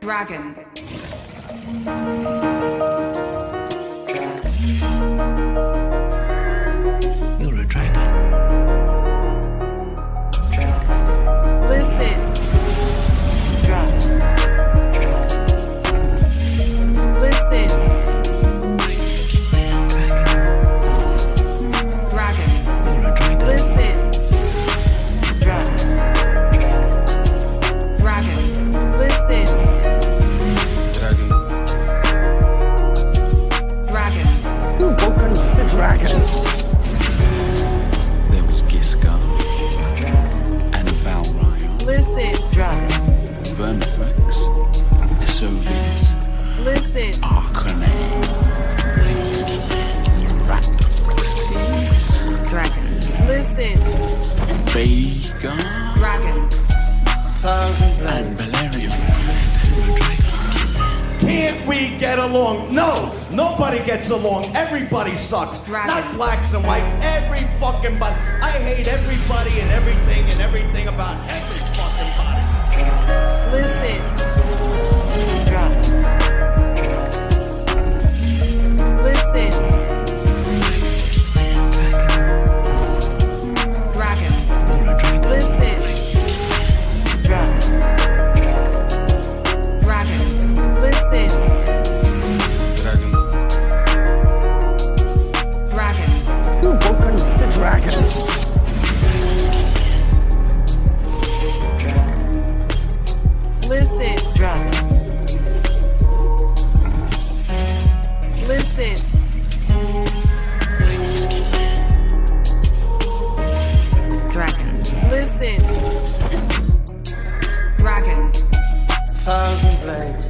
Dragon. You're a dragon. Listen. Listen. Dragon. You're a dragon. Listen. Dragon. Listen. Dragon. You've woken the dragon. There was Giscar and Valryon, Listen. Dragon. Vermithrax, Isovids, Listen. Arcanine, Raxes, Dragon. Listen. Veigar, Dragon. and Valerian. Can't we get along? No, nobody gets along. Everybody sucks. Dragon. Not blacks and whites. Every fucking body. I hate everybody and everything about every fucking body. Listen. Dragon. Listen. Dragon. You're a dragon. Listen. Dragon. Dragon. Listen. Dragon. You've woken the dragon. Listen. Dragon. Listen. Dragon. Listen. Dragon. Thousand blades.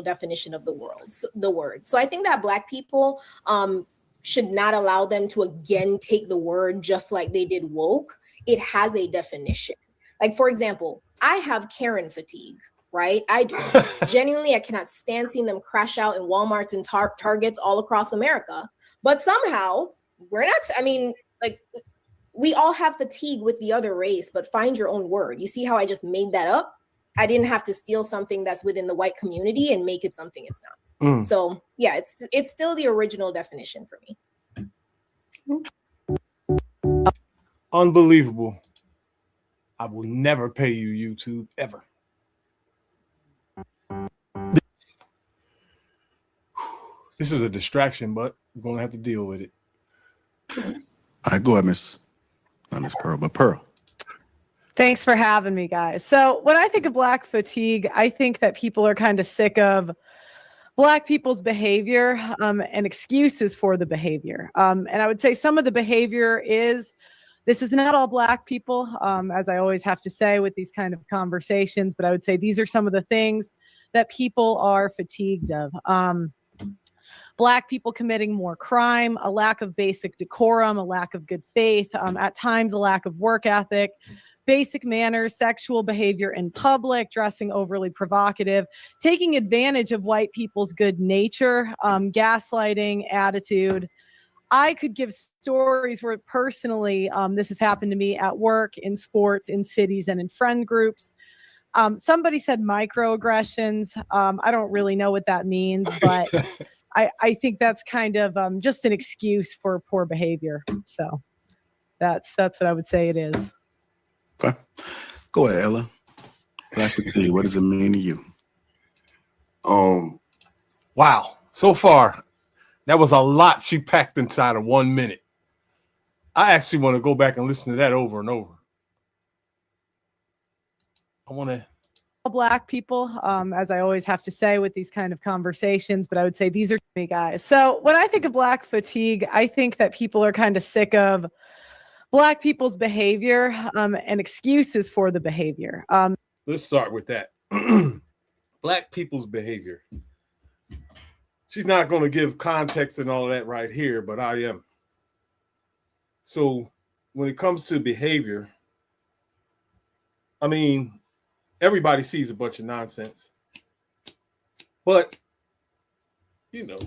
definition of the world, the word. So I think that Black people should not allow them to again take the word just like they did woke. It has a definition. Like, for example, I have Karen fatigue, right? I do. Genuinely, I cannot stand seeing them crash out in Walmarts and Targets all across America. But somehow we're not, I mean, like, we all have fatigue with the other race, but find your own word. You see how I just made that up? I didn't have to steal something that's within the white community and make it something it's not. So yeah, it's still the original definition for me. Unbelievable. I will never pay you, YouTube, ever. This is a distraction, but we're gonna have to deal with it. All right, go ahead, not Miss Pearl, but Pearl. Thanks for having me, guys. So when I think of Black fatigue, I think that people are kind of sick of Black people's behavior and excuses for the behavior. And I would say some of the behavior is, this is not all Black people, as I always have to say with these kind of conversations, but I would say these are some of the things that people are fatigued of. Black people committing more crime, a lack of basic decorum, a lack of good faith, at times a lack of work ethic, basic manners, sexual behavior in public, dressing overly provocative, taking advantage of white people's good nature, gaslighting, attitude. I could give stories where personally this has happened to me at work, in sports, in cities, and in friend groups. Somebody said microaggressions. I don't really know what that means, but I think that's kind of just an excuse for poor behavior. So that's what I would say it is. Okay. Go ahead, Ella. Black fatigue, what does it mean to you? Wow. So far, that was a lot she packed inside of 1 minute. I actually want to go back and listen to that over and over. I want to. Black people, as I always have to say with these kind of conversations, but I would say these are me, guys. So when I think of Black fatigue, I think that people are kind of sick of Black people's behavior and excuses for the behavior. Let's start with that. Black people's behavior. She's not going to give context and all that right here, but I am. So when it comes to behavior, I mean, everybody sees a bunch of nonsense. But, you know,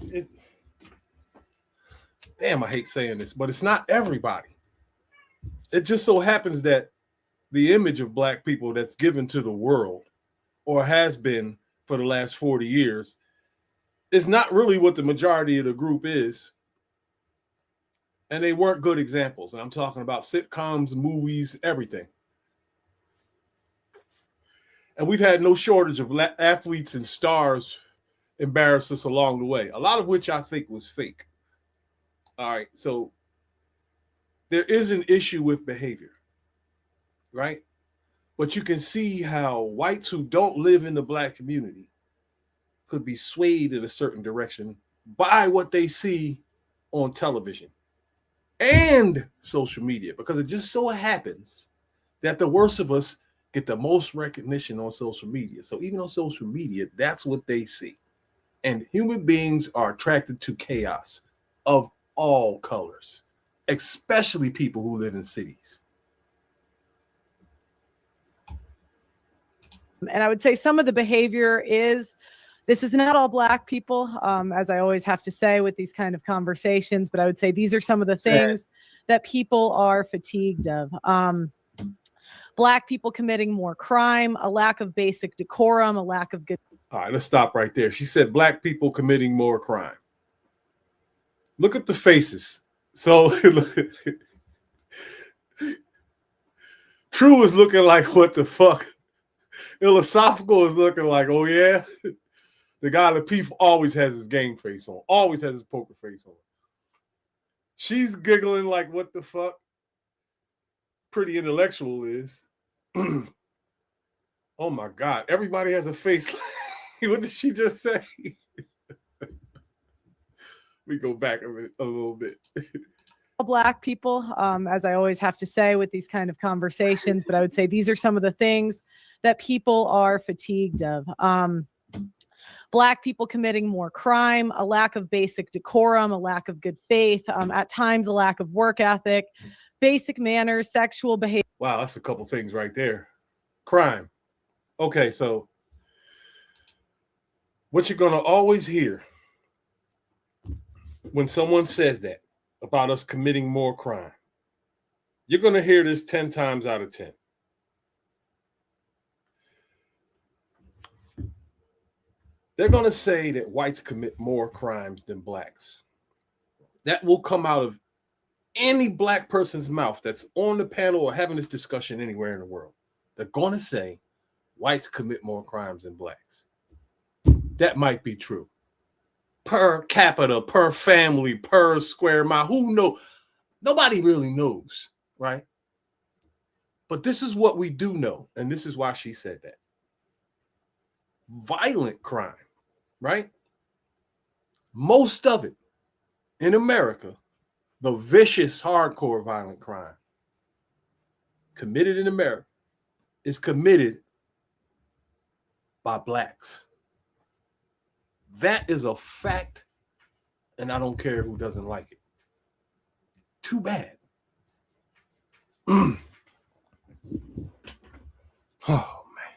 damn, I hate saying this, but it's not everybody. It just so happens that the image of Black people that's given to the world, or has been for the last 40 years, is not really what the majority of the group is. And they weren't good examples. And I'm talking about sitcoms, movies, everything. And we've had no shortage of athletes and stars embarrass us along the way, a lot of which I think was fake. All right, so there is an issue with behavior, right? But you can see how whites who don't live in the Black community could be swayed in a certain direction by what they see on television and social media, because it just so happens that the worst of us get the most recognition on social media. So even on social media, that's what they see. And human beings are attracted to chaos of all colors, especially people who live in cities. And I would say some of the behavior is, this is not all Black people, as I always have to say with these kind of conversations, but I would say these are some of the things that people are fatigued of. Black people committing more crime, a lack of basic decorum, a lack of good. All right, let's stop right there. She said Black people committing more crime. Look at the faces. So True is looking like, what the fuck? Philosophical is looking like, oh yeah. The guy Lapeef always has his game face on, always has his poker face on. She's giggling like, what the fuck? Pretty intellectual is. Oh my God, everybody has a face. What did she just say? We go back a little bit. Black people, as I always have to say with these kind of conversations, but I would say these are some of the things that people are fatigued of. Black people committing more crime, a lack of basic decorum, a lack of good faith, at times a lack of work ethic, basic manners, sexual behavior. Wow, that's a couple things right there. Crime. Okay, so what you're going to always hear when someone says that about us committing more crime, you're going to hear this 10 times out of 10. They're going to say that whites commit more crimes than Blacks. That will come out of any Black person's mouth that's on the panel or having this discussion anywhere in the world. They're going to say whites commit more crimes than Blacks. That might be true. per capita, per family, per square mile. Who knows? Nobody really knows, right? But this is what we do know, and this is why she said that. Violent crime, right? Most of it in America, the vicious, hardcore violent crime committed in America is committed by blacks. That is a fact, and I don't care who doesn't like it. Too bad. Oh, man.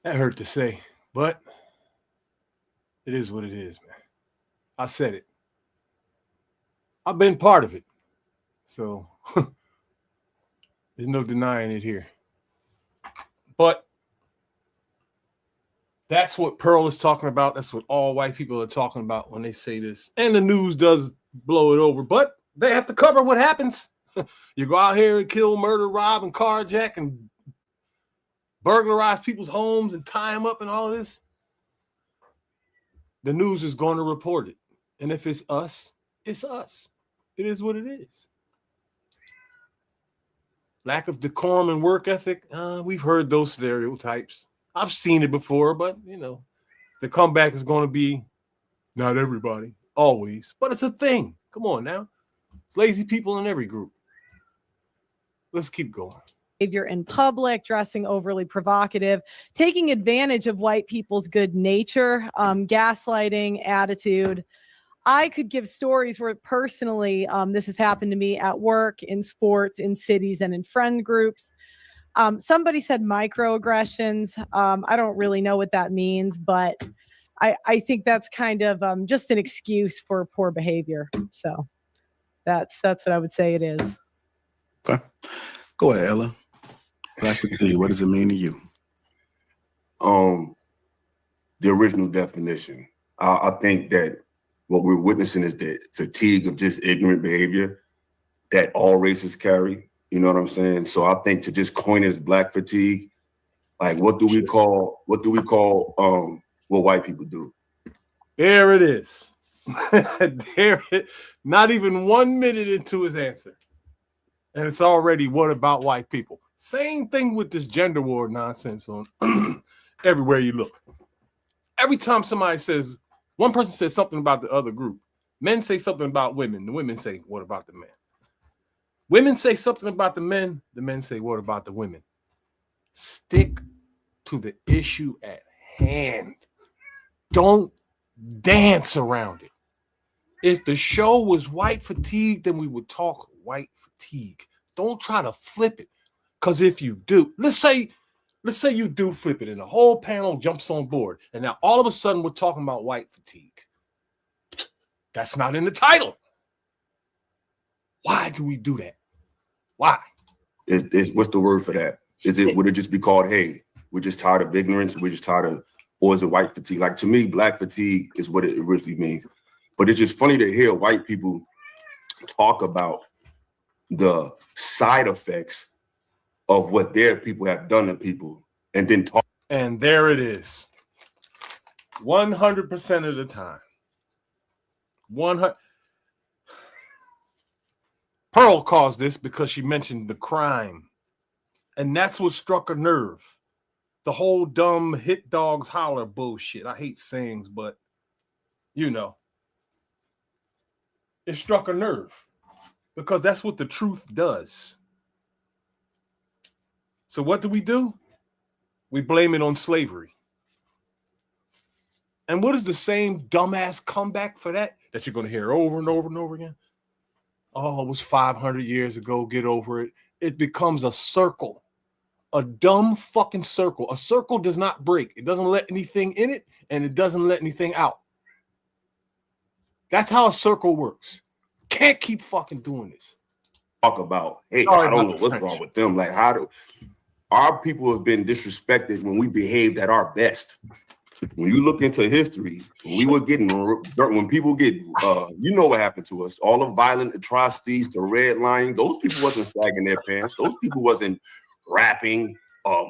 That hurt to say, but it is what it is, man. I said it. I've been part of it. So there's no denying it here. But that's what Pearl is talking about. That's what all white people are talking about when they say this. And the news does blow it over, but they have to cover what happens. You go out here and kill, murder, rob, and carjack, and burglarize people's homes and tie them up and all of this. The news is going to report it. And if it's us, it's us. It is what it is. Lack of decorum and work ethic. We've heard those stereotypes. I've seen it before, but, you know, the comeback is going to be not everybody, always. But it's a thing. Come on now. It's lazy people in every group. Let's keep going. Behavior in public, dressing overly provocative, taking advantage of white people's good nature, gaslighting, attitude. I could give stories where personally this has happened to me at work, in sports, in cities, and in friend groups. Somebody said microaggressions. I don't really know what that means, but I think that's kind of just an excuse for poor behavior. So that's what I would say it is. Okay. Go ahead, Ella. Black fatigue, what does it mean to you? The original definition. I think that what we're witnessing is the fatigue of just ignorant behavior that all races carry. You know what I'm saying? So I think to just coin it as black fatigue, like what do we call what white people do? There it is. Not even 1 minute into his answer. And it's already what about white people? Same thing with this gender war nonsense on everywhere you look. Every time somebody says, one person says something about the other group, men say something about women, the women say, what about the men? Women say something about the men say, what about the women? Stick to the issue at hand. Don't dance around it. If the show was white fatigue, then we would talk white fatigue. Don't try to flip it. Because if you do, let's say you do flip it and the whole panel jumps on board. And now all of a sudden we're talking about white fatigue. That's not in the title. Why do we do that? Why? What's the word for that? Would it just be called, hey, we're just tired of ignorance, we're just tired of, or is it white fatigue? Like, to me, black fatigue is what it originally means. But it's just funny to hear white people talk about the side effects of what their people have done to people and then talk. And there it is. 100% of the time. 100. Pearl caused this because she mentioned the crime. And that's what struck a nerve. The whole dumb hit dogs holler bullshit. I hate sayings, but you know. It struck a nerve because that's what the truth does. So what do? We blame it on slavery. And what is the same dumbass comeback for that you're going to hear over and over and over again? Oh, it was 500 years ago. Get over it. It becomes a circle, a dumb fucking circle. A circle does not break. It doesn't let anything in it, and it doesn't let anything out. That's how a circle works. Can't keep fucking doing this. Talk about, hey, I don't know what's wrong with them. Like, how do our people have been disrespected when we behaved at our best? when you look into history, when people get, you know what happened to us, all the violent atrocities, the redlining, those people wasn't sagging their pants. Those people wasn't rapping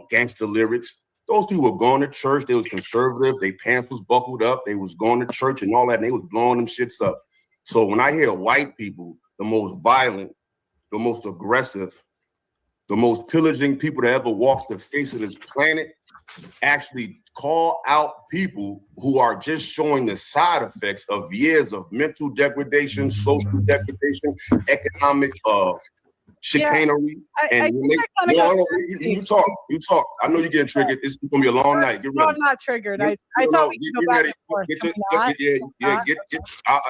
gangster lyrics. Those people were going to church. They was conservative. Their pants was buckled up. They was going to church and all that, and they was blowing them shits up. So when I hear white people, the most violent, the most aggressive, the most pillaging people to ever walk the face of this planet, actually call out people who are just showing the side effects of years of mental degradation, social degradation, economic chicanery. You talk. I know you're getting triggered. It's gonna be a long night. Get ready. No, I'm not triggered. I thought we could go back and forth.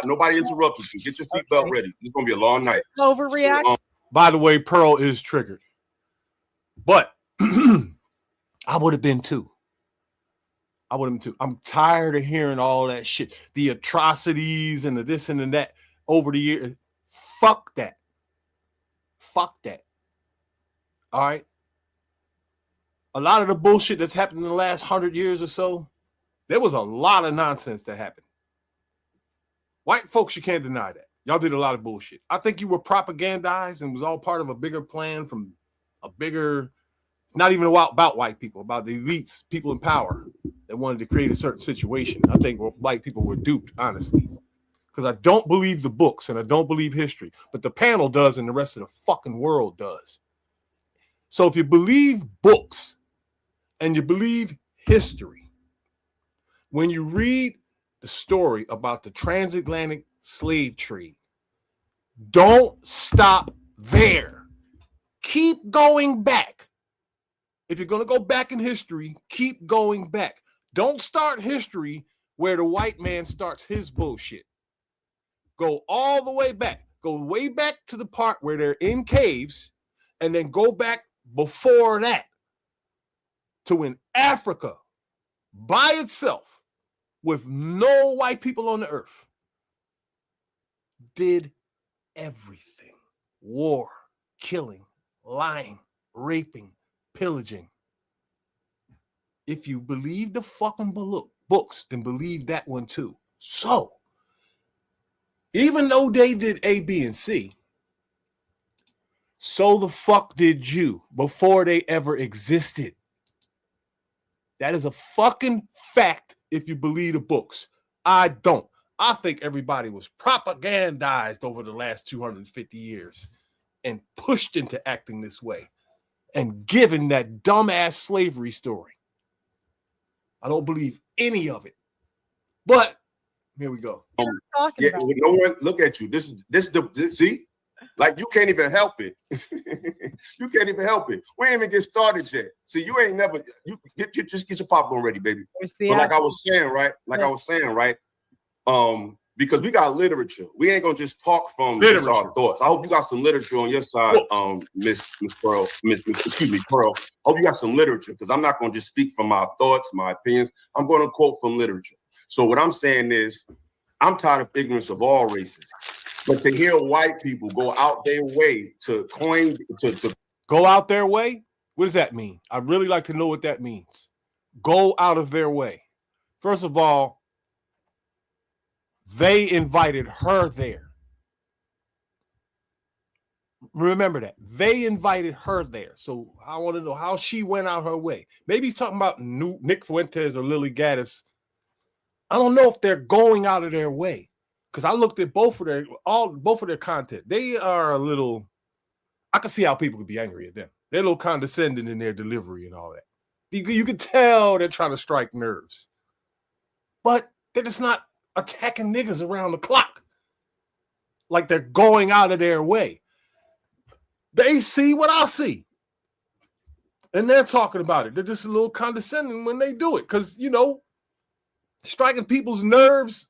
Nobody interrupted you. Get your seatbelt ready. It's gonna be a long night. Overreact. By the way, Pearl is triggered, but I would have been too. I'm tired of hearing all that shit, the atrocities and the this and the that over the years. Fuck that. All right. A lot of the bullshit that's happened in the last 100 years or so, there was a lot of nonsense that happened. White folks, you can't deny that. Y'all did a lot of bullshit. I think you were propagandized and was all part of a bigger plan from a bigger, not even about white people, about the elites, people in power that wanted to create a certain situation. I think white people were duped, honestly, because I don't believe the books and I don't believe history, but the panel does and the rest of the fucking world does. So if you believe books and you believe history, when you read the story about the transatlantic slave trade, don't stop there. Keep going back. If you're going to go back in history, keep going back. Don't start history where the white man starts his bullshit. Go all the way back. Go way back to the part where they're in caves, and then go back before that to when Africa by itself, with no white people on the earth, did everything. War, killing, lying, raping, pillaging. If you believe the fucking books, then believe that one too. So, even though they did A, B, and C, so the fuck did you before they ever existed. That is a fucking fact if you believe the books. I don't. I think everybody was propagandized over the last 250 years and pushed into acting this way and given that dumbass slavery story. I don't believe any of it. But here we go. Yeah, no one look at you. This see, like you can't even help it. You can't even help it. We ain't even get started yet. See, you ain't never. You just get your popcorn ready, baby. But like I was saying, right? Because we got literature. We ain't gonna just talk from just our thoughts. I hope you got some literature on your side, Miss Pearl. Excuse me, Pearl. I hope you got some literature because I'm not gonna just speak from my thoughts, my opinions. I'm gonna quote from literature. So what I'm saying is, I'm tired of ignorance of all races. But to hear white people go out their way to coin to go out their way, what does that mean? I'd really like to know what that means. Go out of their way. First of all, they invited her there. Remember that. They invited her there. So I want to know how she went out her way. Maybe he's talking about Nick Fuentes or Lily Gaddis. I don't know if they're going out of their way. Because I looked at both of their content. They are a little, I can see how people could be angry at them. They're a little condescending in their delivery and all that. You can tell they're trying to strike nerves. But they're just not attacking niggas around the clock. Like they're going out of their way. They see what I see. And they're talking about it. They're just a little condescending when they do it. Because, striking people's nerves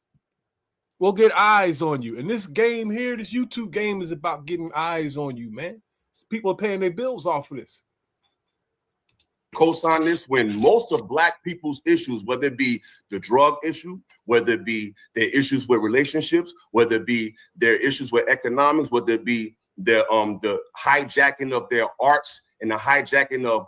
will get eyes on you. And this game here, this YouTube game is about getting eyes on you, man. People are paying their bills off of this. Co-sign this when most of black people's issues, whether it be the drug issue, whether it be their issues with relationships, whether it be their issues with economics, whether it be the hijacking of their arts and the hijacking of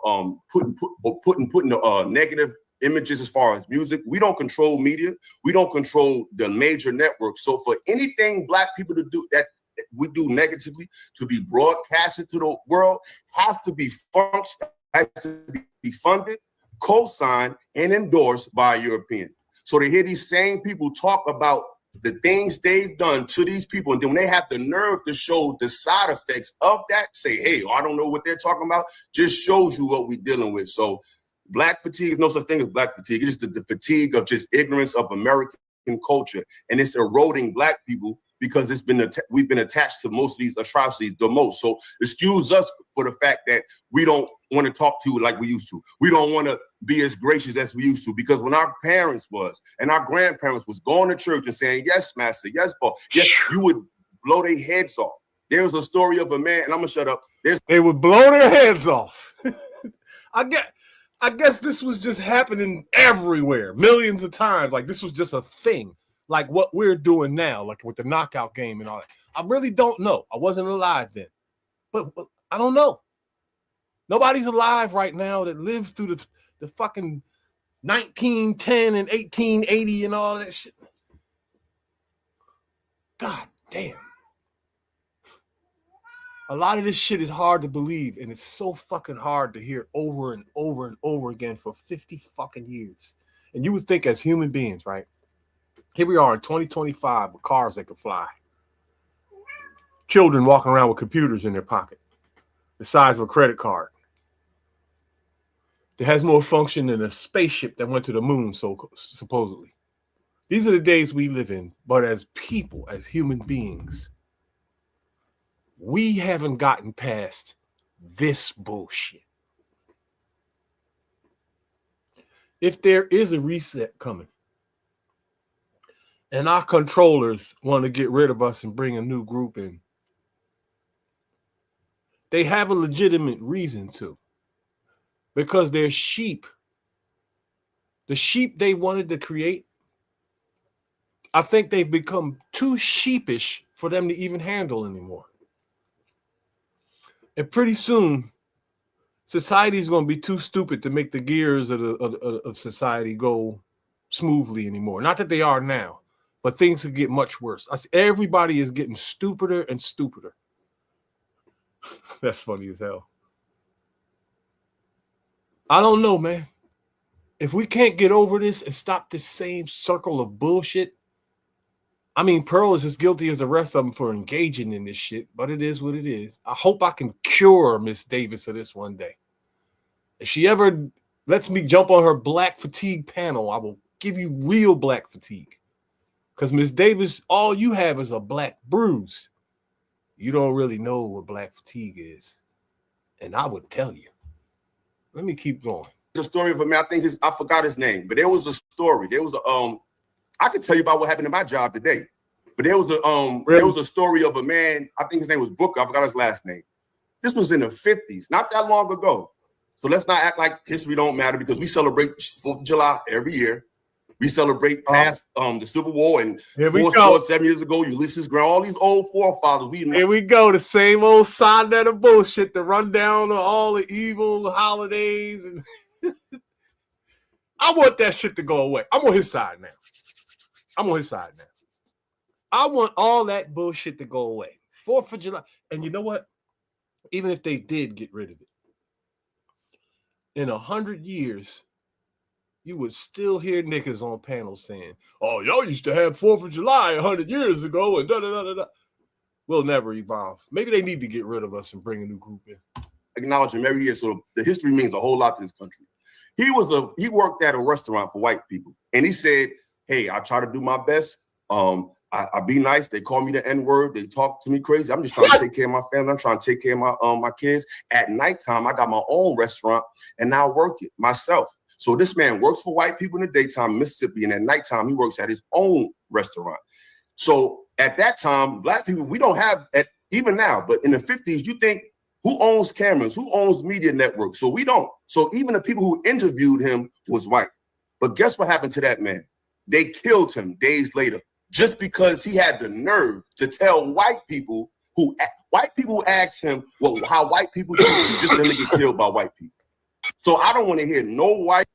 putting the negative images as far as music. We don't control media. We don't control the major networks. So for anything black people to do that we do negatively to be broadcasted to the world has to be funded, co-signed, and endorsed by a European. So to hear these same people talk about the things they've done to these people, and then when they have the nerve to show the side effects of that, say, hey, I don't know what they're talking about, just shows you what we're dealing with. So black fatigue is no such thing as black fatigue. It's just the fatigue of just ignorance of American culture, and it's eroding black people because we've been attached to most of these atrocities the most. So excuse us for the fact that we don't want to talk to you like we used to. We don't want to be as gracious as we used to, because when our parents was and our grandparents was going to church and saying, yes, master, yes, Paul, yes, you would blow their heads off. There was a story of a man, and I'm gonna shut up. They would blow their heads off. I guess this was just happening everywhere, millions of times. Like this was just a thing. Like what we're doing now, like with the knockout game and all that. I really don't know. I wasn't alive then, but I don't know. Nobody's alive right now that lived through the fucking 1910 and 1880 and all that shit. God damn. A lot of this shit is hard to believe, and it's so fucking hard to hear over and over and over again for 50 fucking years. And you would think as human beings, right? Here we are in 2025 with cars that can fly. Children walking around with computers in their pocket, the size of a credit card. It has more function than a spaceship that went to the moon, so supposedly. These are the days we live in, but as people, as human beings, we haven't gotten past this bullshit. If there is a reset coming, and our controllers want to get rid of us and bring a new group in, they have a legitimate reason to. Because they're sheep. The sheep they wanted to create, I think they've become too sheepish for them to even handle anymore. And pretty soon, society is going to be too stupid to make the gears of society go smoothly anymore. Not that they are now. But things could get much worse. Everybody is getting stupider and stupider. That's funny as hell. I don't know, man. If we can't get over this and stop this same circle of bullshit, I mean, Pearl is as guilty as the rest of them for engaging in this shit, but it is what it is. I hope I can cure Miss Davis of this one day. If she ever lets me jump on her black fatigue panel, I will give you real black fatigue. Because Miss Davis, all you have is a black bruise. You don't really know what black fatigue is. And I would tell you. Let me keep going. It's a story of a man, I forgot his name, but there was a story. There was I could tell you about what happened in my job today. But there was a story of a man, I think his name was Booker, I forgot his last name. This was in the 50s, not that long ago. So let's not act like history don't matter, because we celebrate 4th of July every year. We celebrate past the Civil War and 7 years ago, Ulysses Grant, all these old forefathers. Here we go, the same old sonnet of bullshit, the rundown of all the evil holidays. And I want that shit to go away. I'm on his side now. I want all that bullshit to go away. 4th of July. And you know what? Even if they did get rid of it, in 100 years, you would still hear niggas on panels saying, oh, y'all used to have 4th of July 100 years ago and da-da-da-da-da. We'll never evolve. Maybe they need to get rid of us and bring a new group in. Acknowledge him every year. So the history means a whole lot to this country. He worked at a restaurant for white people. And he said, hey, I try to do my best. I be nice. They call me the N-word. They talk to me crazy. I'm just trying to take care of my family. I'm trying to take care of my kids. At nighttime, I got my own restaurant, and now I work it myself. So this man works for white people in the daytime in Mississippi, and at nighttime, he works at his own restaurant. So at that time, black people, we don't have, even now, but in the 50s, you think, who owns cameras? Who owns media networks? So we don't. So even the people who interviewed him was white. But guess what happened to that man? They killed him days later, just because he had the nerve to tell white people who asked him, well, how white people do it, just let him get killed by white people. So I don't want to hear no white.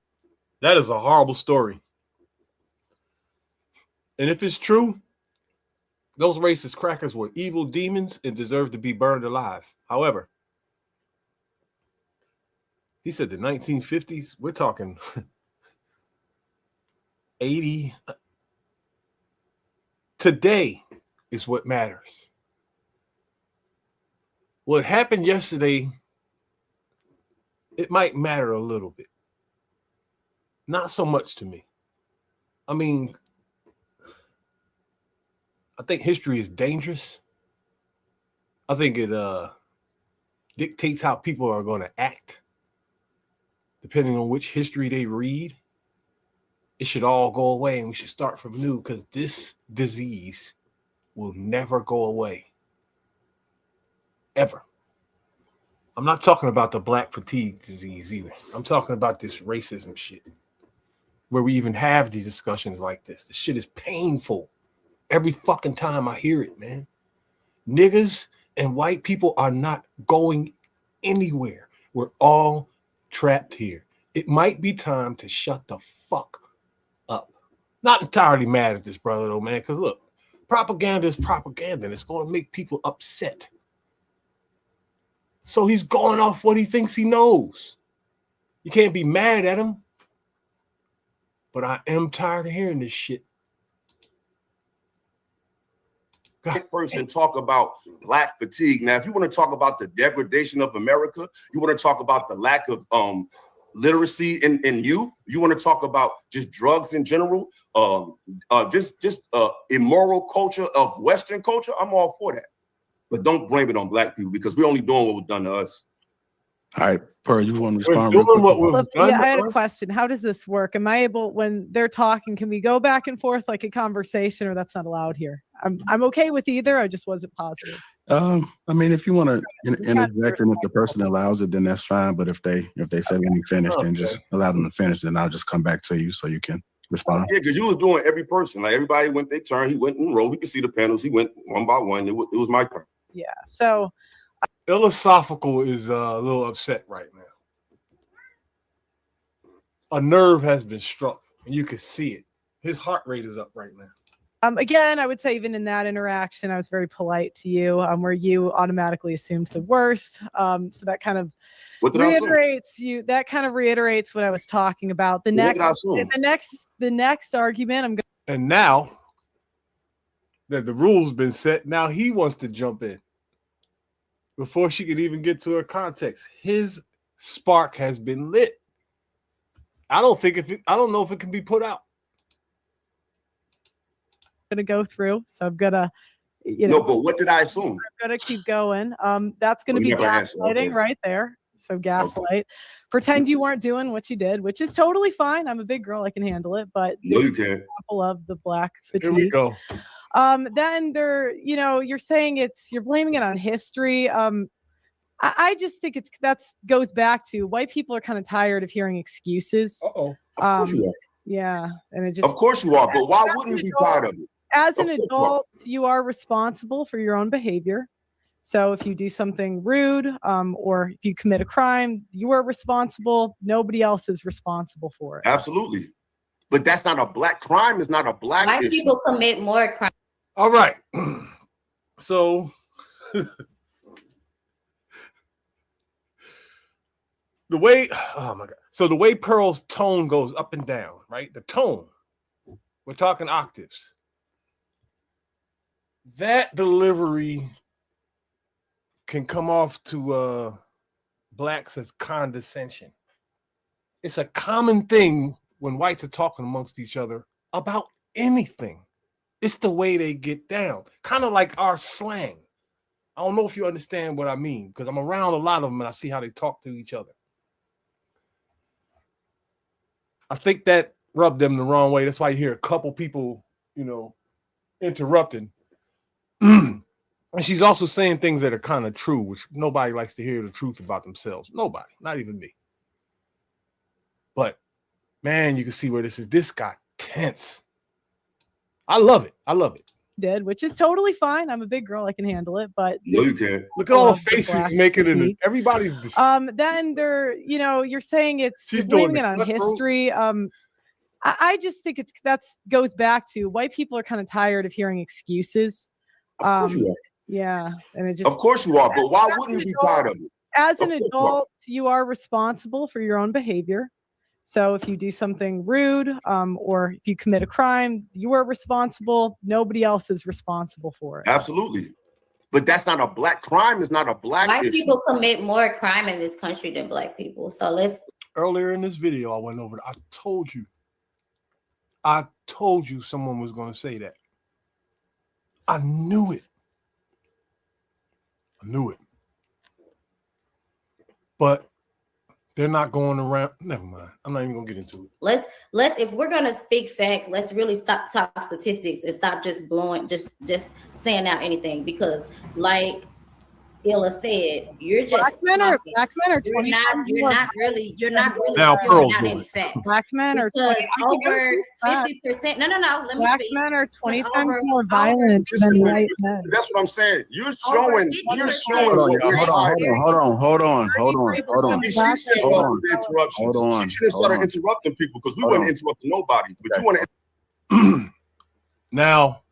That is a horrible story. And if it's true, those racist crackers were evil demons and deserve to be burned alive. However, he said the 1950s, we're talking 80. Today is what matters. What happened yesterday, it might matter a little bit. Not so much to me. I mean, I think history is dangerous. I think it dictates how people are going to act, depending on which history they read. It should all go away and we should start from new because this disease will never go away. Ever. I'm not talking about the black fatigue disease either. I'm talking about this racism shit where we even have these discussions like this. The shit is painful every fucking time I hear it, man. Niggas and white people are not going anywhere. We're all trapped here. It might be time to shut the fuck up. Not entirely mad at this brother though, man, because look, propaganda is propaganda and it's going to make people upset. So he's going off what he thinks he knows. You can't be mad at him. But I am tired of hearing this shit. Black person talk about black fatigue. Now, if you want to talk about the degradation of America, you want to talk about the lack of literacy in youth, you want to talk about just drugs in general, just immoral culture of Western culture, I'm all for that. But don't blame it on black people because we're only doing what was done to us. All right, Pearl, you want to respond? Yeah, I had a question. How does this work? Am I able, when they're talking, can we go back and forth like a conversation, or that's not allowed here? I'm okay with either. I just wasn't positive. I mean, if you want to interject and if the person allows it, then that's fine. But if they say let me finish, then just allow them to finish. Then I'll just come back to you so you can respond. Yeah, because you was doing every person. Like everybody went their turn. He went in row. We could see the panels. He went one by one. It was my turn. Yeah. So Philosophical is a little upset right now. A nerve has been struck, and you can see it. His heart rate is up right now. Again, I would say even in that interaction, I was very polite to you, where you automatically assumed the worst. So that kind of reiterates what I was talking about. The next argument, and now that the rules been set, now he wants to jump in before she could even get to her context. His spark has been lit. I don't know if it can be put out. Going to go through, so I'm gonna, No, but what did I assume? I'm gonna keep going. That's gonna be gaslighting right there. So gaslight. Okay. Pretend you weren't doing what you did, which is totally fine. I'm a big girl, I can handle it. But no, you can't. Example of the black fatigue. Here we go. Then you're saying you're blaming it on history. I just think goes back to white people are kind of tired of hearing excuses. Of course you are. Yeah, and it just. Of course you are, but why wouldn't you be tired of it? As an adult, you are responsible for your own behavior. So if you do something rude, or if you commit a crime, you are responsible. Nobody else is responsible for it. Absolutely. But that's not a black crime. It's not a black issue. People commit more crime. All right. So the way Pearl's tone goes up and down, right? The tone. We're talking octaves. That delivery can come off to blacks as condescension. It's a common thing when whites are talking amongst each other about anything. It's the way they get down, kind of like our slang. I don't know if you understand what I mean, because I'm around a lot of them and I see how they talk to each other. I think that rubbed them the wrong way. That's why you hear a couple people, interrupting. And she's also saying things that are kind of true, which nobody likes to hear the truth about themselves. Nobody, not even me. But man, you can see where this got tense. I love it. did, which is totally fine. I'm a big girl, I can handle it. But No, you can't. Look at all the Love the faces black he's making, and fatigue. everybody's. Then you're saying it's She's you're blaming doing it on the cutthroat. history. I just think goes back to white people are kind of tired of hearing excuses. Of course you are. Yeah, and it just Of course you are. But why wouldn't you be tired of it? as an Of course you are. adult, you are responsible for your own behavior. So if you do something rude, or if you commit a crime, you are responsible. Nobody else is responsible for it. Absolutely. But that's not a black crime. It's not a black White issue. people commit more crime in this country than black people. So let's. Earlier in this video, I went over. I told you someone was going to say that. I knew it. But they're not going around. Never mind. I'm not even gonna get into it. Let's if we're gonna speak facts, let's really stop talk statistics and stop just saying out anything, because like Illa said, you're just Black men are you're 20 not times more really Now throwing Pearl's out doing any it. facts. Black men are Because 20 over 50%. No, let me Black speak. men are 20 But times over- more violent than white men. That's what I'm saying. You're Over showing 50%. what we're Hold on. She said Hold off on. the interruptions. Hold on. She should have started Hold on. interrupting people because we Hold weren't on. interrupting nobody. But Okay. you want to. Now,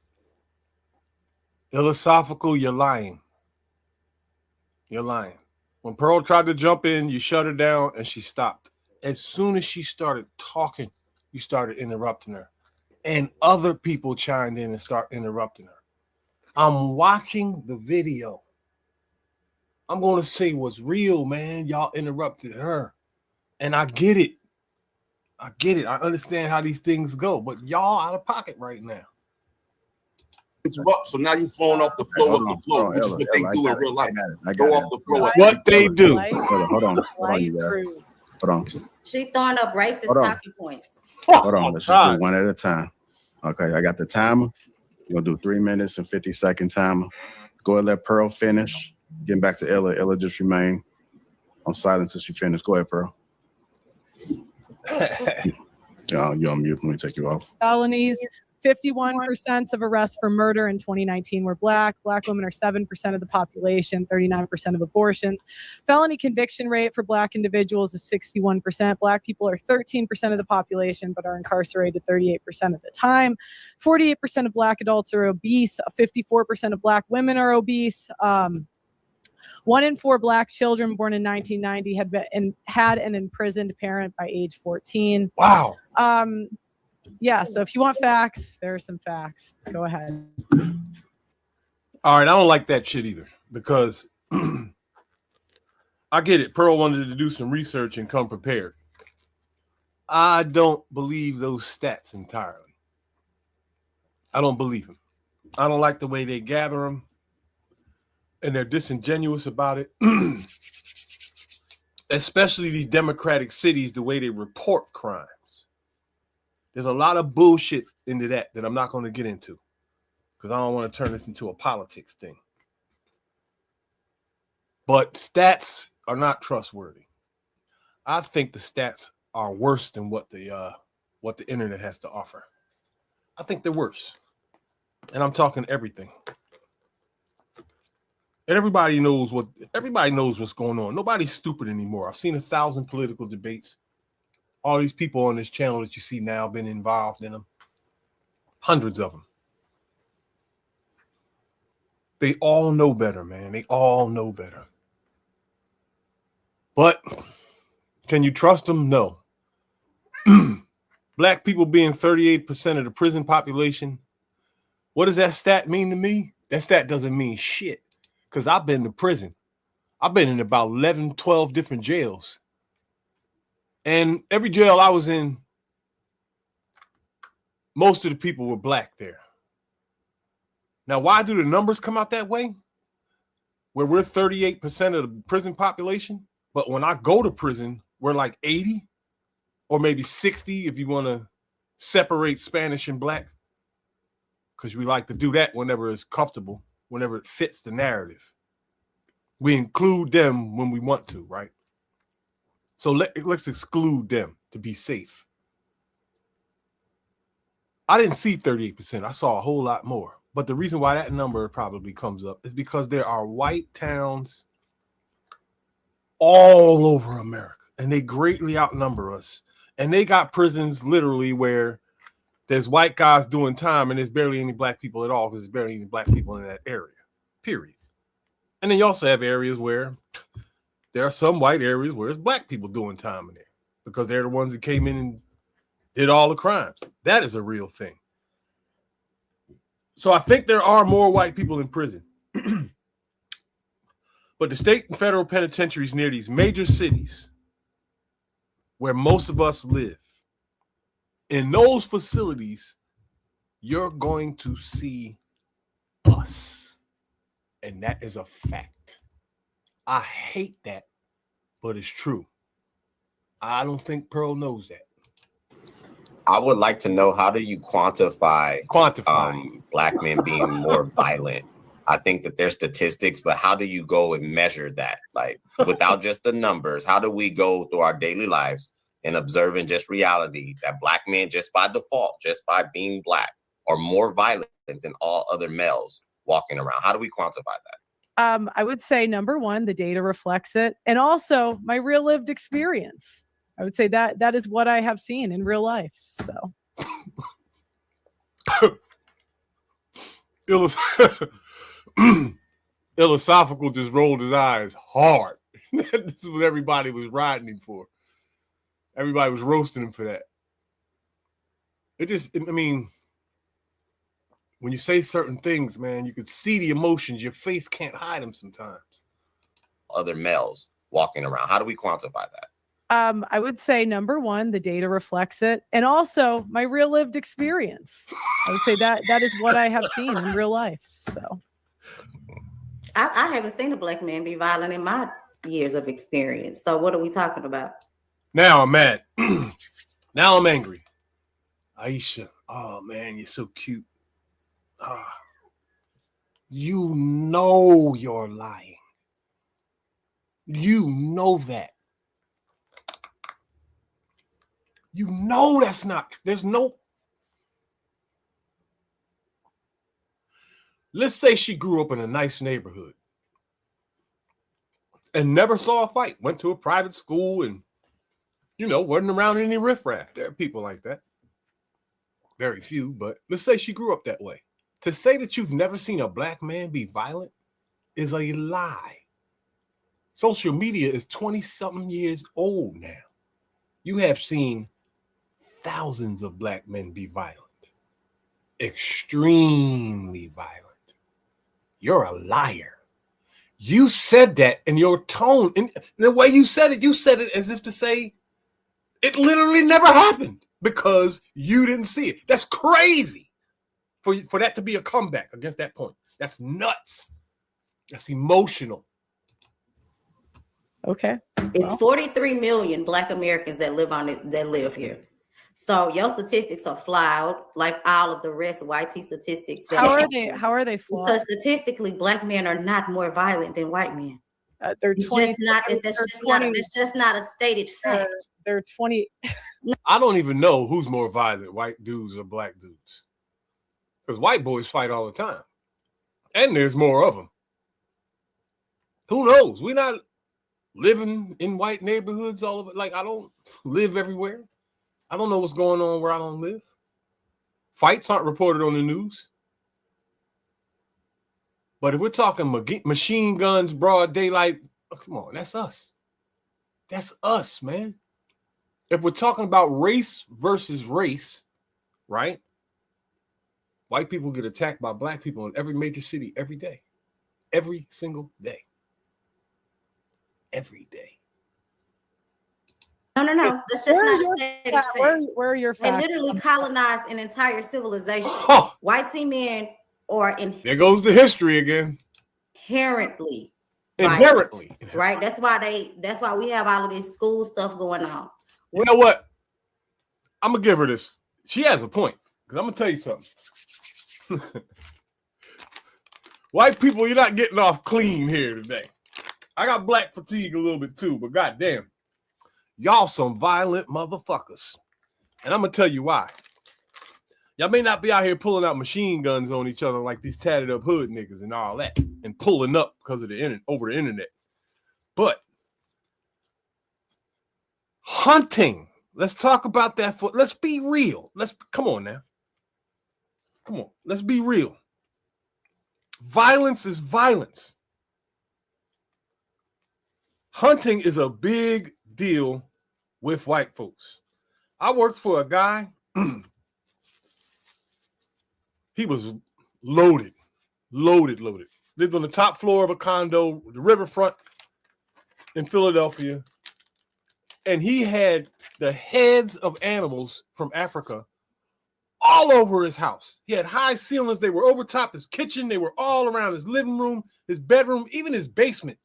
philosophical, you're lying. You're lying. When Pearl tried to jump in, you shut her down and she stopped. As soon as she started talking, you started interrupting her. And other people chimed in and start interrupting her. I'm watching the video. I'm going to say what's real, man. Y'all interrupted her. And I get it. I understand how these things go. But y'all out of pocket right now. Interrupt. So now you falling off the floor Hold of on, the floor, hold which on, is what Ella, they do I in got real it, life. I Go got off it. the floor. What they do. Hold on, you guys. Hold on. She throwing up racist Hold on. talking points. Hold on. Let's just do one at a time. Okay, I got the timer. We're gonna do 3 minutes and 50-second timer. Go ahead, let Pearl finish. Getting back to Ella. Ella just remain on silent until she finishes. Go ahead, Pearl. You're on mute. Let me take you off. Felonies. 51% of arrests for murder in 2019 were black. Black women are 7% of the population, 39% of abortions. Felony conviction rate for black individuals is 61%. Black people are 13% of the population, but are incarcerated 38% of the time. 48% of black adults are obese. 54% of black women are obese. 1 in 4 black children born in 1990 had an imprisoned parent by age 14. Wow. Yeah, so if you want facts, there are some facts. Go ahead. All right, I don't like that shit either, because I get it. Pearl wanted to do some research and come prepared. I don't believe those stats entirely. I don't believe them. I don't like the way they gather them, and they're disingenuous about it. Especially these democratic cities, the way they report crimes. There's a lot of bullshit into that I'm not going to get into, because I don't want to turn this into a politics thing. But stats are not trustworthy. I think the stats are worse than what the internet has to offer. I think they're worse. And I'm talking everything. And everybody knows what's going on. Nobody's stupid anymore. I've seen 1,000 political debates. All these people on this channel that you see now been involved in them. Hundreds of them. They all know better, man. They all know better. But can you trust them? No. Black people being 38% of the prison population. What does that stat mean to me? That stat doesn't mean shit, because I've been to prison. I've been in about 11, 12 different jails. And every jail I was in, most of the people were black there. Now, why do the numbers come out that way? Where we're 38% of the prison population, but when I go to prison, we're like 80 or maybe 60 if you want to separate Spanish and black, because we like to do that whenever it's comfortable, whenever it fits the narrative. We include them when we want to, right? So let's exclude them to be safe. I didn't see 38%. I saw a whole lot more. But the reason why that number probably comes up is because there are white towns all over America, and they greatly outnumber us. And they got prisons literally where there's white guys doing time and there's barely any black people at all because there's barely any black people in that area, period. And then you also have areas where there are some white areas where it's black people doing time in there because they're the ones that came in and did all the crimes. That is a real thing. So I think there are more white people in prison. But the state and federal penitentiaries near these major cities where most of us live, in those facilities, you're going to see us. And that is a fact. I hate that, but it's true. I don't think Pearl knows that. I would like to know, how do you quantify black men being more violent? I think that there's statistics, but how do you go and measure that? Like, without just the numbers, how do we go through our daily lives and observing just reality that black men, just by default, just by being black, are more violent than all other males walking around? How do we quantify that? I would say, number one, the data reflects it. And also my real lived experience. I would say that is what I have seen in real life. So Philosophical just rolled his eyes hard. This is what everybody was riding him for. Everybody was roasting him for that. I mean, when you say certain things, man, you could see the emotions. Your face can't hide them sometimes. Other males walking around. How do we quantify that? I would say, number one, the data reflects it. And also my real lived experience. I would say that is what I have seen in real life. So I haven't seen a black man be violent in my years of experience. So what are we talking about? Now I'm mad. Now I'm angry. Aisha, oh man, you're so cute. You know you're lying. You know that. You know that's not. There's no. Let's say she grew up in a nice neighborhood and never saw a fight, went to a private school and, wasn't around any riffraff. There are people like that. Very few, but let's say she grew up that way. To say that you've never seen a black man be violent is a lie. Social media is 20-something years old now. You have seen thousands of black men be violent. Extremely violent. You're a liar. You said that in your tone, in the way you said it as if to say it literally never happened because you didn't see it. That's crazy for that to be a comeback against that point. That's nuts. That's emotional. Okay. It's 43 million black Americans that live here. So your statistics are flawed, like all of the rest of YT statistics. How are they flawed? Because statistically, black men are not more violent than white men. They're 20. That's just not a stated fact. They're 20. I don't even know who's more violent, white dudes or black dudes. Because white boys fight all the time. And there's more of them. Who knows? We're not living in white neighborhoods all over. Like, I don't live everywhere. I don't know what's going on where I don't live. Fights aren't reported on the news. But if we're talking machine guns, broad daylight, come on, that's us. That's us, man. If we're talking about race versus race, right? White people get attacked by black people in every major city every day. Every single day. Every day. No. That's just not a stated fact. Where are your facts? They literally colonized an entire civilization. White men are there goes the history again. Inherently. Right. That's why we have all of this school stuff going on. You know what? I'm gonna give her this. She has a point. Because I'm gonna tell you something. White people, you're not getting off clean here today. I got black fatigue a little bit too, but goddamn. Y'all some violent motherfuckers. And I'm going to tell you why. Y'all may not be out here pulling out machine guns on each other like these tatted up hood niggas and all that, and pulling up because of the internet over the internet. But hunting, let's talk about that. Let's be real. Come on now. Come on, let's be real. Violence is violence. Hunting is a big deal with white folks. I worked for a guy. He was loaded. Lived on the top floor of a condo, the riverfront in Philadelphia. And he had the heads of animals from Africa all over his house. He had high ceilings. They were over top his kitchen. They were all around his living room, his bedroom, even his basement,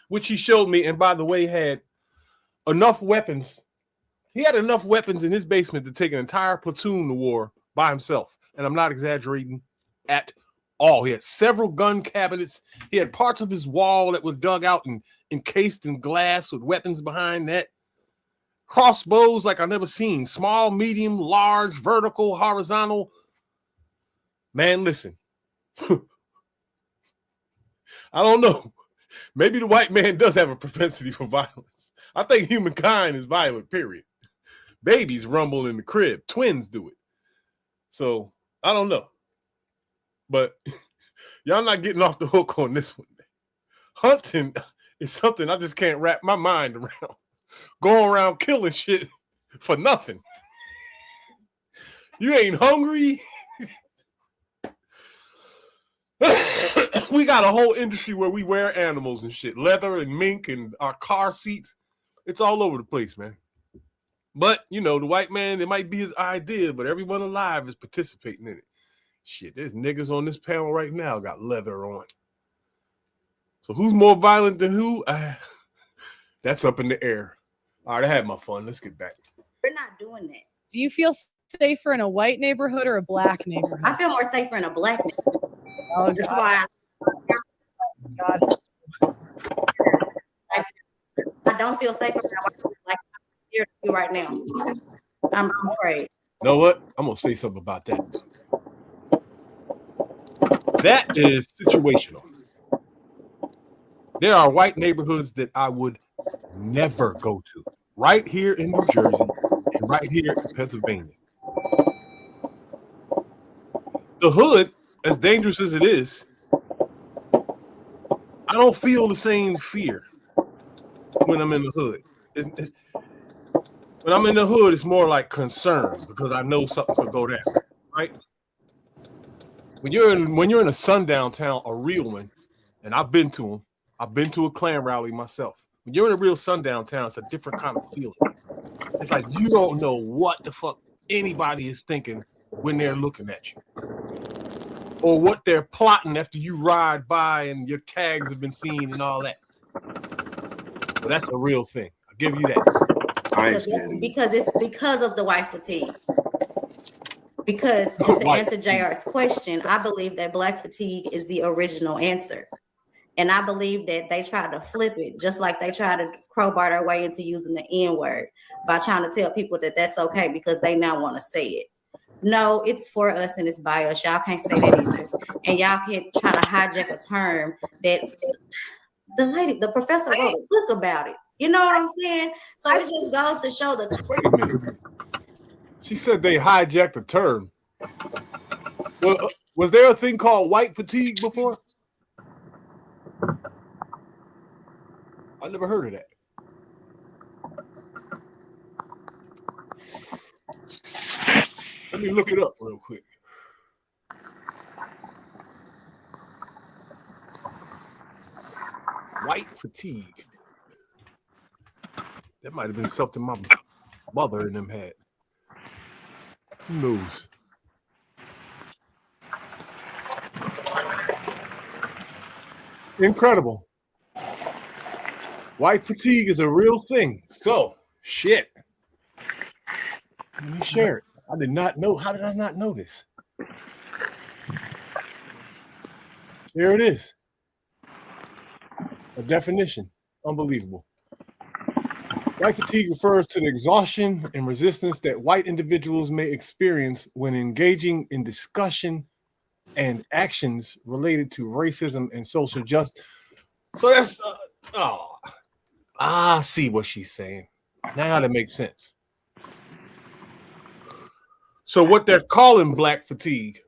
which he showed me. And by the way, had enough weapons. He had enough weapons in his basement to take an entire platoon to war by himself. And I'm not exaggerating at all. He had several gun cabinets. He had parts of his wall that were dug out and encased in glass with weapons behind that. Crossbows like I've never seen. Small, medium, large, vertical, horizontal. Man, listen. I don't know. Maybe the white man does have a propensity for violence. I think humankind is violent, period. Babies rumble in the crib. Twins do it. So, I don't know. But y'all not getting off the hook on this one. Hunting is something I just can't wrap my mind around. Going around killing shit for nothing. You ain't hungry. We got a whole industry where we wear animals and shit. Leather and mink and our car seats. It's all over the place, man. But, you know, the white man, it might be his idea, but everyone alive is participating in it. Shit, there's niggas on this panel right now got leather on. So who's more violent than who? That's up in the air. All right, I had my fun. Let's get back. We're not doing that. Do you feel safer in a white neighborhood or a black neighborhood? I feel more safer in a black neighborhood. Oh, that's why I don't feel safer like I'm here right now. I'm afraid. You know what? I'm going to say something about that. That is situational. There are white neighborhoods that I would never go to. Right here in New Jersey and right here in Pennsylvania. The hood, as dangerous as it is, I don't feel the same fear when I'm in the hood. When I'm in the hood, it's more like concern because I know something could go down, right? When you're in a sundown town, a real one, and I've been to them. I've been to a Klan rally myself. When you're in a real sundown town, it's a different kind of feeling. It's like you don't know what the fuck anybody is thinking when they're looking at you. Or what they're plotting after you ride by and your tags have been seen and all that. But that's a real thing. I'll give you that. Because it's because of the white fatigue. Because to answer JR's question, I believe that black fatigue is the original answer. And I believe that they try to flip it, just like they try to crowbar their way into using the N-word by trying to tell people that that's okay because they now want to say it. No, it's for us and it's by us. Y'all can't say that either. And y'all can't try to hijack a term that the professor wrote a book about it. You know what I'm saying? So it just goes to show the. She said they hijacked the term. Well, was there a thing called white fatigue before? I never heard of that. Let me look it up real quick. White fatigue. That might have been something my mother and them had. Who knows? Incredible. White fatigue is a real thing. So, shit. Let me share it. I did not know. How did I not know this? There it is. A definition. Unbelievable. White fatigue refers to the exhaustion and resistance that white individuals may experience when engaging in discussion and actions related to racism and social justice. So that's I see what she's saying. Now that makes sense. So what they're calling black fatigue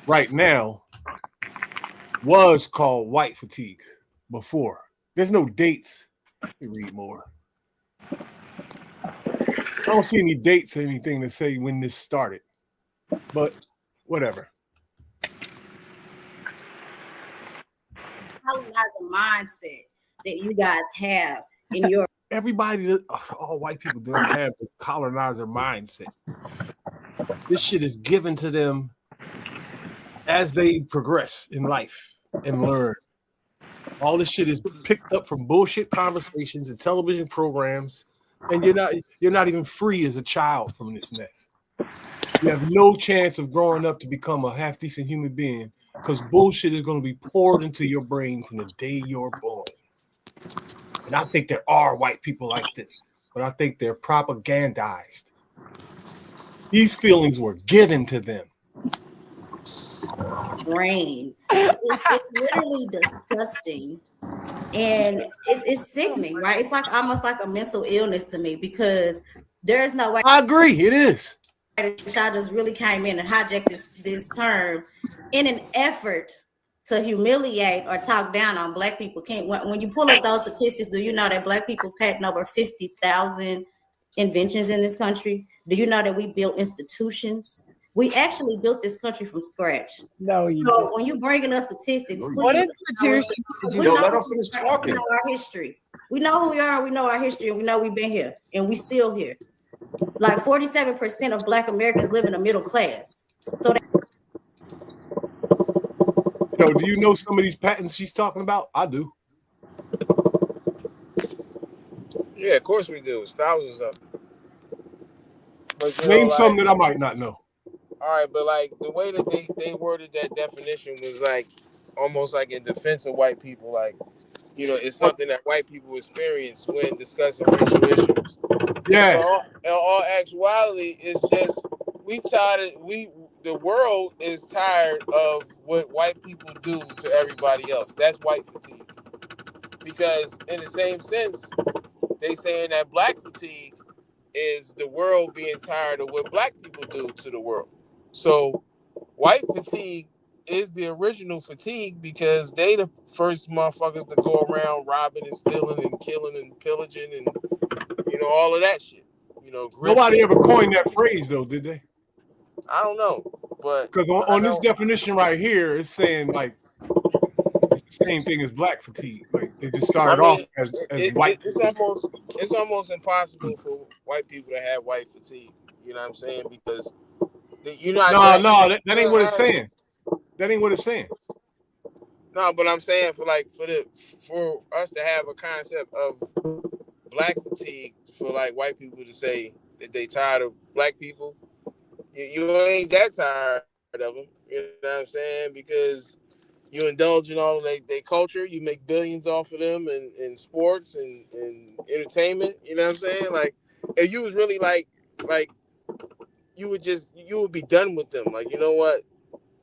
right now was called white fatigue before. There's no dates. Let me read more. I don't see any dates or anything to say when this started, but whatever. Colonizer mindset that you guys have in your everybody, all white people don't have this colonizer mindset. This shit is given to them as they progress in life and learn. All this shit is picked up from bullshit conversations and television programs, and you're not even free as a child from this mess. You have no chance of growing up to become a half decent human being because bullshit is going to be poured into your brain from the day you're born. And I think there are white people like this, but I think they're propagandized. These feelings were given to them. Brain. It's literally disgusting, and it's sickening, right? It's like almost like a mental illness to me because there is no way. I agree, it is. Y'all just really came in and hijacked this term in an effort to humiliate or talk down on black people. When you pull up those statistics, do you know that black people patent over 50,000 inventions in this country? Do you know that we built institutions? We actually built this country from scratch. No, you so didn't. when you bringing up statistics, What institution did you let her finish talking? We know our history. We know who we are. We know our history, and we know we've been here, and we still here. Like 47% of Black Americans live in the middle class. So Yo, do you know some of these patents she's talking about? I do. Yeah, of course we do. It's thousands of them. But, Name some that I might not know. All right, but like the way that they worded that definition was like almost like in defense of white people. Like, you know, it's something that white people experience when discussing racial issues. Yeah. In all actuality, it's just the world is tired of what white people do to everybody else. That's white fatigue. Because in the same sense, they saying that black fatigue is the world being tired of what black people do to the world. So white fatigue is the original fatigue because they the first motherfuckers to go around robbing and stealing and killing and pillaging and, you know, all of that shit. You know, Nobody ever coined that phrase though, did they? I don't know, but because on this definition right here, it's saying like it's the same thing as black fatigue. Like it just started off as white. It's almost impossible for white people to have white fatigue. You know what I'm saying? Because you know, that ain't what it's saying. That ain't what it's saying. No, but I'm saying for us to have a concept of black fatigue, for like white people to say that they tired of black people, you ain't that tired of them. You know what I'm saying? Because you indulge in all of their culture, you make billions off of them in sports and entertainment. You know what I'm saying? Like, if you was really like you would be done with them. Like, you know what?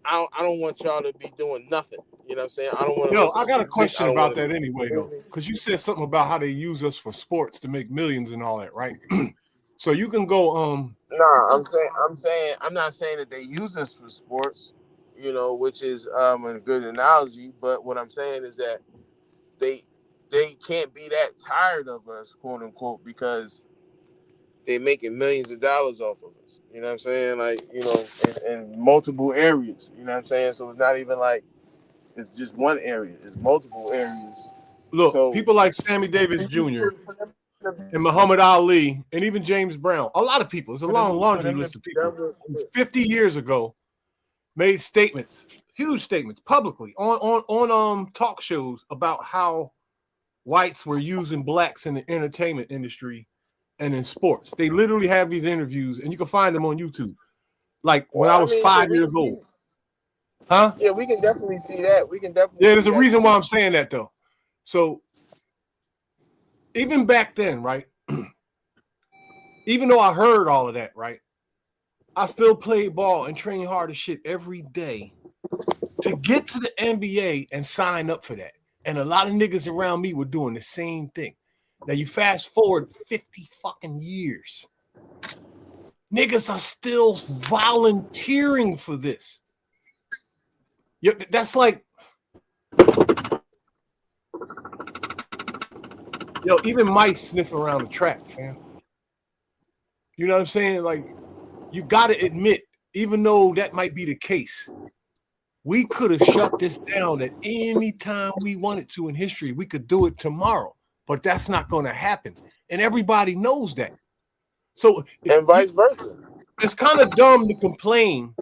I don't want y'all to be doing nothing. You know what I'm saying? I don't want to. Yo, I got a question about that anyway, though, because you said something about how they use us for sports to make millions and all that, right? So you can go. No, I'm not saying that they use us for sports, you know, which is a good analogy. But what I'm saying is that they can't be that tired of us, quote unquote, because they're making millions of dollars off of us. You know what I'm saying? Like, you know, in multiple areas. You know what I'm saying? So it's not even like it's just one area. It's multiple areas. Look, people like Sammy Davis Jr. and Muhammad Ali and even James Brown, a lot of people, it's a long laundry list of people who 50 years ago made statements, huge statements publicly on talk shows about how whites were using blacks in the entertainment industry and in sports. They literally have these interviews and you can find them on YouTube. Like when I was 5 years old. Huh? Yeah, we can definitely see that. Yeah, there's a reason why I'm saying that though. So even back then, right? Even though I heard all of that, right? I still played ball and trained hard as shit every day to get to the NBA and sign up for that. And a lot of niggas around me were doing the same thing. Now you fast forward 50 fucking years. Niggas are still volunteering for this. That's like, even mice sniff around the track, man. You know what I'm saying? Like, you got to admit, even though that might be the case, we could have shut this down at any time we wanted to in history. We could do it tomorrow, but that's not going to happen. And everybody knows that. So, and vice versa. It's kind of dumb to complain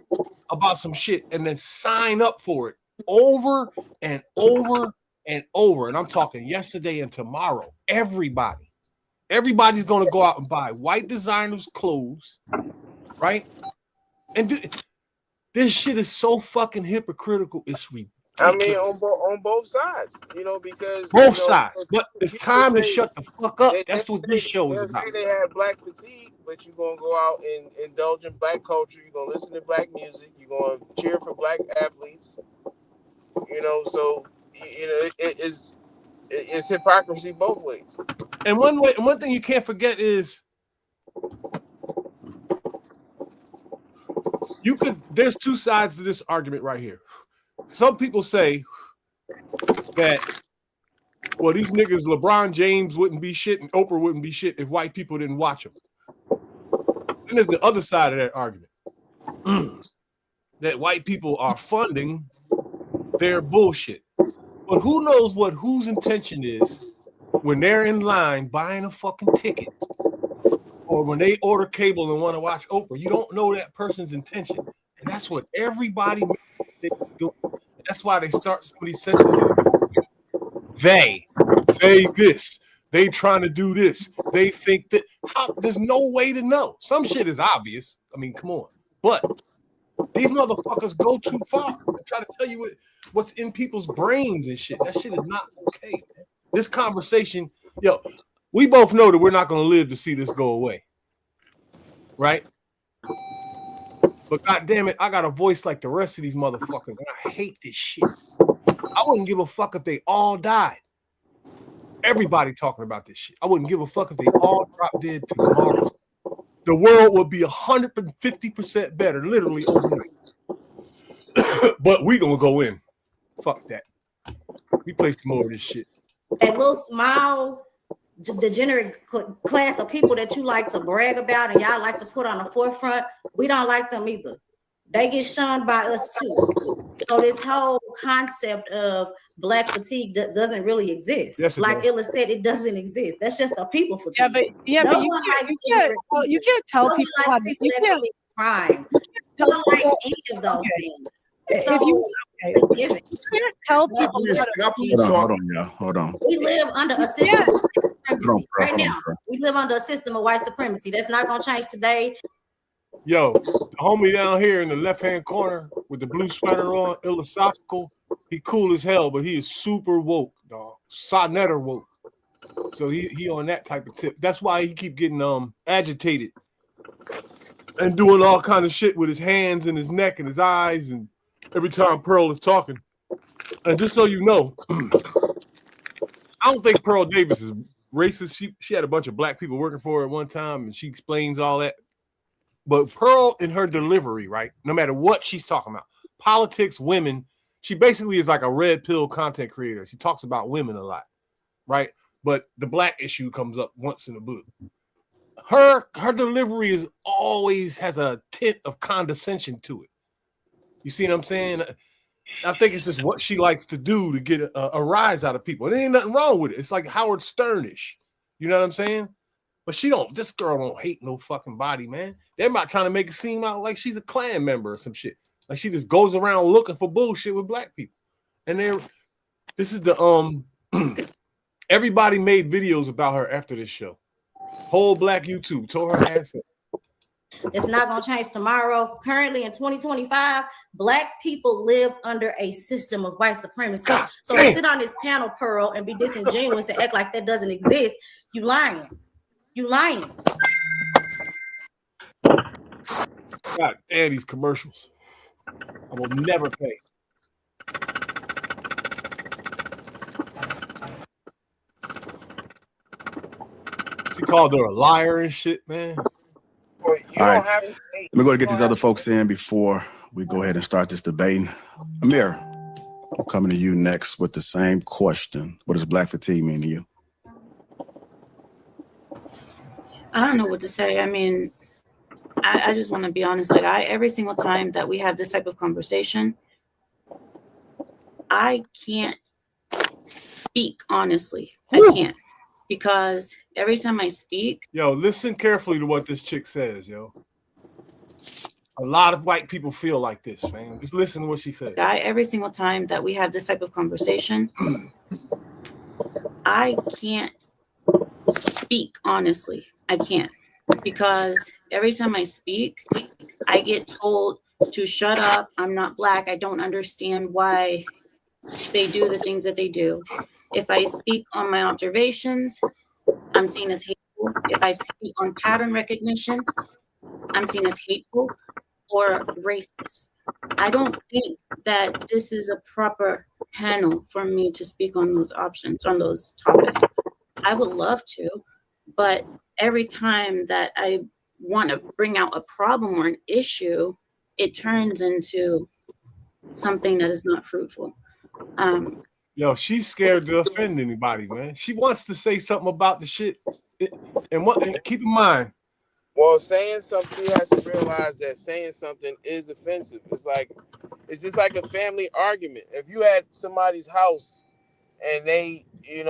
about some shit and then sign up for it over and over and over. And I'm talking yesterday and tomorrow. Everybody's going to go out and buy white designers' clothes, right? And this shit is so fucking hypocritical. It's ridiculous. I mean, on both sides, because both sides. But it's time to shut the fuck up. That's what this show is about. They have black fatigue, but you're gonna go out and indulge in black culture. You're gonna listen to black music. You're gonna cheer for black athletes. So it's hypocrisy both ways. And one thing you can't forget is there's two sides to this argument right here. Some people say that, well, these niggas, LeBron James wouldn't be shit and Oprah wouldn't be shit if white people didn't watch them. Then there's the other side of that argument. That white people are funding their bullshit. But who knows what whose intention is when they're in line buying a fucking ticket or when they order cable and want to watch Oprah. You don't know that person's intention. And that's what everybody do. That's why they start some of these sentences. They this. They trying to do this. They think that. There's no way to know. Some shit is obvious. I mean, come on. But these motherfuckers go too far. They try to tell you what's in people's brains and shit. That shit is not okay, man. This conversation, we both know that we're not going to live to see this go away. Right? But goddamn it, I got a voice like the rest of these motherfuckers, and I hate this shit. I wouldn't give a fuck if they all died. Everybody talking about this shit. I wouldn't give a fuck if they all dropped dead tomorrow. The world would be 150% better, literally overnight. But we gonna go in. Fuck that. We play some more of this shit. That little small degenerate class of people that you like to brag about and y'all like to put on the forefront, we don't like them either. They get shunned by us too. So this whole concept of black fatigue doesn't really exist. Yes, like Illa said, it doesn't exist. That's just a people fatigue. You can't tell people how to crime. Tell them like any of those things. So you can't tell people Hold on. We live under a system of supremacy right now. We live under a system of white supremacy. That's not gonna change today. Yo, the homie down here in the left-hand corner with the blue sweater on, philosophical, he cool as hell, but he is super woke, dog. Sonetter woke. So he on that type of tip. That's why he keep getting agitated and doing all kind of shit with his hands and his neck and his eyes and every time Pearl is talking. And just so you know, I don't think Pearl Davis is racist. She had a bunch of black people working for her at one time, and she explains all that. But Pearl, in her delivery, right, no matter what she's talking about, politics, women, she basically is like a red pill content creator. She talks about women a lot, right? But the black issue comes up once in a blue. Her delivery is always has a tint of condescension to it. You see what I'm saying? I think it's just what she likes to do to get a rise out of people. There ain't nothing wrong with it. It's like Howard Sternish. You know what I'm saying? But this girl don't hate no fucking body, man. They're not trying to make it seem out like she's a Klan member or some shit. Like she just goes around looking for bullshit with black people. And this is the everybody made videos about her after this show. Whole black YouTube tore her ass up. It's not going to change tomorrow. Currently in 2025, Black people live under a system of white supremacy. So to sit on this panel, Pearl, and be disingenuous and act like that doesn't exist, you lying. You lying. God damn these commercials. I will never pay. She called her a liar and shit, man. All right. Let me go to get these other folks in before we go ahead and start this debate. Amir, I'm coming to you next with the same question. What does black fatigue mean to you? I don't know what to say. I mean, I just want to be honest. Like, every single time that we have this type of conversation, I can't speak honestly. I can't, because every time I speak, yo, listen carefully to what this chick says, yo. A lot of white people feel like this, man. Just listen to what she said. every single time that we have this type of conversation, I can't speak honestly. I can't, because every time I speak, I get told to shut up. I'm not Black. I don't understand why they do the things that they do. If I speak on my observations, I'm seen as hateful. If I speak on pattern recognition, I'm seen as hateful or racist. I don't think that this is a proper panel for me to speak on those options, on those topics. I would love to, but every time that I want to bring out a problem or an issue, it turns into something that is not fruitful. Yo, she's scared to offend anybody, man. She wants to say something about the shit. And keep in mind, well, saying something, you have to realize that saying something is offensive. It's just like a family argument. If you had somebody's house and they,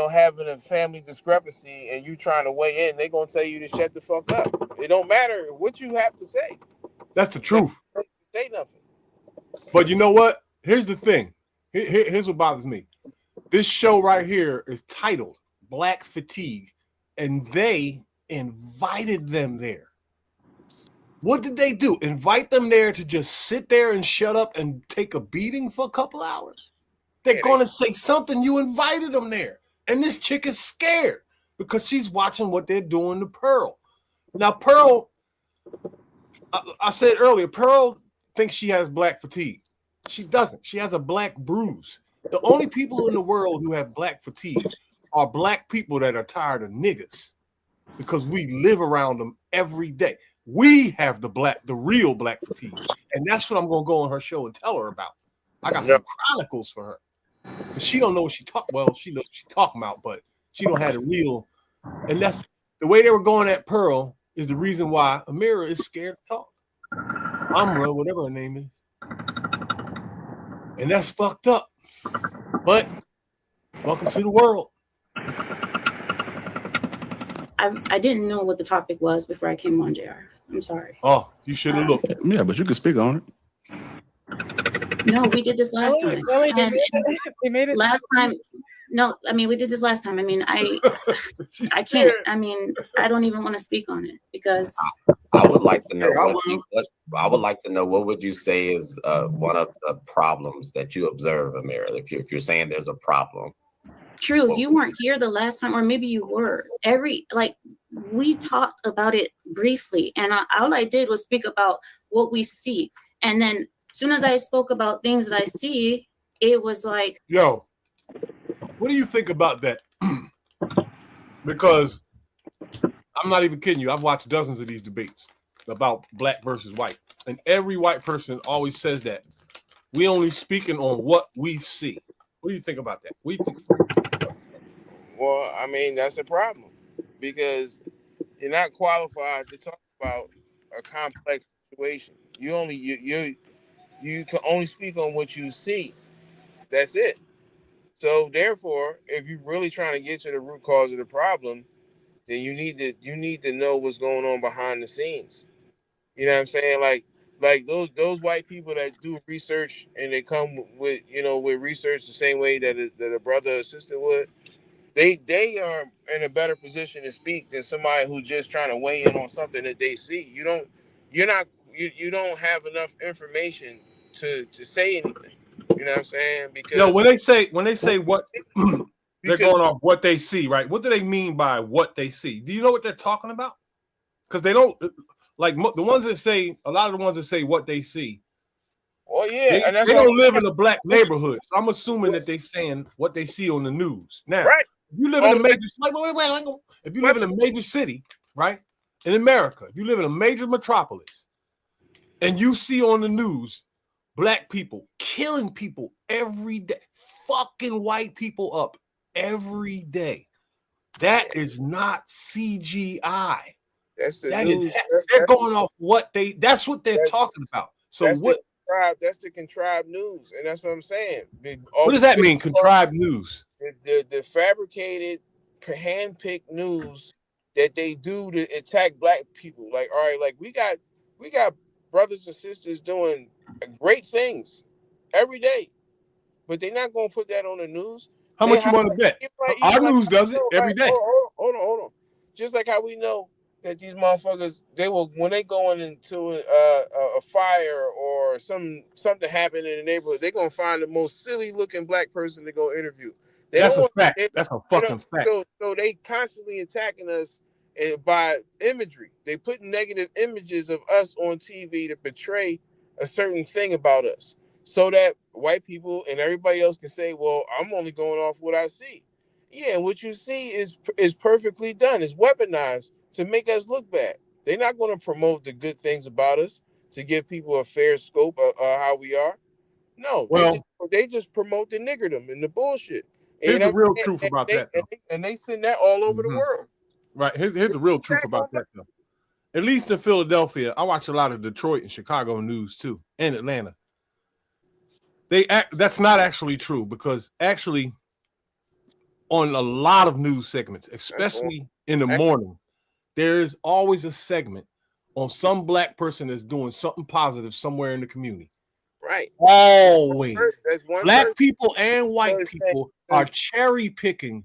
having a family discrepancy and you trying to weigh in, they're going to tell you to shut the fuck up. It don't matter what you have to say. That's the truth. Say nothing. But you know what? Here's the thing. Here's what bothers me. This show right here is titled Black Fatigue, and they invited them there. What did they do? Invite them there to just sit there and shut up and take a beating for a couple hours? They're going to say something. You invited them there. And this chick is scared because she's watching what they're doing to Pearl. Now, Pearl, I said earlier, Pearl thinks she has black fatigue. She doesn't. She has a black bruise. The only people in the world who have black fatigue are black people that are tired of niggas because we live around them every day. We have the real black fatigue. And that's what I'm going to go on her show and tell her about. I got some chronicles for her. She don't know what she she knows what she's talking about, but she don't have the real. And that's the way they were going at Pearl is the reason why Amira is scared to talk. Amra, whatever her name is. And that's fucked up. But welcome to the world. I didn't know what the topic was before I came on, JR. I'm sorry. Oh, you should have looked. Yeah, but you can speak on it. No, we did this last time. We made it last time. No, I mean, we did this last time. I mean, I can't. I mean, I don't even want to speak on it because I would like to know I would like to know what would you say is one of the problems that you observe, Amira? If you're saying there's a problem. True, you weren't here the last time, or maybe you were. We talked about it briefly, and all I did was speak about what we see, and then as soon as I spoke about things that I see, it was like, yo, what do you think about that? Because I'm not even kidding you. I've watched dozens of these debates about black versus white, and every white person always says that we only speaking on what we see. What do you think about that? What do you think? Well, I mean, that's a problem because you're not qualified to talk about a complex situation. You can only speak on what you see. That's it. So therefore, if you're really trying to get to the root cause of the problem, then you need to know what's going on behind the scenes. You know what I'm saying? Like those white people that do research and they come with research the same way that a brother or sister would. They are in a better position to speak than somebody who's just trying to weigh in on something that they see. You you don't have enough information to say anything. You know what I'm saying? Because when they say what they're going off what they see, right? What do they mean by what they see? Do you know what they're talking about? Because they don't like the ones that say a lot of the ones that say what they see. Well, yeah, and that's they don't live in a black neighborhood. So I'm assuming that they're saying what they see on the news. Now, right. If you live in a major, if you live in a major city, right, in America, if you live in a major metropolis, and you see on the news black people killing people every day, fucking white people up every day, that is not CGI. That's the that news. Is, they're going off what they. That's what they're talking about. So what? That's the contrived news, and that's what I'm saying. What does that mean? Contrived news. The fabricated, hand-picked news that they do to attack black people. Like, all right, like we got brothers and sisters doing great things every day, but they're not going to put that on the news. How much you want to bet? Our news does it every day. Hold on. Just like how we know that these motherfuckers, they will, when they going into a fire or something happened in the neighborhood, they're gonna find the most silly looking black person to go interview. That's a fact. That's a fucking fact. So they constantly attacking us by imagery. They put negative images of us on TV to portray a certain thing about us, so that white people and everybody else can say, "Well, I'm only going off what I see." Yeah, and what you see is perfectly done. It's weaponized to make us look bad. They're not going to promote the good things about us to give people a fair scope of how we are. No, well, they just promote the niggerdom and the bullshit. Here's the real truth about that. And they send that all over the world. Right. Here's the real truth about that, though. At least in Philadelphia, I watch a lot of Detroit and Chicago news, too, and Atlanta. That's not actually true, because actually on a lot of news segments, especially in the morning, there is always a segment on some black person that's doing something positive somewhere in the community. Right. Always. Black person. people and white people are cherry picking.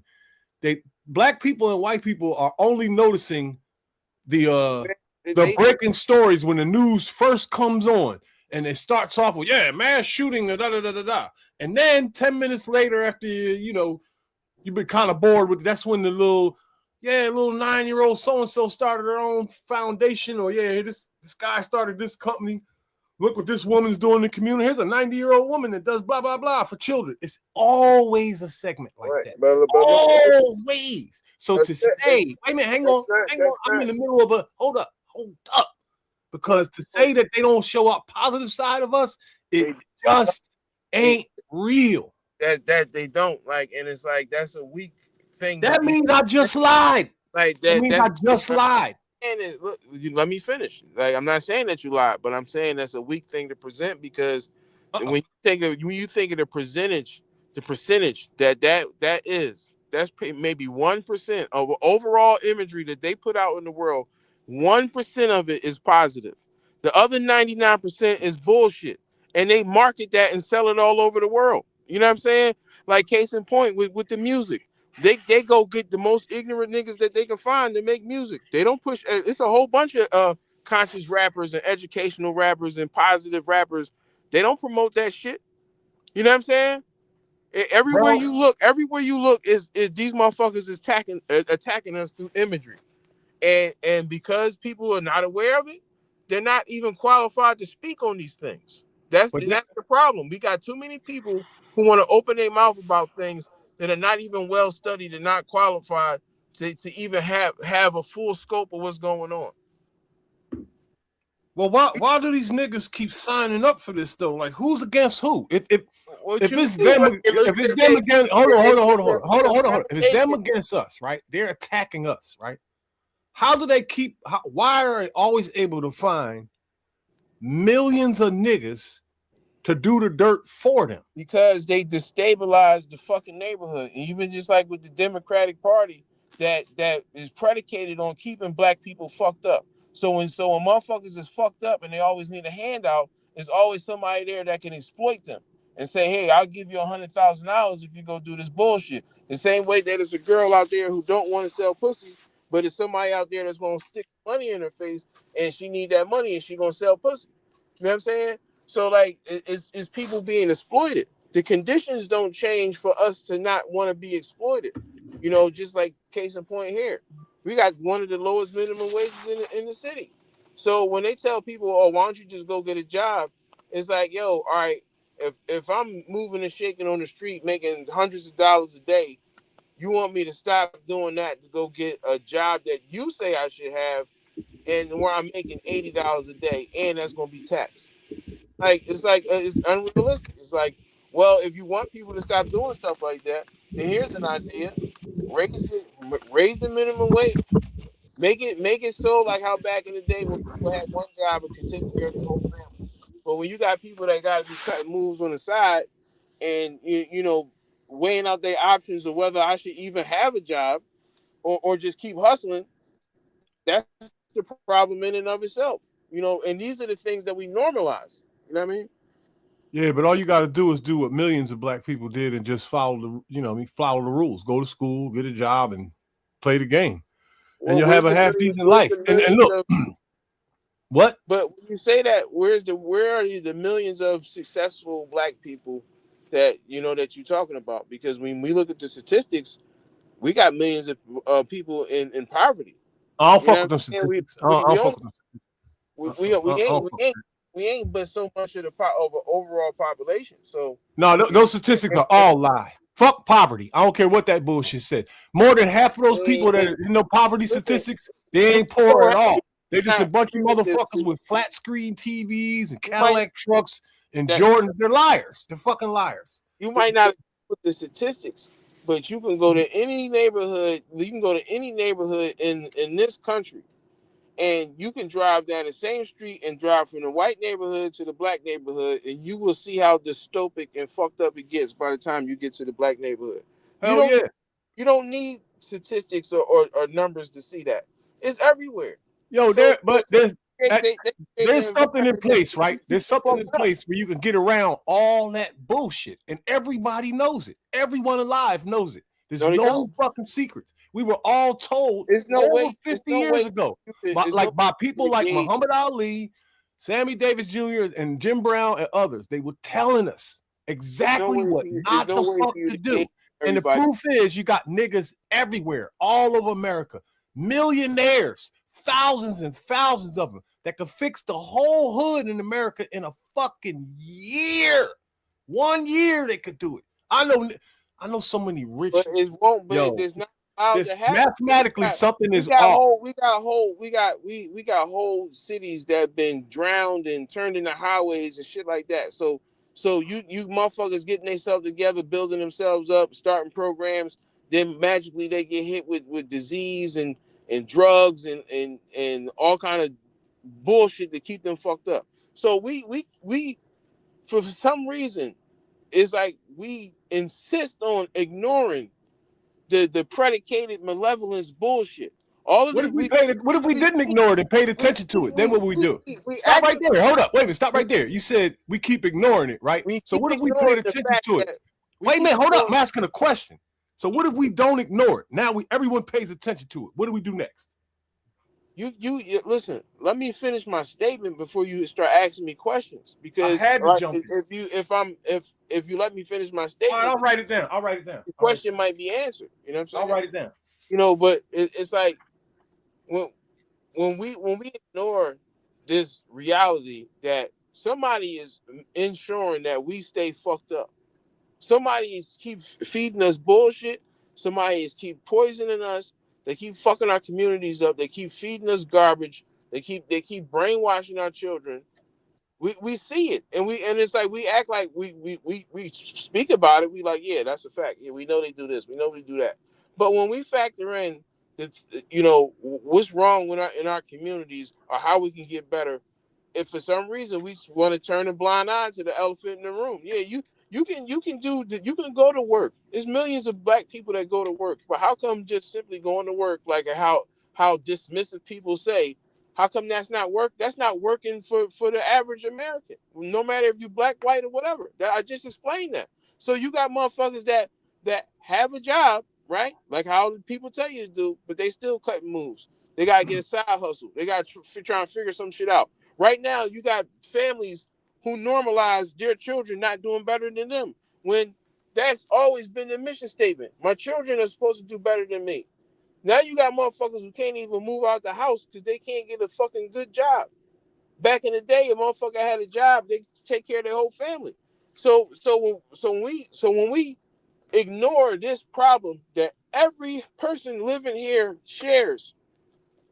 Black people and white people are only noticing the breaking stories when the news first comes on, and it starts off with mass shooting, and then 10 minutes later, after you've been kind of bored with it, that's when the little 9-year-old so-and-so started her own foundation, or this guy started this company. Look what this woman's doing in the community. Here's a 90-year-old woman that does blah, blah, blah for children. It's always a segment like that. Always. So to say, wait a minute, hang on. I'm in the middle of hold up. Because to say that they don't show up positive side of us, it just ain't real. That they don't, and it's like, that's a weak thing. That means I just lied. Like that means I just lied. And look, let me finish. Like, I'm not saying that you lied, but I'm saying that's a weak thing to present, because when you think of the percentage that's maybe 1% of overall imagery that they put out in the world. 1% of it is positive. The other 99% is bullshit, and they market that and sell it all over the world. You know what I'm saying? Like, case in point with the music. They go get the most ignorant niggas that they can find to make music. They don't push. It's a whole bunch of conscious rappers and educational rappers and positive rappers. They don't promote that shit. You know what I'm saying? Everywhere you look is these motherfuckers is attacking us through imagery, and because people are not aware of it, they're not even qualified to speak on these things. That's the problem. We got too many people who want to open their mouth about things that are not even well studied and not qualified to even have a full scope of what's going on. Well, why do these niggas keep signing up for this though? Like, who's against who? If it's them against, hold on. If it's them against us, right? They're attacking us, right? How do they why are they always able to find millions of niggas to do the dirt for them? Because they destabilized the fucking neighborhood. Even just like with the Democratic Party, that is predicated on keeping black people fucked up. So when motherfuckers is fucked up and they always need a handout, there's always somebody there that can exploit them and say, hey, I'll give you $100,000 if you go do this bullshit. The same way that there's a girl out there who don't want to sell pussy, but it's somebody out there that's gonna stick money in her face, and she need that money, and she gonna sell pussy. You know what I'm saying? So like, it's people being exploited. The conditions don't change for us to not want to be exploited. You know, just like case in point here, we got one of the lowest minimum wages in the city. So when they tell people, oh, why don't you just go get a job? It's like, yo, all right, if I'm moving and shaking on the street, making hundreds of dollars a day, you want me to stop doing that to go get a job that you say I should have, and where I'm making $80 a day, and that's going to be taxed. Like, it's unrealistic. It's like, well, if you want people to stop doing stuff like that, then here's an idea: raise the minimum wage. Make it so like how back in the day when people had one job and could take care of their whole family. But when you got people that got to be cutting moves on the side, and you know, weighing out their options of whether I should even have a job or just keep hustling, that's the problem in and of itself. You know, and these are the things that we normalize. You know what I mean? Yeah, but all you got to do is do what millions of black people did and just follow follow the rules. Go to school, get a job, and play the game, and you'll have a half decent life. And look, what? But when you say that, where are the millions of successful black people that that you're talking about? Because when we look at the statistics, we got millions of people in poverty. I don't fuck with them statistics. We ain't but so much of the overall population. So no, those statistics are all lies. Fuck poverty. I don't care what that bullshit said. More than half of those people that are poverty statistics, they ain't poor at all. They're just a bunch of motherfuckers with flat screen TVs and Cadillac trucks and Jordans. They're liars. They're fucking liars. You might not put the statistics, but you can go to any neighborhood. You can go to any neighborhood in this country, and you can drive down the same street and drive from the white neighborhood to the black neighborhood, and you will see how dystopic and fucked up it gets by the time you get to the black neighborhood. You don't need statistics or numbers to see that. It's everywhere. Yo, there's something in place, right? There's something in place where you can get around all that bullshit, and everybody knows it. Everyone alive knows it. There's no fucking secret. We were all told over 50 years ago by people like Muhammad Ali, Sammy Davis Jr., and Jim Brown and others. They were telling us exactly what not the fuck to do. And the proof is you got niggas everywhere, all over America, millionaires, thousands and thousands of them that could fix the whole hood in America in a fucking year. 1 year they could do it. I know so many rich. But it won't be. There's not. Mathematically, something is off. We got whole cities that have been drowned and turned into highways and shit like that. So you motherfuckers getting themselves together, building themselves up, starting programs, then magically they get hit with disease and drugs and all kind of bullshit to keep them fucked up. So we for some reason, it's like we insist on ignoring the predicated malevolence bullshit. What if we didn't ignore it and paid attention to it? Then what would we do? Stop right there. Hold up. Wait a minute. Stop right there. You said we keep ignoring it, right? So what if we paid attention to it? Wait a minute. Hold up. I'm asking a question. So what if we don't ignore it? Now everyone pays attention to it. What do we do next? You listen. Let me finish my statement before you start asking me questions. Because I had to jump in. if you let me finish my statement, all right, I'll write it down. The question might be answered. You know what I'm saying? I'll write it down. But it's like when we ignore this reality that somebody is ensuring that we stay fucked up. Somebody is keep feeding us bullshit. Somebody is keep poisoning us. They keep fucking our communities up. They keep feeding us garbage. They keep brainwashing our children. We see it, and it's like we act like we speak about it. We like, yeah, that's a fact. Yeah, we know they do this. We know they do that. But when we factor in what's wrong in our communities or how we can get better, if for some reason we want to turn a blind eye to the elephant in the room, yeah, you can go to work. There's millions of black people that go to work, but how come just simply going to work, like how dismissive people say, how come that's not work? That's not working for the average American, no matter if you black, white, or whatever. I just explained that. So you got motherfuckers that have a job right? Like how people tell you to do, but they still cutting moves. They gotta get a side hustle. They gotta try and figure some shit out. Right now, you got families who normalize their children not doing better than them, when that's always been the mission statement. My children are supposed to do better than me. Now you got motherfuckers who can't even move out the house because they can't get a fucking good job. Back in the day, a motherfucker had a job, they take care of their whole family. So when we ignore this problem that every person living here shares,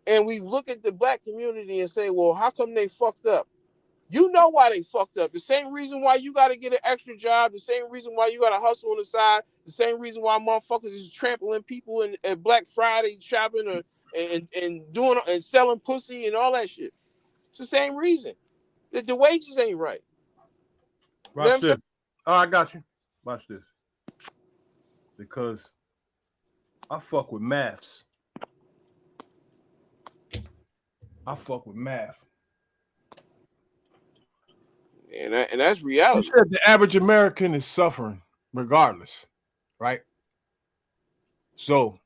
and we look at the black community and say, well, how come they fucked up? You know why they fucked up. The same reason why you got to get an extra job, the same reason why you got to hustle on the side, the same reason why motherfuckers is trampling people at Black Friday shopping and doing and selling pussy and all that shit. It's the same reason. The wages ain't right. Watch this. Oh, I got you. Watch this. Because I fuck with maths. I fuck with math. And that's reality. You said the average American is suffering regardless, right? So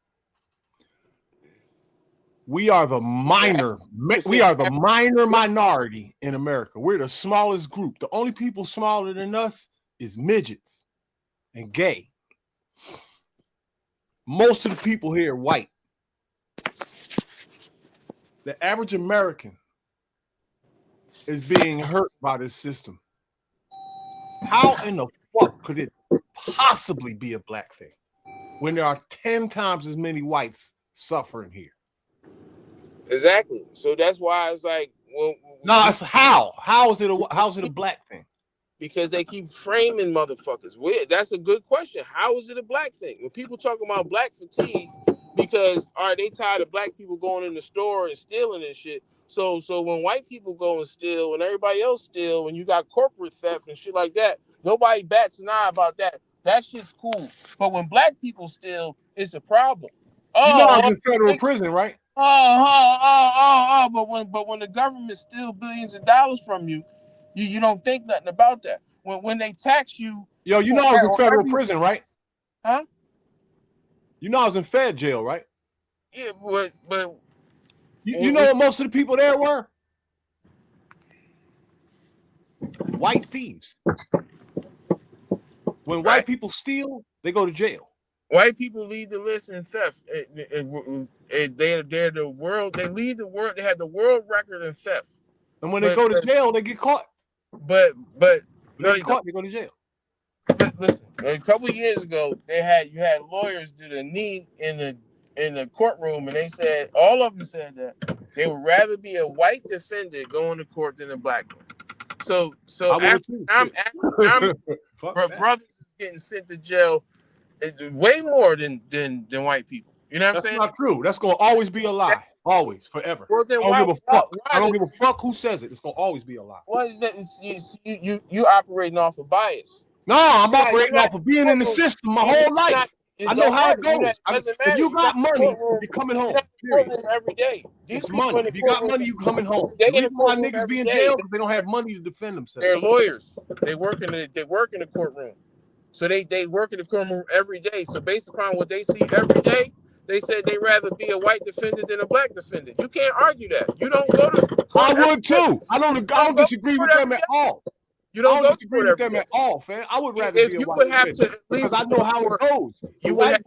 we are the minor minority in America. We're the smallest group. The only people smaller than us is midgets and gay. Most of the people here are white. The average American is being hurt by this system. How in the fuck could it possibly be a black thing when there are 10 times as many whites suffering here? Exactly. So that's why it's like, well, no, it's how is it a black thing? Because they keep framing motherfuckers. That's a good question. How is it a black thing? When people talk about black fatigue, because they tired of black people going in the store and stealing and shit. So when white people go and steal, when everybody else steal, when you got corporate theft and shit like that, nobody bats an eye about that. That shit's cool. But when black people steal, it's a problem. You know I was in federal prison, right? But when the government steals billions of dollars from you, you don't think nothing about that. When they tax you, yo, you know I was in federal prison, right? Huh? You know I was in Fed jail, right? Yeah, but you know what most of the people there were? White thieves. When white people steal, they go to jail. White people lead the list in theft. They're the world. They lead the world. They have the world record in theft. And when they go to jail, they get caught. But they go to jail. But listen, a couple of years ago, you had lawyers do the knee in the courtroom, and they said, all of them said that they would rather be a white defendant going to court than a black one. So brothers getting sent to jail way more than white people. You know what I'm saying? That's not true. That's gonna always be a lie. Always, forever. Well, then I don't give a fuck. I don't give a fuck who says it. It's gonna always be a lie. Well, you operating off of bias. No, I'm operating off of being in the system my whole life. I know how it goes. If you got money, you're coming home. Period. Every day. It's money. If you got money, you coming home. The reason why niggas be in jail because they don't have money to defend themselves. They're lawyers. They work in the courtroom. So they work in the courtroom every day. So based upon what they see every day, they said they'd rather be a white defendant than a black defendant. You can't argue that. You don't go to court. I would too. I don't disagree with them at all. You don't disagree with them at all, fam. I would rather be a white defendant because I know how it goes. White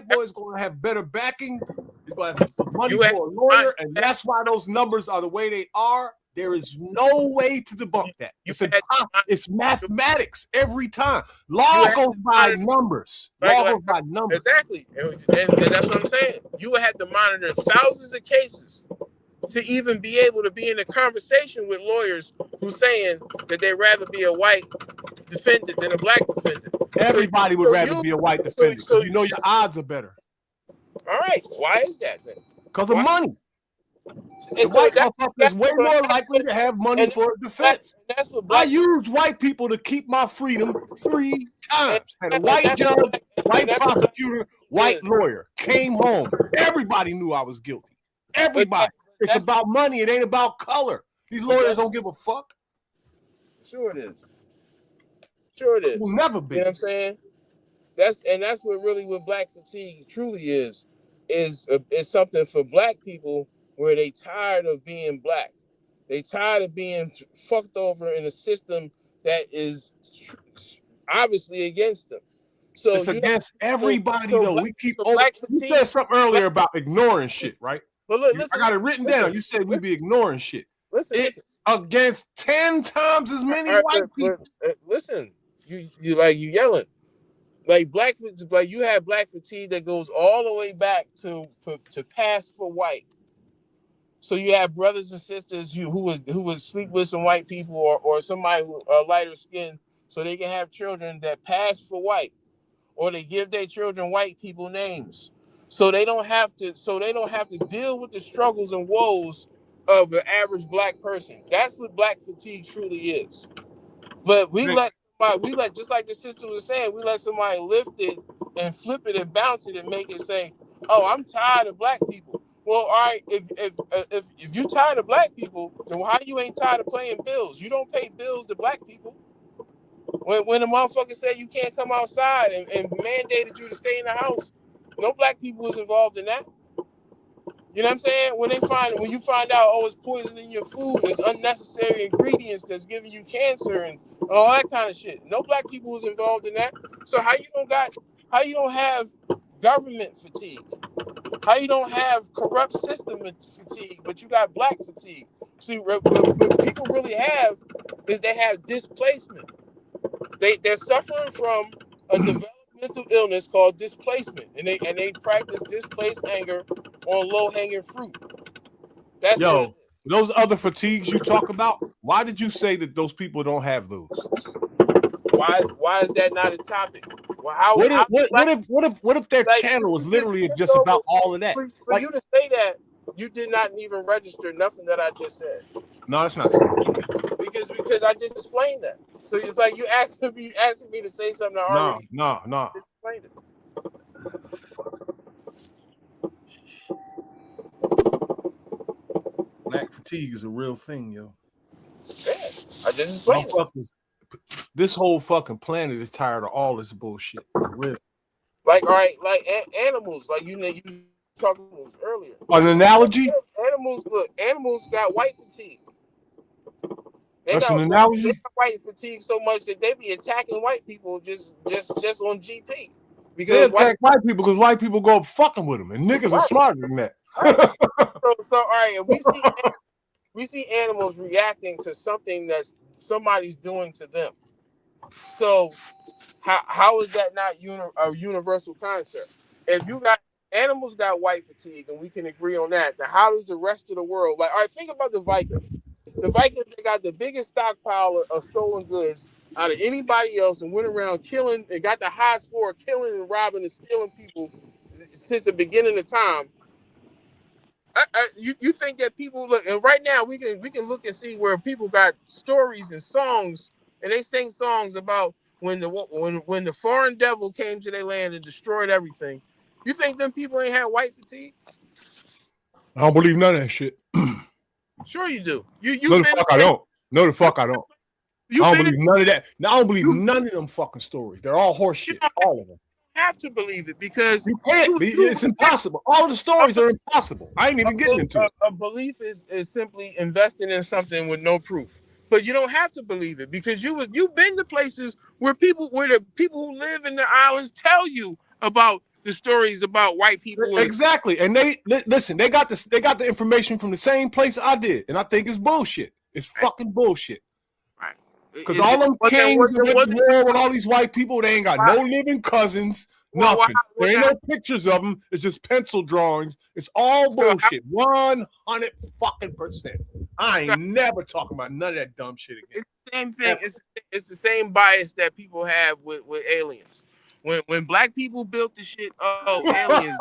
boys gonna have better backing. He's gonna have money for a lawyer, and that's why those numbers are the way they are. There is no way to debunk that. It's mathematics every time. Law goes by numbers. Law goes by numbers. Exactly. And that's what I'm saying. You would have to monitor thousands of cases to even be able to be in a conversation with lawyers who's saying that they'd rather be a white defendant than a black defendant. Everybody would rather be a white defendant because you know your odds are better. All right. Why is that then? Because of money. The white motherfucker is way more likely to have money for a defense. I used white people to keep my freedom 3 times. Had a white judge, white prosecutor, white lawyer. Came home. Everybody knew I was guilty. Everybody. It's about money. It ain't about color. These lawyers don't give a fuck. Sure it is. Sure it is. Will never be. You know what I'm saying? that's what really what black fatigue truly is something for black people where they tired of being black. They tired of being fucked over in a system that is obviously against them. So it's against everybody though. We keep over. You said something earlier about ignoring shit, right? But look, I got it written down. You said we be ignoring shit. Listen. Against 10 times as many white people. Listen, you yelling. Like you have black fatigue that goes all the way back to pass for white. So you have brothers and sisters who would sleep with some white people or somebody who lighter skin, so they can have children that pass for white, or they give their children white people names, so they don't have to deal with the struggles and woes of an average black person. That's what black fatigue truly is. But we let just like the sister was saying, we let somebody lift it and flip it and bounce it and make it say, "Oh, I'm tired of black people." Well, all right, if you're tired of black people, then how you ain't tired of paying bills? You don't pay bills to black people. When the motherfucker said you can't come outside and mandated you to stay in the house, no black people was involved in that. You know what I'm saying? When you find out, oh, it's poison in your food, it's unnecessary ingredients that's giving you cancer and all that kind of shit. No black people was involved in that. So how you don't have government fatigue? How you don't have corrupt system fatigue, but you got black fatigue? See, what people really have is they have displacement. They're suffering from a developmental illness called displacement, and they practice displaced anger on low-hanging fruit. That's those other fatigues you talk about. Why did you say that those people don't have those? Why is that not a topic? Well, what if their channel is literally just about all of that? For you to say that, you did not even register nothing that I just said. No, that's not true. Because I just explained that. So it's like you asking me to say something. No. Explained it. Black fatigue is a real thing, yo. Yeah, I just explained it. This whole fucking planet is tired of all this bullshit. For real. Like, all right, like animals, like you talking about earlier. An analogy? Animals got white fatigue. That's an analogy. They got white fatigue so much that they be attacking white people just on GP. Because white people, because white people go up fucking with them, and niggas are smarter than that. So all right, and we see animals reacting to something that somebody's doing to them. So how is that not a universal concept? If you got animals got white fatigue, and we can agree on that, then how does the rest of the world, like, all right, think about the Vikings. The Vikings, they got the biggest stockpile of stolen goods out of anybody else and went around killing and got the high score, killing and robbing and stealing people since the beginning of time. You think that people look, and right now we can look and see where people got stories and songs, and they sing songs about when the foreign devil came to their land and destroyed everything. You think them people ain't had white fatigue? I don't believe none of that shit. Sure you do. No, the fuck I don't. No, the fuck I don't. I don't believe none of that. No, I don't believe none of them fucking stories. They're all horse shit. All of them. Have to believe it because you can't. It's impossible. All of the stories are impossible. I ain't even getting into it. A belief is simply investing in something with no proof. But you don't have to believe it because you've been to places where the people who live in the islands tell you about the stories about white people. Exactly. And they listen, they got the information from the same place I did. And I think it's bullshit. It's fucking bullshit. Right. Because all them kings went to war with all these white people, they ain't got no living cousins, nothing. There ain't no pictures of them. It's just pencil drawings. It's all bullshit. 100% fucking percent. I ain't never talking about none of that dumb shit again. It's the same thing. It's the same bias that people have with aliens. When black people built the shit, oh, aliens.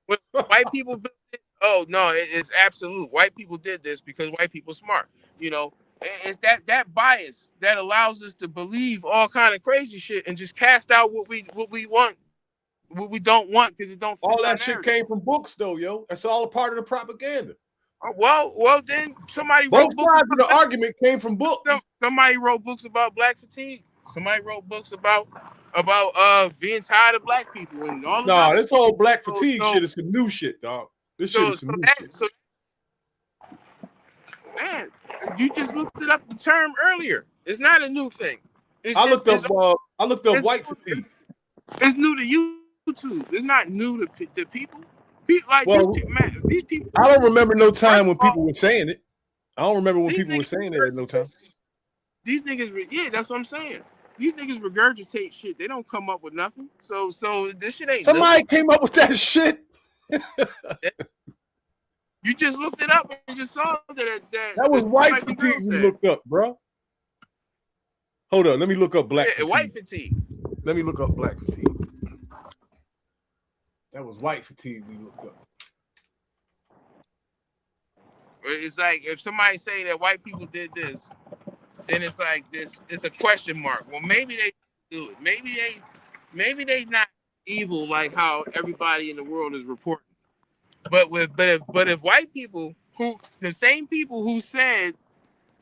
When white people built it, oh no, it's absolute. White people did this because white people smart. You know, it's that bias that allows us to believe all kind of crazy shit and just cast out what we want, what we don't want because it don't fit all that shit came from books though, yo. That's all a part of the propaganda. Well, then somebody both sides of the argument came from books. Somebody wrote books about black fatigue. Somebody wrote books about being tired of black people and all. No, this whole black fatigue shit is some new shit, dog. This shit is some new shit. So, man, you just looked it up the term earlier. It's not a new thing. I looked up white fatigue. It's new to YouTube. It's not new to people. Like these people. I don't remember no time when people were saying it. I don't remember when people were saying it at no time. These niggas, yeah, that's what I'm saying. These niggas regurgitate shit. They don't come up with nothing. So this shit ain't. Somebody came up with that shit. You just looked it up and you saw that was white fatigue you looked up, bro. Hold on, let me look up black fatigue. White fatigue. Let me look up black fatigue. That was white fatigue we looked up. It's like if somebody say that white people did this, then it's like this. It's a question mark. Well, maybe they do it. Maybe they not evil like how everybody in the world is reporting. But if white people the same people that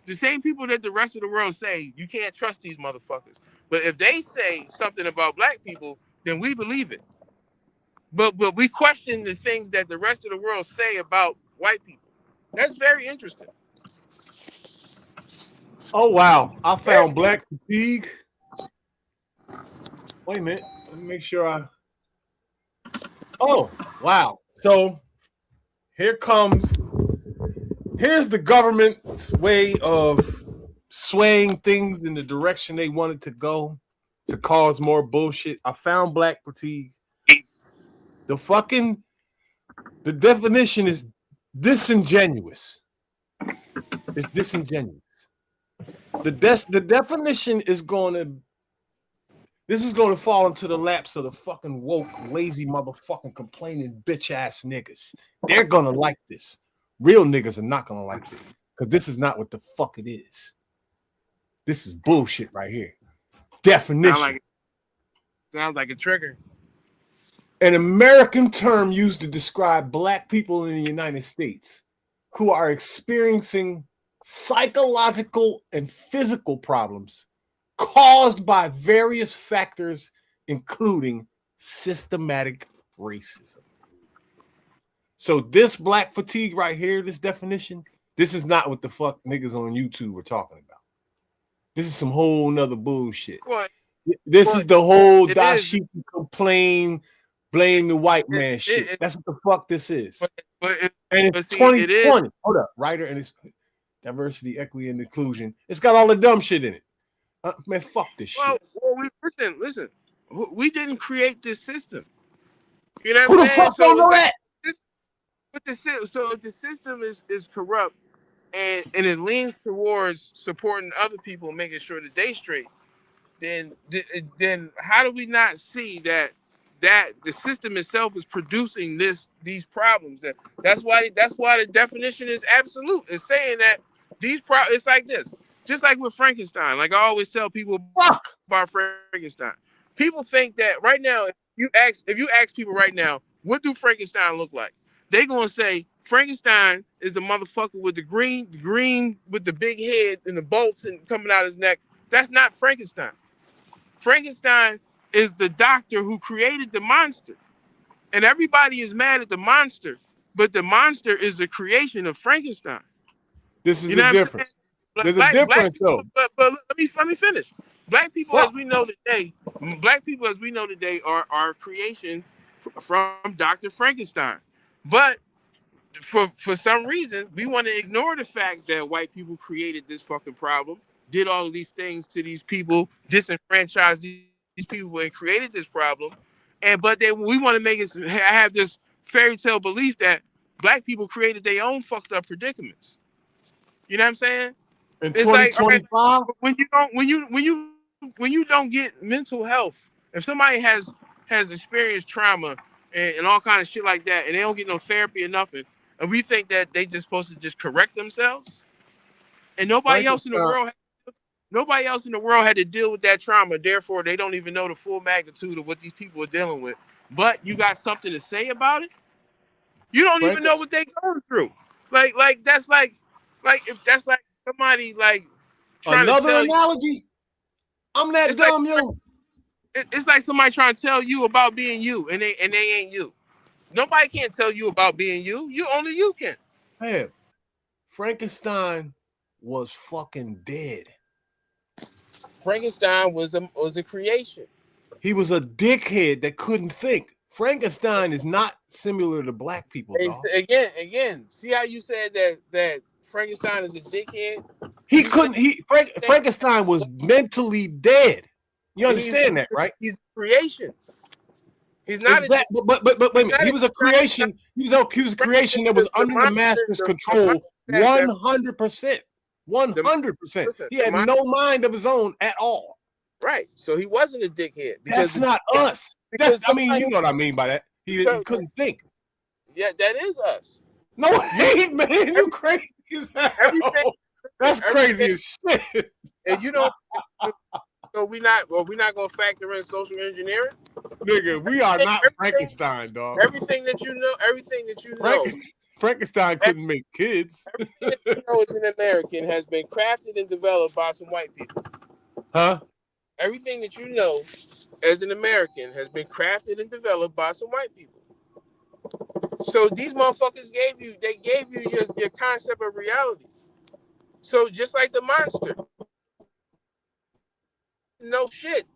the rest of the world say you can't trust these motherfuckers. But if they say something about black people, then we believe it. But we question the things that the rest of the world say about white people. That's very interesting. Oh wow, I found black fatigue. Wait a minute, let me make sure Oh wow, so here's the government's way of swaying things in the direction they wanted to go to cause more bullshit. I found black fatigue. The definition is disingenuous. It's disingenuous. The definition is this is going to fall into the laps of the fucking woke, lazy motherfucking complaining bitch ass niggas. They're going to like this. Real niggas are not going to like this because this is not what the fuck it is. This is bullshit right here. Definition. Sounds like a trigger. An American term used to describe black people in the United States who are experiencing psychological and physical problems caused by various factors, including systematic racism. So this black fatigue right here, this definition, this is not what the fuck niggas on YouTube were talking about. This is some whole nother bullshit. This is the whole dashiki complain, blame the white man shit. That's what the fuck this is. And it's 2020. Hold up, writer, and it's diversity, equity, and inclusion. It's got all the dumb shit in it. Man, fuck this shit. Listen. We didn't create this system. You know what I'm saying? Who the fuck don't know that? So if the system is corrupt and it leans towards supporting other people, making sure that they straight, then how do we not see that the system itself is producing these problems? That's why the definition is absolute. It's saying that it's like this. Just like with Frankenstein, like I always tell people about Frankenstein. People think that right now, if you ask people right now, what do Frankenstein look like? They're gonna say Frankenstein is the motherfucker with the green with the big head and the bolts and coming out his neck. That's not Frankenstein. Frankenstein is the doctor who created the monster, and everybody is mad at the monster, but the monster is the creation of Frankenstein. This is the difference. There's a difference, though. But let me finish. Black people, as we know today, are creation from Dr. Frankenstein. But for some reason, we want to ignore the fact that white people created this fucking problem, did all of these things to these people, disenfranchised these people, and created this problem. But then we want to make it have this fairy tale belief that black people created their own fucked up predicaments. You know what I'm saying? In 2025, when you don't get mental health, if somebody has experienced trauma and all kind of shit like that, and they don't get no therapy or nothing, and we think that they just supposed to just correct themselves, and nobody else in the world had to deal with that trauma. Therefore, they don't even know the full magnitude of what these people are dealing with. But you got something to say about it? You don't even know what they're going through. Like that's like if that's like somebody like another analogy. I'm that It's dumb, like, yo. It's like somebody trying to tell you about being you, and they ain't you. Nobody can't tell you about being you. Only you can. Hey, Frankenstein was fucking dead. Frankenstein was a creation. He was a dickhead that couldn't think. Frankenstein is not similar to black people, dog. Again. See how you said that Frankenstein is a dickhead? He couldn't. Frankenstein was mentally dead. You understand that, right? He's a creation. He's not. Exactly. But wait a minute. He was a creation. He was a creation that was under the master's control 100%. 100%. He had no mind of his own at all. Right. So he wasn't a dickhead. That's not us. I mean, you know what I mean by that. He couldn't think. Yeah, that is us. No, it ain't, man. You crazy as hell. That's crazy as shit. And you know, so we're not gonna factor in social engineering. Nigga, we are not Frankenstein, dog. Everything that you know. Frankenstein couldn't make kids. Everything that you know as an American has been crafted and developed by some white people. Huh? Everything that you know as an American has been crafted and developed by some white people. So these motherfuckers gave you your concept of reality. So just like the monster. No shit.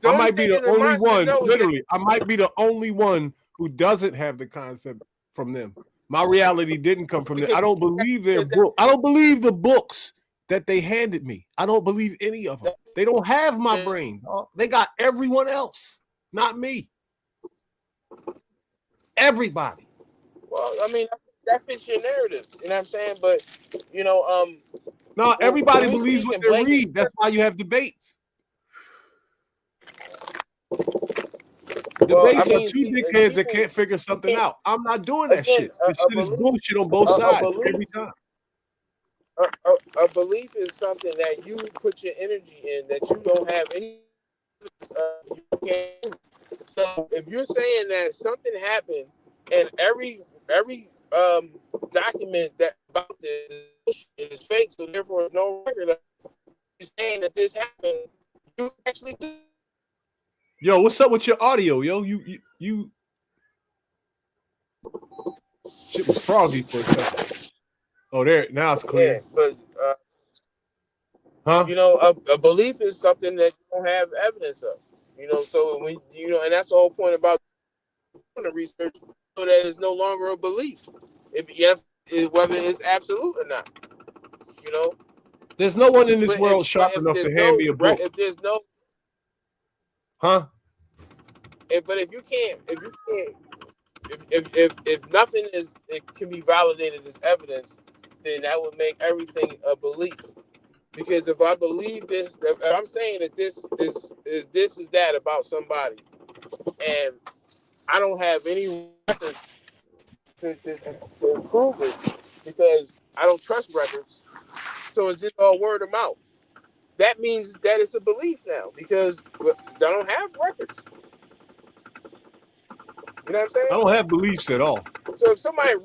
I might be the only one, literally, I might be the only one who doesn't have the concept from them. My reality didn't come from them. I don't believe their book. I don't believe the books that they handed me. I don't believe any of them. They don't have my brain. They got everyone else, not me. Everybody. Well, I mean, that fits your narrative. You know what I'm saying? But, you know, no, everybody believes what they read. That's why you have debates. Debates are two dickheads that can't figure something out. I'm not doing that shit. This shit is bullshit on both sides every time. A belief is something that you put your energy in that you don't have any. You can't. So if you're saying that something happened and every document that about this is fake, so therefore no record of you saying that this happened, you actually do. Yo, what's up with your audio, yo? You shit was froggy for a second. Oh, there, now it's clear. Yeah, but you know, a belief is something that you don't have evidence of. You know, so when and that's the whole point about doing the research, so that it's no longer a belief. Whether it's absolute or not. You know, there's no one in this world sharp enough to hand me a book. If there's no, but if nothing can be validated as evidence, then that would make everything a belief. Because if I believe this, if I'm saying that this is that about somebody, and I don't have any records to prove it, because I don't trust records, so it's just all word of mouth. That means that it's a belief now, because I don't have records. You know what I'm saying? I don't have beliefs at all. So if somebody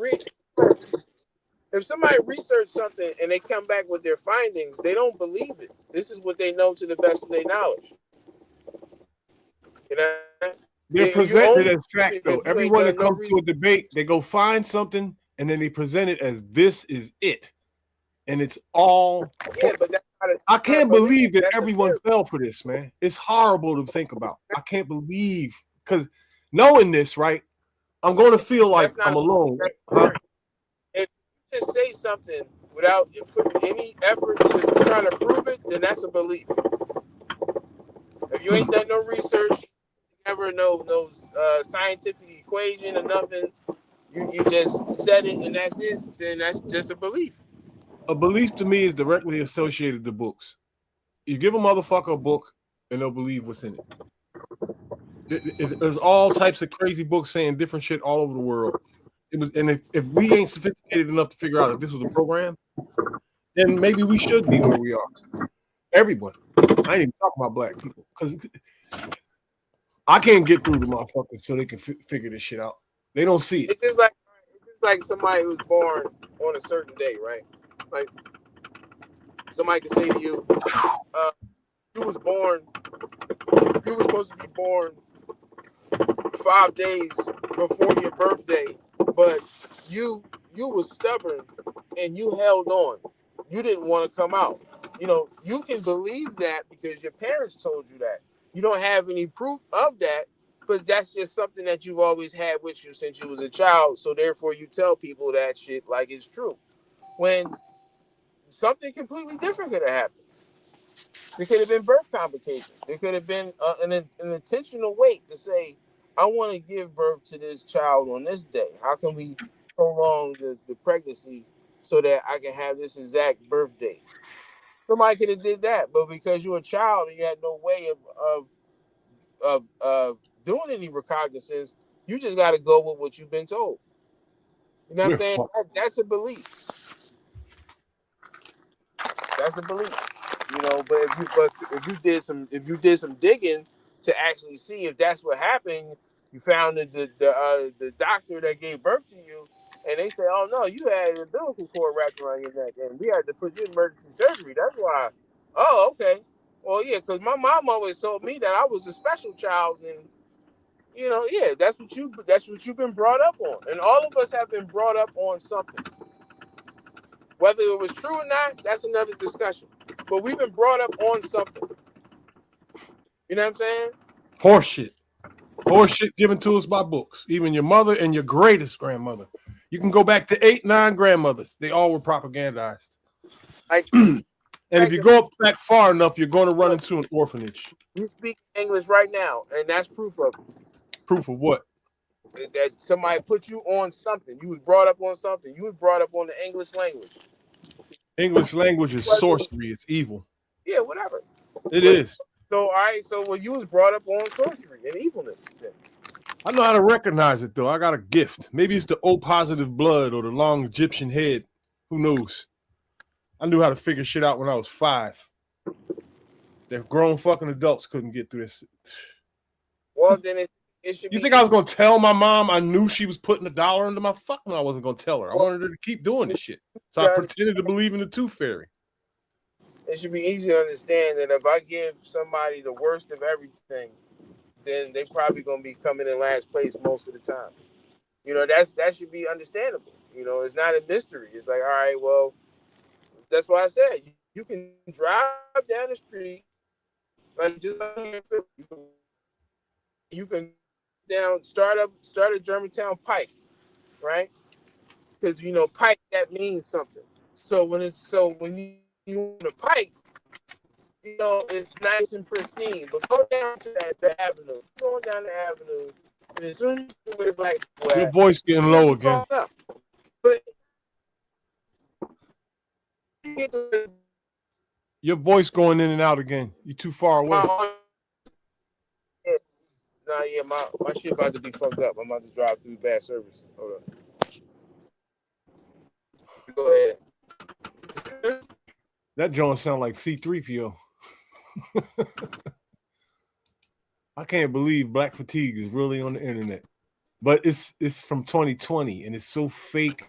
researches something and they come back with their findings, they don't believe it. This is what they know to the best of their knowledge. You know? They're presented as fact, though. Everyone that comes to a debate, they go find something and then they present it as this is it. And it's all. Yeah, but I can't believe that everyone fell for this, man. It's horrible to think about. I can't believe, because knowing this, right, I'm going to feel like I'm alone. If you just say something without putting any effort to try to prove it, then that's a belief. If you ain't done no research, never no scientific equation or nothing, you just said it and that's it, then that's just a belief. A belief to me is directly associated to books. You give a motherfucker a book and they'll believe what's in it. There's all types of crazy books saying different shit all over the world. And if we ain't sophisticated enough to figure out if this was a program, then maybe we should be where we are. Everyone. I ain't even talking about black people, because I can't get through to motherfuckers so they can figure this shit out. They don't see it. It's just like somebody who's born on a certain day, right? Like somebody can say to you, you was born. You were supposed to be born 5 days before your birthday, but you was stubborn and you held on. You didn't want to come out. You know, you can believe that because your parents told you that. You don't have any proof of that, but that's just something that you've always had with you since you was a child. So therefore, you tell people that shit like it's true, when something completely different could have happened. There could have been birth complications. There could have been an intentional wait to say, I want to give birth to this child on this day. How can we prolong the pregnancy so that I can have this exact birth date? Somebody could have did that, but because you're a child and you had no way of doing any recognizance, you just got to go with what you've been told. You know what I'm saying? That's a belief. That's a belief. You know, but if you did some digging to actually see if that's what happened, you found that the doctor that gave birth to you, and they say, oh no, you had an umbilical cord wrapped around your neck, and we had to put you in emergency surgery. That's why. Oh, okay. Well, yeah, because my mom always told me that I was a special child, and you know, yeah, that's what you've been brought up on, and all of us have been brought up on something. Whether it was true or not, that's another discussion. But we've been brought up on something. You know what I'm saying? Horseshit. Horseshit given to us by books. Even your mother and your greatest grandmother. You can go back to 8, 9 grandmothers. They all were propagandized. And if you go back far enough, you're going to run into an orphanage. You speak English right now, and that's proof of it. Proof of what? That somebody put you on something. You was brought up on something. You was brought up on the English language. English language is sorcery. It's evil. Yeah, whatever. It is. So, all right. So, when you was brought up on sorcery and evilness. Then. I know how to recognize it, though. I got a gift. Maybe it's the O positive blood or the long Egyptian head. Who knows? I knew how to figure shit out when I was 5. The grown fucking adults couldn't get through this. Well, then it should You be. think I was going to tell my mom I knew she was putting $1 into my fuck? No, I wasn't going to tell her. I wanted her to keep doing this shit. So I pretended to believe in the tooth fairy. It should be easy to understand that if I give somebody the worst of everything, then they probably going to be coming in last place most of the time. You know, that should be understandable. You know, it's not a mystery. It's like, all right, well, that's why I said you can drive down the street, like just you can start a Germantown Pike, right? Because you know Pike, that means something. So when you on the Pike, you know it's nice and pristine. But go down to the avenue, going down the avenue, and as soon as you with like your voice getting low again. But your voice going in and out again. You're too far away. My shit about to be fucked up. I'm about to drive through bad service. Hold on. Go ahead. That joint sound like C-3PO. I can't believe Black Fatigue is really on the internet. But it's from 2020 and it's so fake.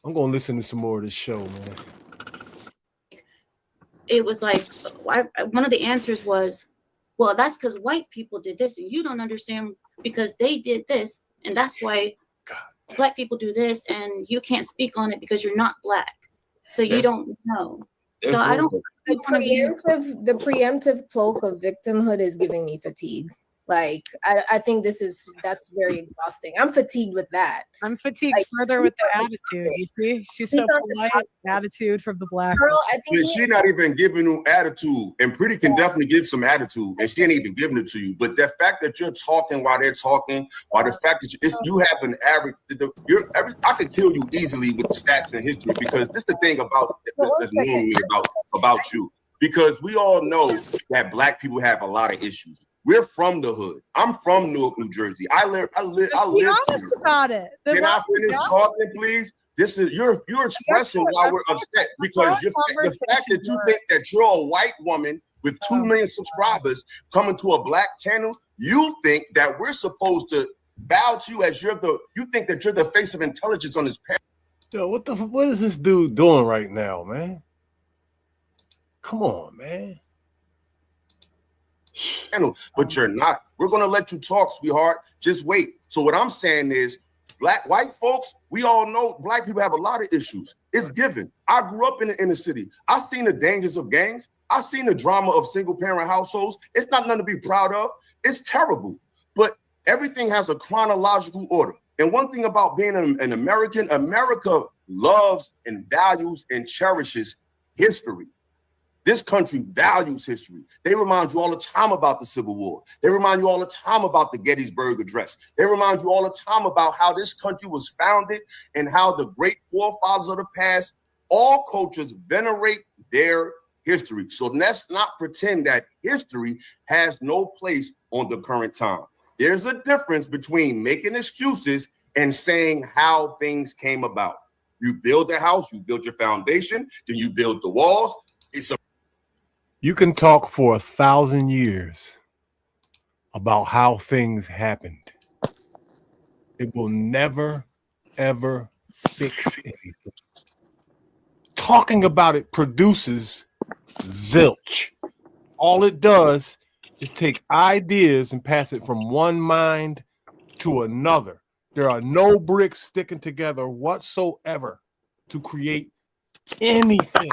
I'm gonna listen to some more of this show, man. It was like one of the answers was, well, that's because white people did this and you don't understand because they did this, and that's why Black people do this, and you can't speak on it because you're not Black, so you don't know. So I don't. The preemptive cloak of victimhood is giving me fatigue. Like I think that's very exhausting. I'm fatigued with that. I'm fatigued further with the attitude. You see, she's so polite. Attitude from the Black. Girl, I think she's not even giving you attitude, and Pretty can definitely give some attitude, and she ain't even giving it to you. But the fact that you're talking while they're talking, or the fact that you have an average, I could kill you easily with the stats and history, because this is the thing about that's annoying me about you, because we all know that Black people have a lot of issues. We're from the hood. I'm from Newark, New Jersey. I live. Be honest about it. Can I finish talking, please? This is you're expressing why we're upset, because the fact that you think that you're a white woman with 2 million subscribers coming to a Black channel, you think that we're supposed to bow to you as you think that you're the face of intelligence on this panel. Yo, what is this dude doing right now, man? Come on, man. But you're not. We're gonna let you talk, sweetheart. Just wait. So what I'm saying is, white folks, we all know black people have a lot of issues. It's given. I grew up in the inner city. I've seen the dangers of gangs. I've seen the drama of single parent households. It's not nothing to be proud of. It's terrible. But everything has a chronological order. And one thing about being an American, America loves and values and cherishes history. This country values history. They remind you all the time about the Civil War. They remind you all the time about the Gettysburg Address. They remind you all the time about how this country was founded and how the great forefathers of the past, all cultures venerate their history. So let's not pretend that history has no place on the current time. There's a difference between making excuses and saying how things came about. You build a house, you build your foundation, then you build the walls. You can talk for 1,000 years about how things happened. It will never, ever fix anything. Talking about it produces zilch. All it does is take ideas and pass it from one mind to another. There are no bricks sticking together whatsoever to create anything.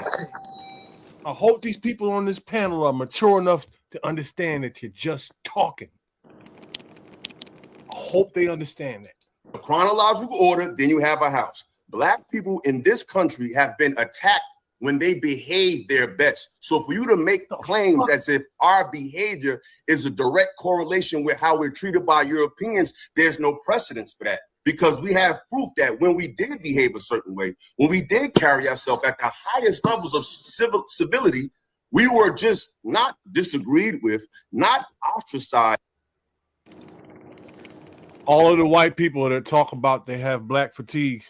I hope these people on this panel are mature enough to understand that you're just talking. I hope they understand that. Chronological order, then you have a house. Black people in this country have been attacked when they behave their best. So for you to make claims as if our behavior is a direct correlation with how we're treated by Europeans, there's no precedence for that. Because we have proof that when we did behave a certain way, when we did carry ourselves at the highest levels of civility, we were just not disagreed with, not ostracized. All of the white people that talk about they have black fatigue,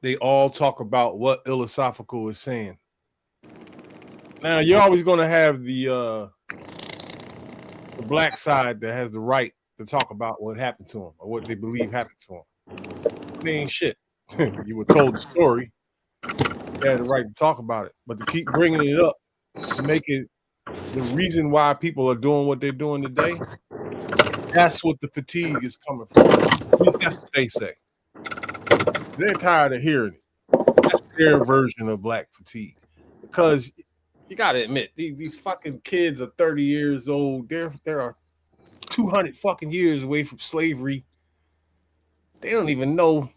they all talk about what philosophical is saying. Now, you're always going to have the black side that has the right to talk about what happened to them or what they believe happened to them. They ain't shit. You were told the story. You had the right to talk about it. But to keep bringing it up, to make it the reason why people are doing what they're doing today, that's what the fatigue is coming from. At least that's what they say. They're tired of hearing it. That's their version of black fatigue. Because you got to admit, these fucking kids are 30 years old. There are 200 fucking years away from slavery. They don't even know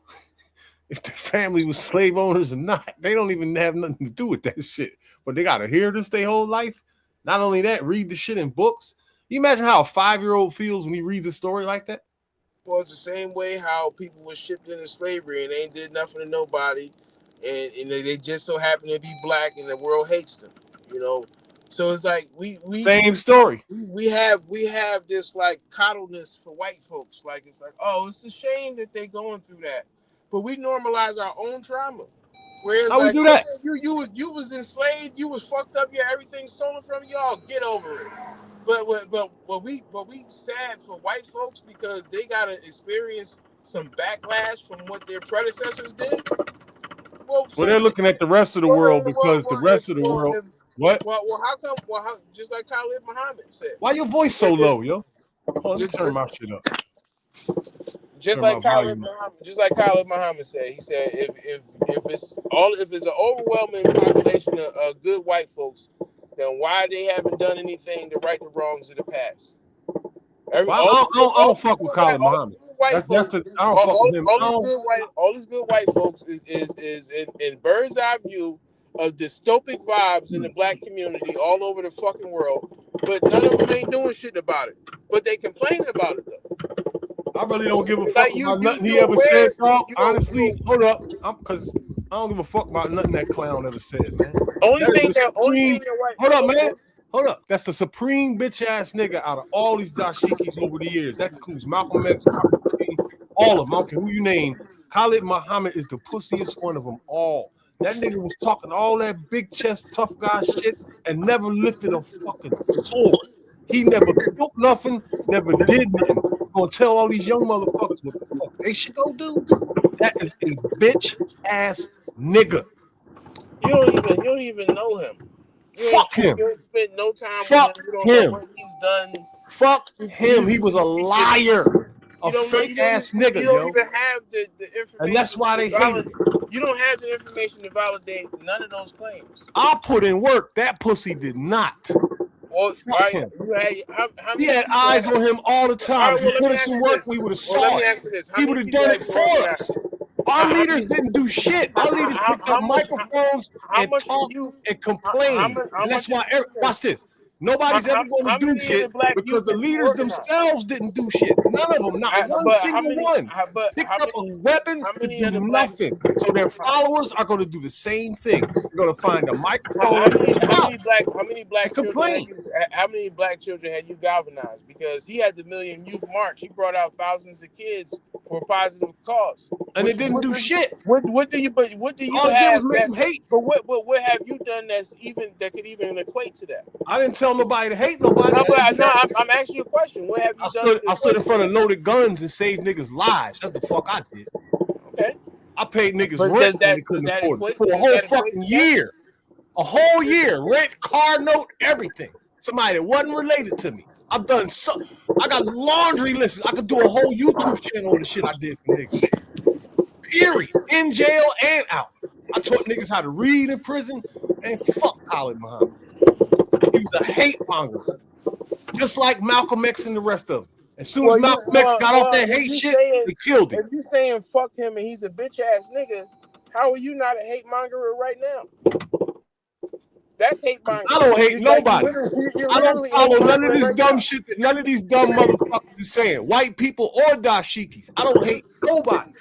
if their family was slave owners or not. They don't even have nothing to do with that shit. But they got to hear this their whole life. Not only that, read the shit in books. You imagine how a 5-year-old feels when he reads a story like that? Well, it's the same way how people were shipped into slavery and they ain't did nothing to nobody, and they just so happen to be black and the world hates them, you know. So it's like we same story. We have this like coddleness for white folks. Like it's like, oh, it's a shame that they're going through that, but we normalize our own trauma. Whereas how like, we do that? You was enslaved, you was fucked up, you had everything stolen from y'all. Get over it. But we sad for white folks because they gotta experience some backlash from what their predecessors did. Well, they're looking at the rest of the world because the rest of the world. What? Well, how come? Well, just like Khalid Muhammad said. Why your voice so low, yo? Hold on, let me turn my shit up. Just like Khalid Muhammad said, he said if it's an overwhelming population of good white folks, then why they haven't done anything to right the wrongs of the past? I don't fuck with Khalid Muhammad. All these good white folks is in bird's eye view of dystopic vibes in the black community all over the fucking world, but none of them ain't doing shit about it. But they complaining about it though. I really don't give a fuck about nothing he ever said, bro. Honestly, hold up, because I don't give a fuck about nothing that clown ever said, man. Hold up, man. Hold up. That's the supreme bitch ass nigga out of all these dashikis over the years. That includes Malcolm X, all of them. I don't care who you name. Khalid Muhammad is the pussiest one of them all. That nigga was talking all that big chest, tough guy shit and never lifted a fucking sword. He never built nothing, never did nothing. Gonna tell all these young motherfuckers what the fuck they should go do. That is a bitch ass nigga. You don't even know him. Fuck him. You ain't spent no time Fuck with him. You don't him. know what he's done. Fuck him. He was a liar. A fake ass nigga, You don't yo. even have the information. And that's why they hate him. You don't have the information to validate none of those claims. I put in work. That pussy did not. Well, Fuck right, him. how We many had people eyes have- on him all the time. All right, If well, he let put me in ask some you work, this. we would have Well, let saw me it. ask you this. How He many would have people done have it you for organized? us. Our leaders didn't do shit. Our leaders picked up microphones and talked and complained. And that's why, watch this. Nobody's ever going to do shit because the leaders themselves didn't do shit. None of them, not one single one, picked up a weapon to do nothing. So their followers are going to do the same thing. They're going to find a microphone. How many black children had you galvanized? Because he had the Million Youth March. He brought out thousands of kids for a positive cause. And it didn't do shit. What do you All it did have? was make them hate. But what have you done that could even equate to that? I didn't tell nobody to hate nobody. No, but I'm asking you a question. What have you done? I stood in front of loaded guns and saved niggas' lives. That's the fuck I did. Okay. I paid niggas But rent that- and they couldn't that afford equate- it for a does whole that equate fucking to that? year. A whole year. Rent, car note, everything. Somebody that wasn't related to me. I've done so. I got laundry lists. I could do a whole YouTube channel on the shit I did for niggas. Period. In jail and out. I taught niggas how to read in prison, and fuck Khalid Muhammad. He was a hate monger, just like Malcolm X and the rest of them. As soon as Malcolm X got off that hate shit, they killed him. If you saying fuck him and he's a bitch ass nigga, how are you not a hate monger right now? That's hate monger. I don't hate nobody. You're I don't literally follow hate none of mongering this right dumb now. shit that none of these dumb motherfuckers is saying. White people or dashikis. I don't hate nobody.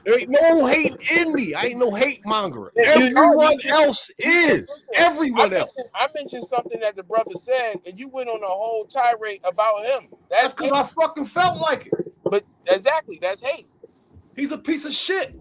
There ain't no hate in me. I ain't no hate monger. Everyone else is. Everyone else. I mentioned something that the brother said, and you went on a whole tirade about him. That's because I fucking felt like it. But exactly, that's hate. He's a piece of shit.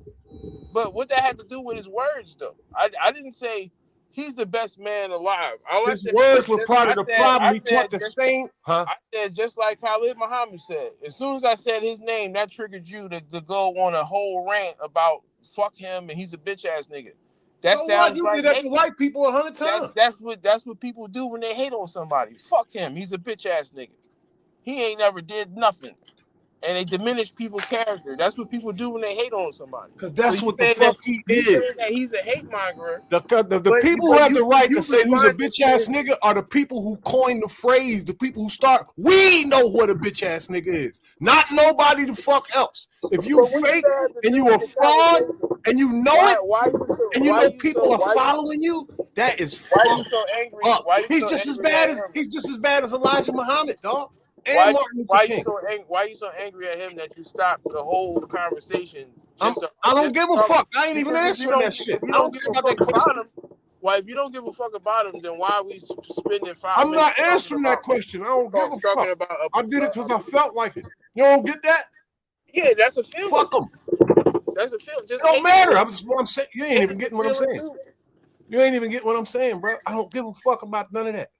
But what that had to do with his words, though? I didn't say he's the best man alive. His words were part of the problem. He taught the same. Huh? I said just like Khalid Muhammad said. As soon as I said his name, that triggered you to go on a whole rant about fuck him and he's a bitch ass nigga. That So what? sounds You like did that to hate. white people 100 times. That's what people do when they hate on somebody. Fuck him. He's a bitch ass nigga. He ain't never did nothing. And they diminish people's character. That's what people do when they hate on somebody. Because that's So what you the saying fuck he you is. saying that he's a hate monger. The But- people but who have the you- right you to say who's a responded bitch ass to- nigga are the people who coined the phrase, the people who start. We know what a bitch ass nigga is. Not nobody the fuck else. If you But what fake does that have to and do you with a the fraud conversation? and you know Why it you so- and you why know you people so- are why you- following you, that is Why you fucked so angry? up. Why you He's so just as angry bad at as him? he's just as bad as Elijah Muhammad, dog. And Why Martin Luther why King. you so angry at him that you stopped the whole conversation? I don't give a fuck. I ain't even Because if you answering that shit. If you I don't don't give care a about that fuck question. about him, why if you don't give a fuck about him, then why are we spending 5 I'm minutes? not answering that question. I don't give a talking fuck. about I did it because I felt like it. You don't get that? Yeah, that's a feeling. Fuck them. That's a feeling. Just It don't hate matter. it. I'm saying you ain't even getting what I'm Feeling saying. too. You ain't even getting what I'm saying, bro. I don't give a fuck about none of that.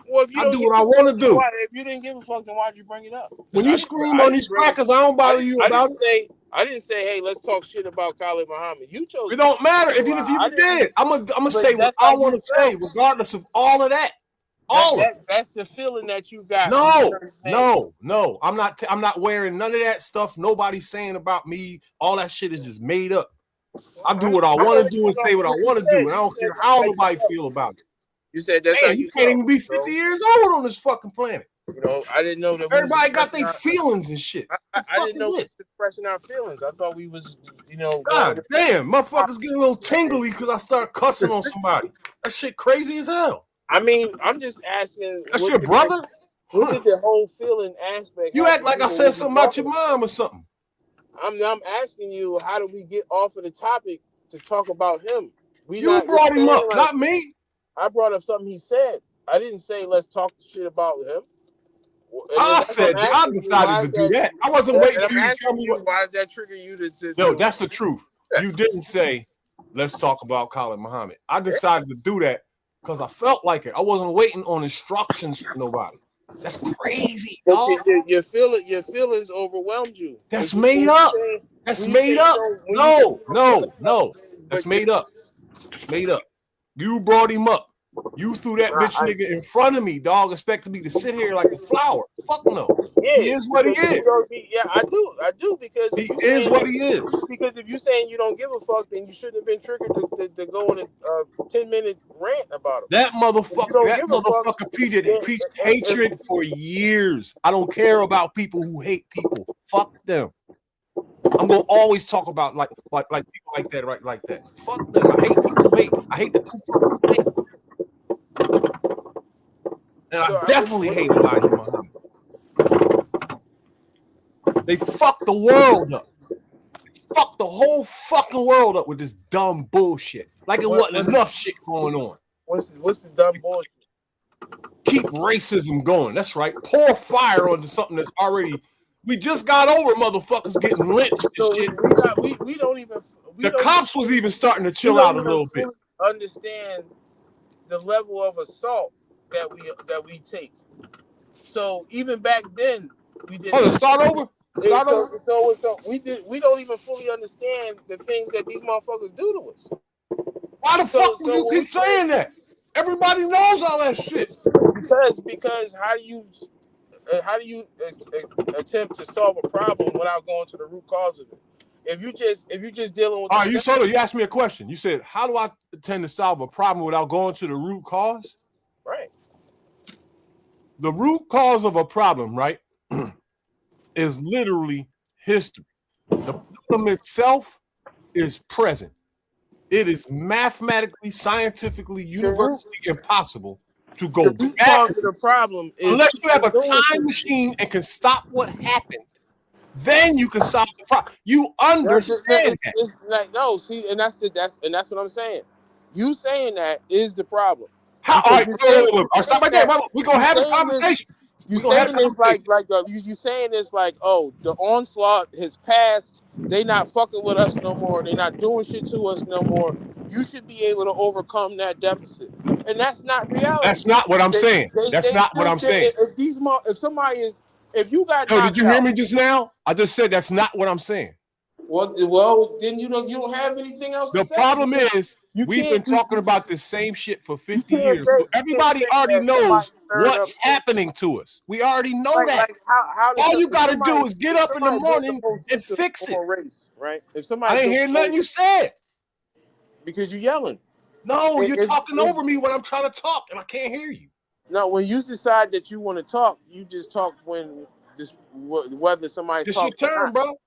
Well, if you I don't do give what I a want to fuck, do. If you didn't give a fuck, then why'd you bring it up? When you scream on these crackers, I don't bother you about it. I didn't say, hey, let's talk shit about Khalid Muhammad. You chose. It don't matter. If you did, I'm gonna say what I want to say, regardless of all of that. All of it. That's the feeling that you got. No. I'm not wearing none of that stuff. Nobody's saying about me. All that shit is just made up. I do what I want to do and say what I want to do, and I don't care how nobody feel about it. You said that's Hey, how you can't even be 50 years old on this fucking planet. You know, I didn't know that. we Everybody was got their expressing feelings and shit. I didn't know we was expressing our feelings. I thought we was, God damn, motherfuckers getting a little tingly because I start cussing on somebody. That shit crazy as hell. I mean, I'm just asking. That's your brother? What did the whole feeling aspect? You act like I said something about your mom or something. I'm asking you, how do we get off of the topic to talk about him? You brought him up, not me. I brought up something he said. I didn't say let's talk shit about him. I said I decided to do that. I wasn't waiting for you to tell me why does that trigger you to Yo, that's the truth. You didn't say let's talk about Khalid Muhammad. I decided to do that because I felt like it. I wasn't waiting on instructions from nobody. That's crazy, dog. Your feelings overwhelmed you. That's made up. That's made up. No. That's made up. Made up. You brought him up. You threw that bitch nigga in front of me, dog, expecting me to sit here like a flower. Fuck no. Yeah, he is what he is. Yeah, I do because he is what he is. Because if you're saying you don't give a fuck, then you shouldn't have been triggered to go on a 10-minute rant about him. That motherfucker preached hatred for years. I don't care about people who hate people. Fuck them. I'm gonna always talk about like people like that, right? Like that. Fuck them. I hate people who hate. I hate the Ku Klux Klan. And I definitely hate Elijah Muhammad. They fucked the world up. They fucked the whole fucking world up with this dumb bullshit. Like it wasn't enough shit going on. What's the dumb bullshit? Keep racism going. That's right. Pour fire onto something that's already. We just got over motherfuckers getting lynched and shit. We don't even. The cops was even starting to chill out a little bit. Understand the level of assault that we take. So even back then, we did. Oh, start over. So we don't even fully understand the things that these motherfuckers do to us. Why the fuck do you keep saying that? Everybody knows all that shit. Because how do you attempt to solve a problem without going to the root cause of it? If you just dealing with. All right, you asked me a question. You said, "How do I tend to solve a problem without going to the root cause?" Right. The root cause of a problem, right, is literally history. The problem itself is present. It is mathematically, scientifically, universally impossible to go back. The problem is unless you have a time machine and can stop what happened, then you can solve the problem. You understand that? It's like, no, see, and that's what I'm saying. You saying that is the problem. How? All right, stop right there. We're gonna have a conversation. You saying this you saying this like, oh, the onslaught has passed. They not fucking with us no more. They not doing shit to us no more. You should be able to overcome that deficit, and that's not reality. That's not what I'm saying. That's not what I'm saying. If you got, did you hear me just now? I just said that's not what I'm saying. Well, then you don't have anything else. The problem is we've been talking about the same shit for 50 years. So everybody already knows what's happening to us. We already know that. All you got to do is get up in the morning and fix it. Right? If somebody, I didn't hear nothing you said because you're yelling. No, you're talking over me when I'm trying to talk, and I can't hear you. No, when you decide that you want to talk, you just talk when whether somebody's talking. It's your turn, bro.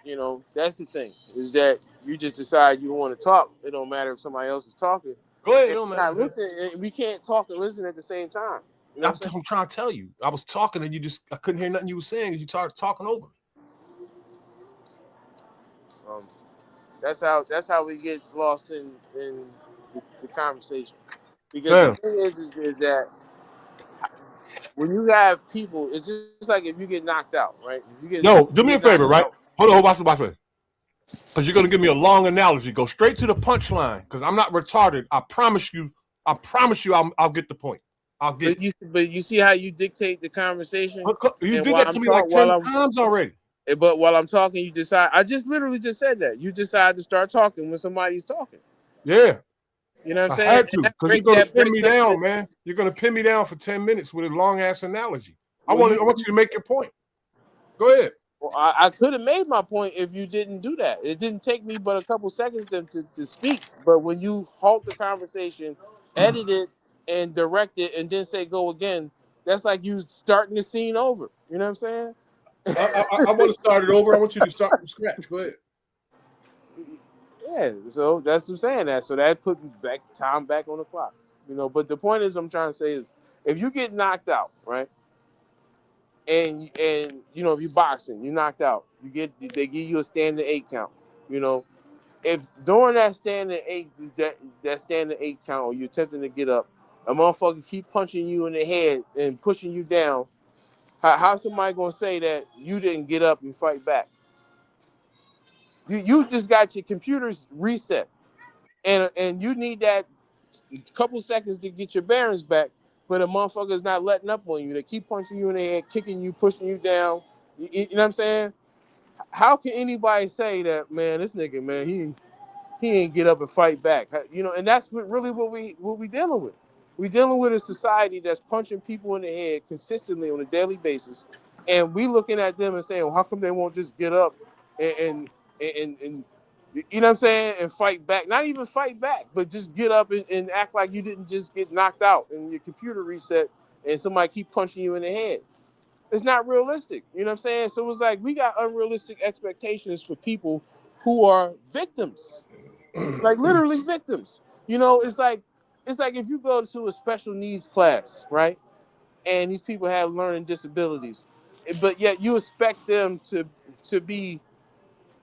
You know, that's the thing, is that you just decide you want to talk. It don't matter if somebody else is talking. Go ahead. It don't matter. Listen, we can't talk and listen at the same time. You know I'm trying to tell you. I was talking and I couldn't hear nothing you were saying because you started talking over me. That's how we get lost in the conversation. Because the thing is that when you have people, it's just like if you get knocked out, right? Do me a favor, right? Hold on, watch this. Because you're going to give me a long analogy. Go straight to the punchline because I'm not retarded. I promise you, I'll get the point. But you see how you dictate the conversation? You did that to me like 10 times already. But while I'm talking, you decide. I just literally just said that. You decide to start talking when somebody's talking. Yeah. You know what I'm saying? I had to, because you're going to pin me down, man. You're going to pin me down for 10 minutes with a long-ass analogy. I want you to make your point. Go ahead. Well, I could have made my point if you didn't do that. It didn't take me but a couple seconds to speak. But when you halt the conversation, edit it, and direct it, and then say go again, that's like you starting the scene over. You know what I'm saying? I want to start it over. I want you to start from scratch. Go ahead. Yeah, so that's what I'm saying. So that put time back on the clock. You know, but the point is, I'm trying to say is, if you get knocked out, right? And you know, if you're boxing, you knocked out, they give you a standing 8 count. You know, if during that standing 8 count, or you're attempting to get up, a motherfucker keep punching you in the head and pushing you down, how's somebody gonna say that you didn't get up and fight back? You just got your computers reset, and you need that couple seconds to get your bearings back. But a motherfucker's not letting up on you. They keep punching you in the head, kicking you, pushing you down. You know what I'm saying? How can anybody say that, man, this nigga, man, he ain't get up and fight back. You know, and that's really what we dealing with. We dealing with a society that's punching people in the head consistently on a daily basis, and we looking at them and saying, well, how come they won't just get up and you know what I'm saying, and fight back? Not even fight back, but just get up and act like you didn't just get knocked out and your computer reset and somebody keep punching you in the head. It's not realistic. You know what I'm saying? So it's like we got unrealistic expectations for people who are victims, like literally victims. You know, it's like if you go to a special needs class, right? And these people have learning disabilities, but yet you expect them to be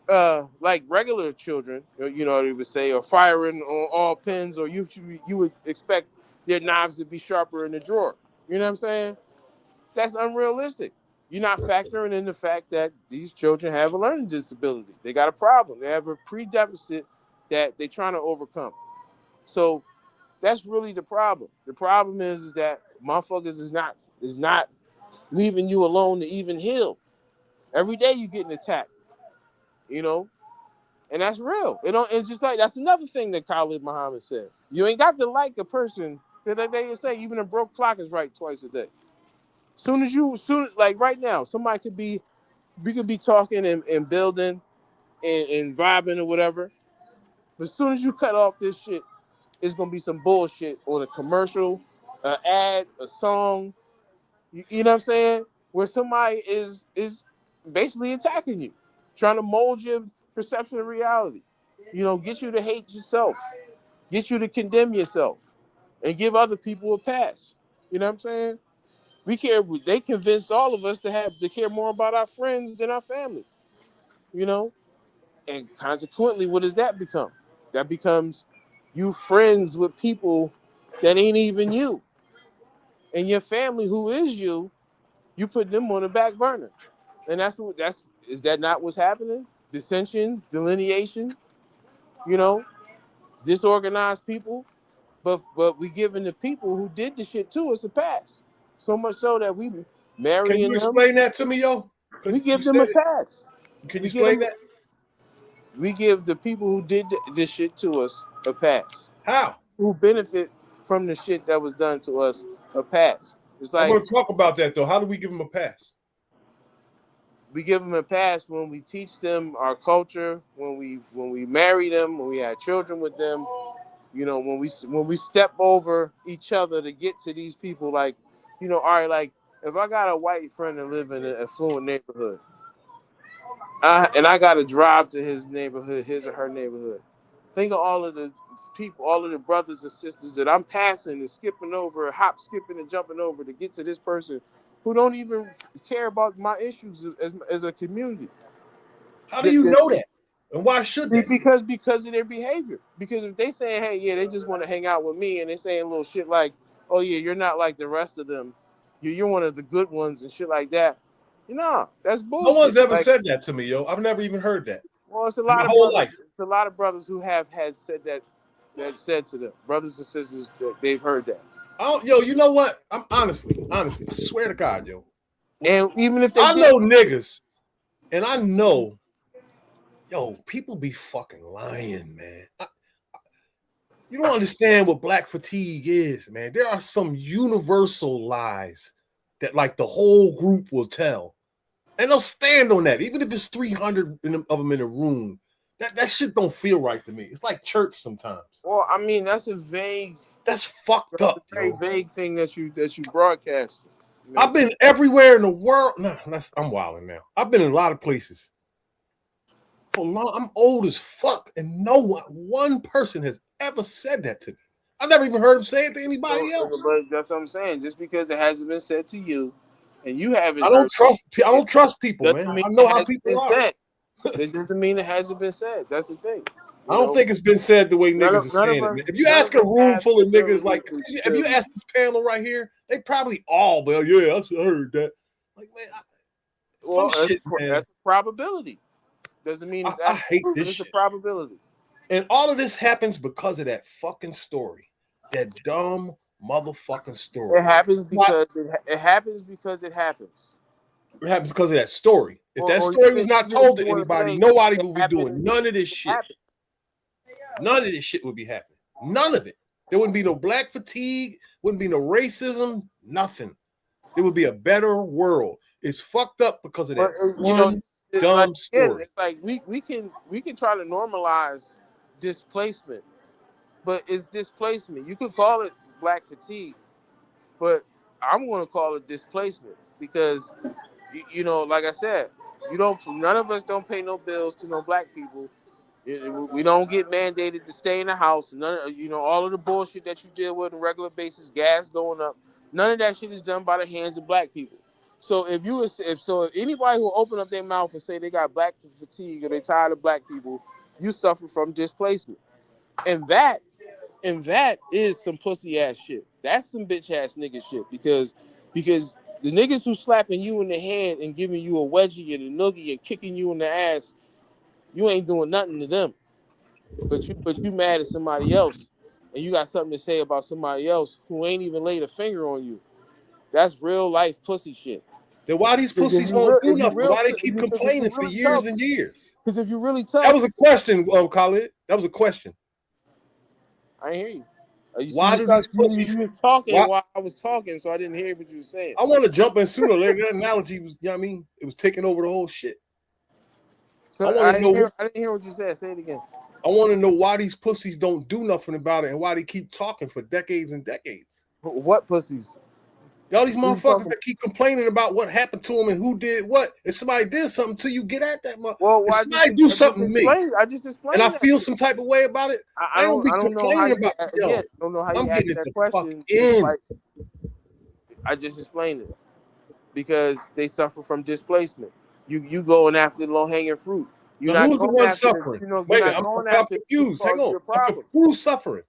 like regular children, you know, they would say, or firing on all pins, or you would expect their knives to be sharper in the drawer. You know what I'm saying? That's unrealistic. You're not factoring in the fact that these children have a learning disability. They got a problem. They have a pre-deficit that they're trying to overcome. So that's really the problem. The problem is that motherfuckers is not leaving you alone to even heal. Every day you're getting attacked, you know, and that's real. It's just like, that's another thing that Khalid Muhammad said. You ain't got to like a person. They say even a broke clock is right twice a day. Soon like right now, we could be talking and building and vibing or whatever. But as soon as you cut off this shit, it's gonna be some bullshit on a commercial, an ad, a song. You know what I'm saying? Where somebody is basically attacking you, trying to mold your perception of reality. You know, get you to hate yourself, get you to condemn yourself, and give other people a pass. You know what I'm saying? They convince all of us to care more about our friends than our family, you know? And consequently, what does that become? That becomes you friends with people that ain't even you. And your family, who is you put them on the back burner. And is that not what's happening? Dissension, delineation, you know, disorganized people. But we giving the people who did the shit to us a pass. So much so that we marrying them. Can you explain that to me, yo? We give them a pass. Can you explain that? We give the people who did this shit to us a pass. How? Who benefit from the shit that was done to us a pass. It's like, I want to talk about that though. How do we give them a pass? We give them a pass when we teach them our culture, when we marry them, when we have children with them. You know, when we step over each other to get to these people, like, you know, all right, like if I got a white friend that live in an affluent neighborhood, and I got to drive to his neighborhood, his or her neighborhood. Think of all of the people, all of the brothers and sisters that I'm passing and skipping over, hop, skipping, and jumping over to get to this person who don't even care about my issues as a community. How do you know that? And why should they? Because of their behavior. Because if they say, hey, yeah, they just want to hang out with me, and they saying little shit like, oh yeah, you're not like the rest of them. You're one of the good ones and shit like that. You know, that's bullshit. No one's ever said that to me, yo. I've never even heard that. Well, it's a lot of whole brothers, life. It's a lot of brothers who have had said that said to them, brothers and sisters, that they've heard that. Yo, you know what? I'm honestly, I swear to God, yo. And even if I know niggas, and I know, yo, people be fucking lying, man. You don't understand what black fatigue is, man. There are some universal lies that like the whole group will tell. And they'll stand on that, even if it's 300 of them in a room. That shit don't feel right to me. It's like church sometimes. Well, I mean, that's a vague. That's fucked up. Very vague thing that you broadcast. You know? I've been everywhere in the world. No, I'm wilding now. I've been in a lot of places. For long, I'm old as fuck, and no one person has ever said that to me. I never even heard him say it to anybody else. But that's what I'm saying. Just because it hasn't been said to you, and you haven't. I don't trust people, man. I know how people are. It doesn't mean it hasn't been said. That's the thing. I don't think it's been said the way niggas are saying it. If you ask a room full of niggas, like if you ask this panel right here, they probably all, well, yeah, I heard that. Like, man, that's a probability. Doesn't mean it's I hate this it's shit. A probability. And all of this happens because of that fucking story. That dumb motherfucking story. It happens because it happens because it happens. It happens because of that story. If that story was not told to anybody, nobody would be doing none of this shit. none of this shit would be happening. None of it. There wouldn't be no black fatigue, wouldn't be no racism, nothing. There would be a better world. It's fucked up because of that. You know, it's dumb like, story. it's like we can try to normalize displacement, but it's displacement. You could call it black fatigue, but I'm going to call it displacement because, you know, like I said, none of us don't pay no bills to no black people. We don't get mandated to stay in the house. All of the bullshit that you deal with on a regular basis, gas going up, none of that shit is done by the hands of black people. So if anybody who open up their mouth and say they got black fatigue or they tired of black people, you suffer from displacement, and that is some pussy ass shit. That's some bitch ass nigga shit because the niggas who slapping you in the head and giving you a wedgie and a noogie and kicking you in the ass, you ain't doing nothing to them, but you mad at somebody else, and you got something to say about somebody else who ain't even laid a finger on you. That's real life pussy shit. Then why these pussies won't do nothing? Why they keep complaining for years and years? Because if you really tough, that was a question, Khalid. That was a question. I hear you. Why do these pussies? You was talking while I was talking, so I didn't hear what you were saying. I want to jump in sooner or later. That analogy was, you know what I mean? It was taking over the whole shit. So I didn't hear what you said. Say it again. I want to know why these pussies don't do nothing about it and why they keep talking for decades and decades. What pussies? All these motherfuckers that keep complaining about what happened to them and who did what. If somebody did something to you, get at that motherfucker. Well, if somebody do something to me, I just explained, and I feel some type of way about it, I don't be complaining about it. I don't know how you asked that question. I just explained it because they suffer from displacement. You going after the low hanging fruit. You're now, not who's the one suffering? Wait, I'm confused. Hang on. Who's suffering?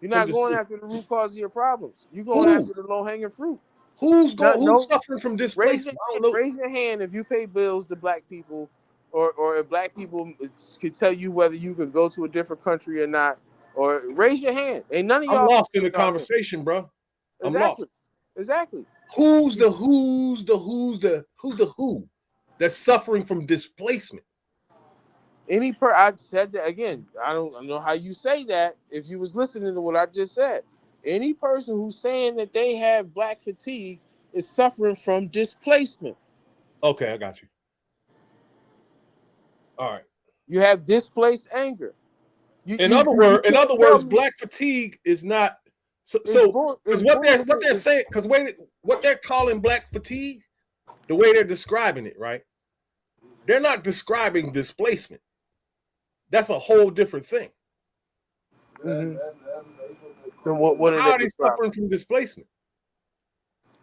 You're not going after the root cause of your problems. You're going after the low hanging fruit. Who's suffering from displacement? Raise your hand if you pay bills to black people, or if black people can tell you whether you can go to a different country or not. Or raise your hand. Ain't none of y'all. I'm lost in the conversation, bro. I'm lost. Exactly. Who's the who that's suffering from displacement? I said that again. I don't know how you say that if you was listening to what I just said. Any person who's saying that they have black fatigue is suffering from displacement. Okay, I got you. All right. You have displaced anger. In other words, black fatigue is not because what they're saying, because what they're calling black fatigue, the way they're describing it, right? They're not describing displacement. That's a whole different thing. Mm-hmm. Then what How are they suffering from displacement?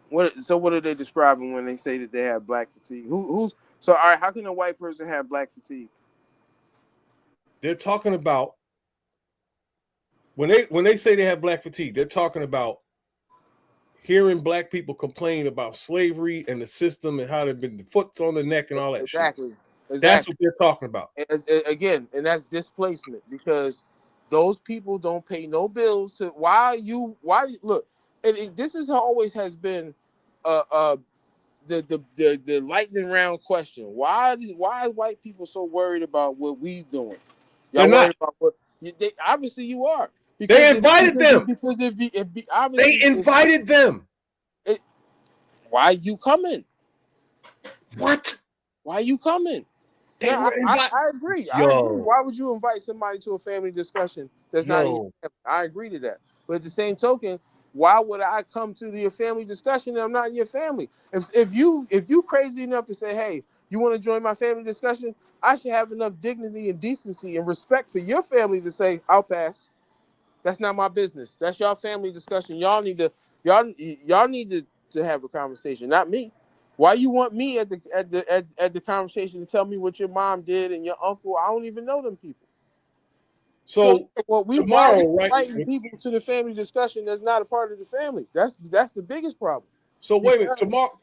What are they describing when they say that they have black fatigue? All right, how can a white person have black fatigue? They're talking about when they say they have black fatigue, they're talking about hearing black people complain about slavery and the system and how they've been the foot on the neck and all that shit. Exactly. That's what they're talking about. Again, and that's displacement because those people don't pay no bills to look, and this is always has been the lightning round question. Why is white people so worried about what we doing? Y'all worried about what obviously you are. They invited them. Because if they invited them. Why you coming? What? Why you coming? I agree. I agree. Why would you invite somebody to a family discussion that's not in your family? I agree to that. But at the same token, why would I come to your family discussion and I'm not in your family? If you crazy enough to say, hey, you want to join my family discussion, I should have enough dignity and decency and respect for your family to say, I'll pass. That's not my business. That's y'all family discussion. Y'all need to have a conversation, not me. Why you want me at the conversation to tell me what your mom did and your uncle? I don't even know them people. So tomorrow, inviting people to the family discussion that's not a part of the family. That's the biggest problem. So wait a minute, tomorrow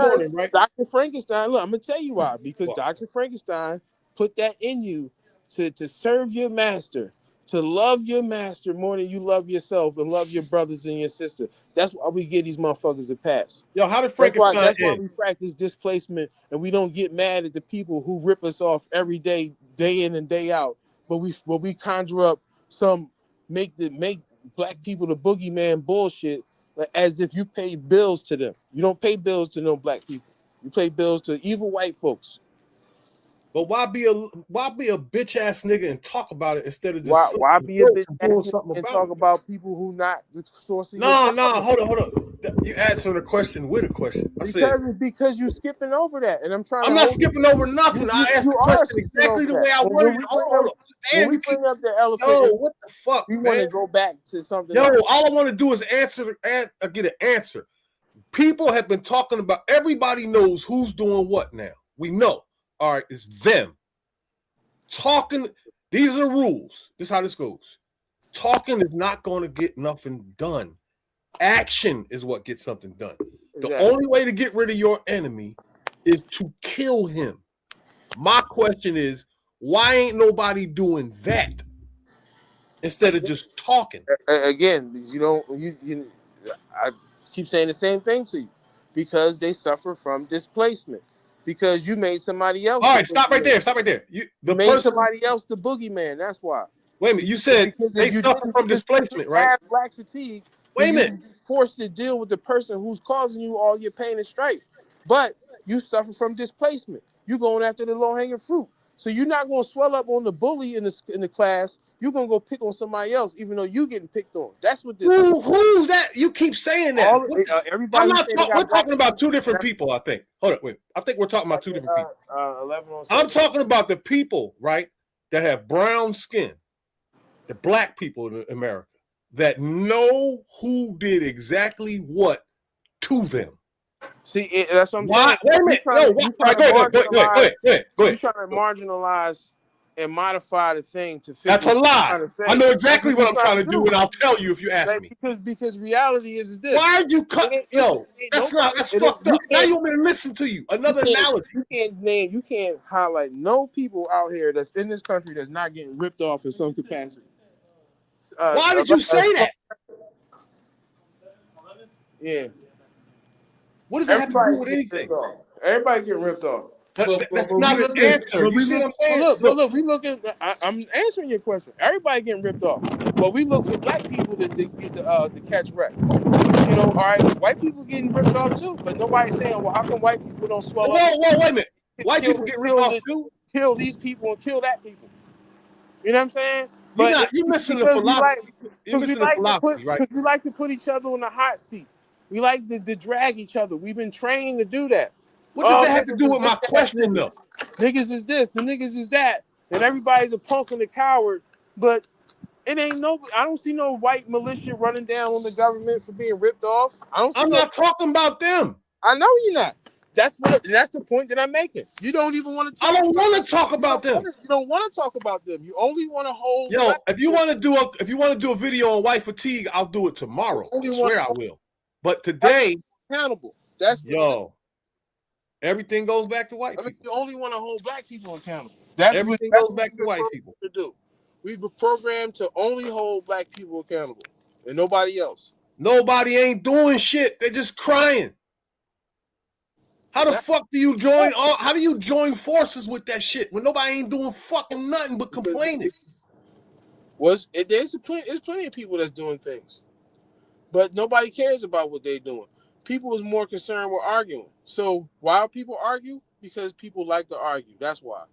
morning, right? Dr. Frankenstein, look, I'm gonna tell you why. Because Dr. Frankenstein put that in you to serve your master, to love your master more than you love yourself and love your brothers and your sister. That's why we get these motherfuckers a pass. Yo, how did Frankenstein That's why we practice displacement and we don't get mad at the people who rip us off every day, day in and day out, we conjure up some make black people the boogeyman bullshit, like, as if you pay bills to them. You don't pay bills to no black people. You pay bills to evil white folks. But why be a bitch ass nigga and talk about it instead of just why be a bitch doing ass something and about talk it? about people who not the source of No, your hold on. You answered a question with a question. Because you skipping over that, and I'm trying. I'm not skipping over nothing. I asked the question exactly the way I worded it. Hold on. When we bring up the elephant, yo, what the fuck, we man? want to go back to something. Yo, else. all I want to do is get an answer. People have been talking about. Everybody knows who's doing what now. We know. All right, it's them. Talking, these are the rules. This is how this goes. Talking is not going to get nothing done. Action is what gets something done. Exactly. The only way to get rid of your enemy is to kill him. My question is, why ain't nobody doing that instead of just talking? Again, I keep saying the same thing to you, because they suffer from displacement. Because you made somebody else. All right, stop right there. You made somebody else the boogeyman. That's why. Wait a minute. You said they suffer from displacement, right? Have black fatigue. Wait a minute. You're forced to deal with the person who's causing you all your pain and strife. But you suffer from displacement. You're going after the low-hanging fruit. So you're not going to swell up on the bully in the class. You're going to go pick on somebody else, even though you're getting picked on. That's what this is. Who's that? You keep saying that. Everybody. We're talking about two different people, I think. Hold on, wait. I think we're talking about two different people. 11 on I'm talking about the people, right, that have brown skin, the black people in America, that know who did exactly what to them. See, that's what I'm saying. Wait a minute. Go ahead. You're trying to marginalize and modify the thing to fit. That's a lie. I know exactly what I'm trying to do, and I'll tell you if you ask me. Because reality is this. Why are you cut? Yo, that's fucked up. Now you want me to listen to you. Another analogy. You can't highlight no people out here that's in this country that's not getting ripped off in some capacity. Why did you say that? Yeah. What does that have to do with anything? Everybody getting ripped off. That's not an answer. You see what I'm saying? Look, we look at. I'm answering your question. Everybody getting ripped off, but we look for black people to get to catch wreck. You know, all right, white people getting ripped off too, but nobody's saying, well, how come white people don't swell up? Whoa, wait a minute. White people get ripped off too? Kill these people and kill that people. You know what I'm saying? You're missing the philosophy. You're missing the philosophy, right? Because we like to put each other on the hot seat. We like to drag each other. We've been trained to do that. What does that have to do with my question, though? Niggas is this and niggas is that, and everybody's a punk and a coward. But it ain't I don't see no white militia running down on the government for being ripped off. I'm not talking about them. I know you're not. That's the point that I'm making. You don't even want to. I don't want to talk about them. You don't want to talk about them. You only want to hold. Yo, if you want to do a video on white fatigue, I'll do it tomorrow. I swear I will. But today, accountable. That's everything goes back to white people. You only want to hold black people accountable. Everything goes back to white people. To do. We've been programmed to only hold black people accountable and nobody else. Nobody ain't doing shit. They're just crying. How the fuck do you join? How do you join forces with that shit when nobody ain't doing fucking nothing but complaining? There's plenty of people that's doing things, but nobody cares about what they're doing. People is more concerned with arguing. So why people argue? Because people like to argue. That's why.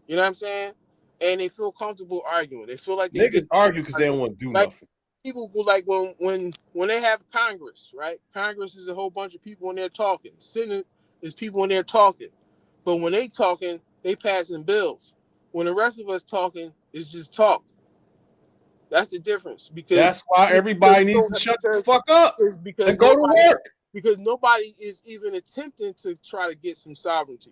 You know what I'm saying? And they feel comfortable arguing. They feel like they argue because they don't want to do nothing. People will like when they have Congress, right? Congress is a whole bunch of people in there talking. Senate is people in there talking. But when they talking, they passing bills. When the rest of us talking, it's just talk. That's the difference. Because that's why everybody needs to shut the fuck up and go to work. Because nobody is even attempting to try to get some sovereignty.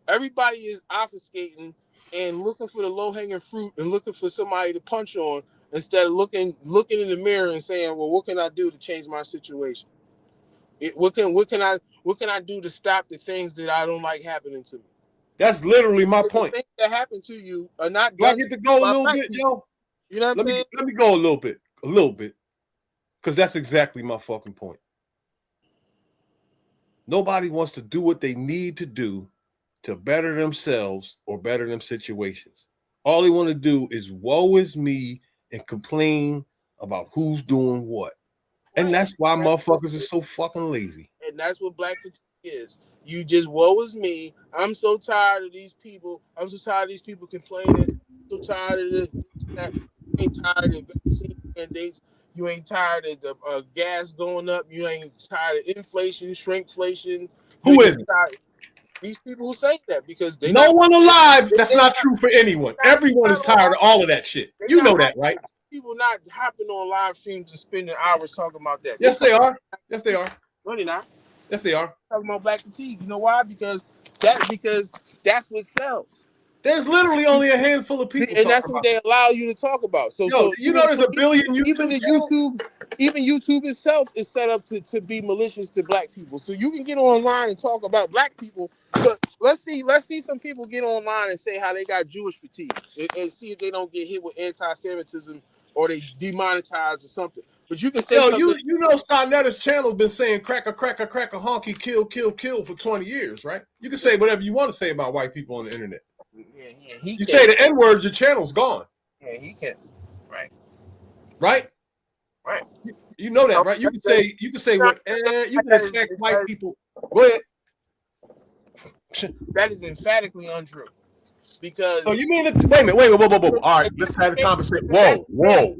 Everybody is obfuscating and looking for the low-hanging fruit and looking for somebody to punch on instead of looking in the mirror and saying, well, what can I do to change my situation? What can I do to stop the things that I don't like happening to me? That's literally my point. The things that happen to you are not. Do I get to go a little bit, yo? You know what I'm saying? Let me go a little bit, because that's exactly my fucking point. Nobody wants to do what they need to do to better themselves or better them situations. All they want to do is woe is me and complain about who's doing what. And that's why motherfuckers are so fucking lazy. And that's what black fatigue is. You just woe is me. I'm so tired of these people. I'm so tired of these people complaining. I'm so tired of this. You ain't tired of vaccine mandates. You ain't tired of the gas going up. You ain't tired of inflation, shrinkflation. Who is it? These people who say that because they no one alive. That's not true for anyone. Everyone is tired of all of that shit. You know that, right? People not hopping on live streams and spending hours talking about that. Yes, they are. Yes, they are. No, they're not. Yes, they are. Talking about black fatigue. You know why? Because that's what sells. There's literally only a handful of people, and that's what they allow you to talk about. So, you know, there's a billion YouTube. Even YouTube itself is set up to be malicious to black people. So you can get online and talk about black people. But let's see some people get online and say how they got Jewish fatigue and see if they don't get hit with anti-Semitism or they demonetized or something. But you can say you know Sonetta's channel has been saying cracker, cracker, cracker, honky, kill, kill, kill for 20 years, right? You can say whatever you want to say about white people on the internet. Yeah, you say the N-word, your channel's gone. Yeah, he can. Right. Right? Right. You know that, right? You can say what you can attack white people. Go ahead. That is emphatically untrue. Because so you mean wait a minute, whoa. All right, let's have a conversation. Whoa.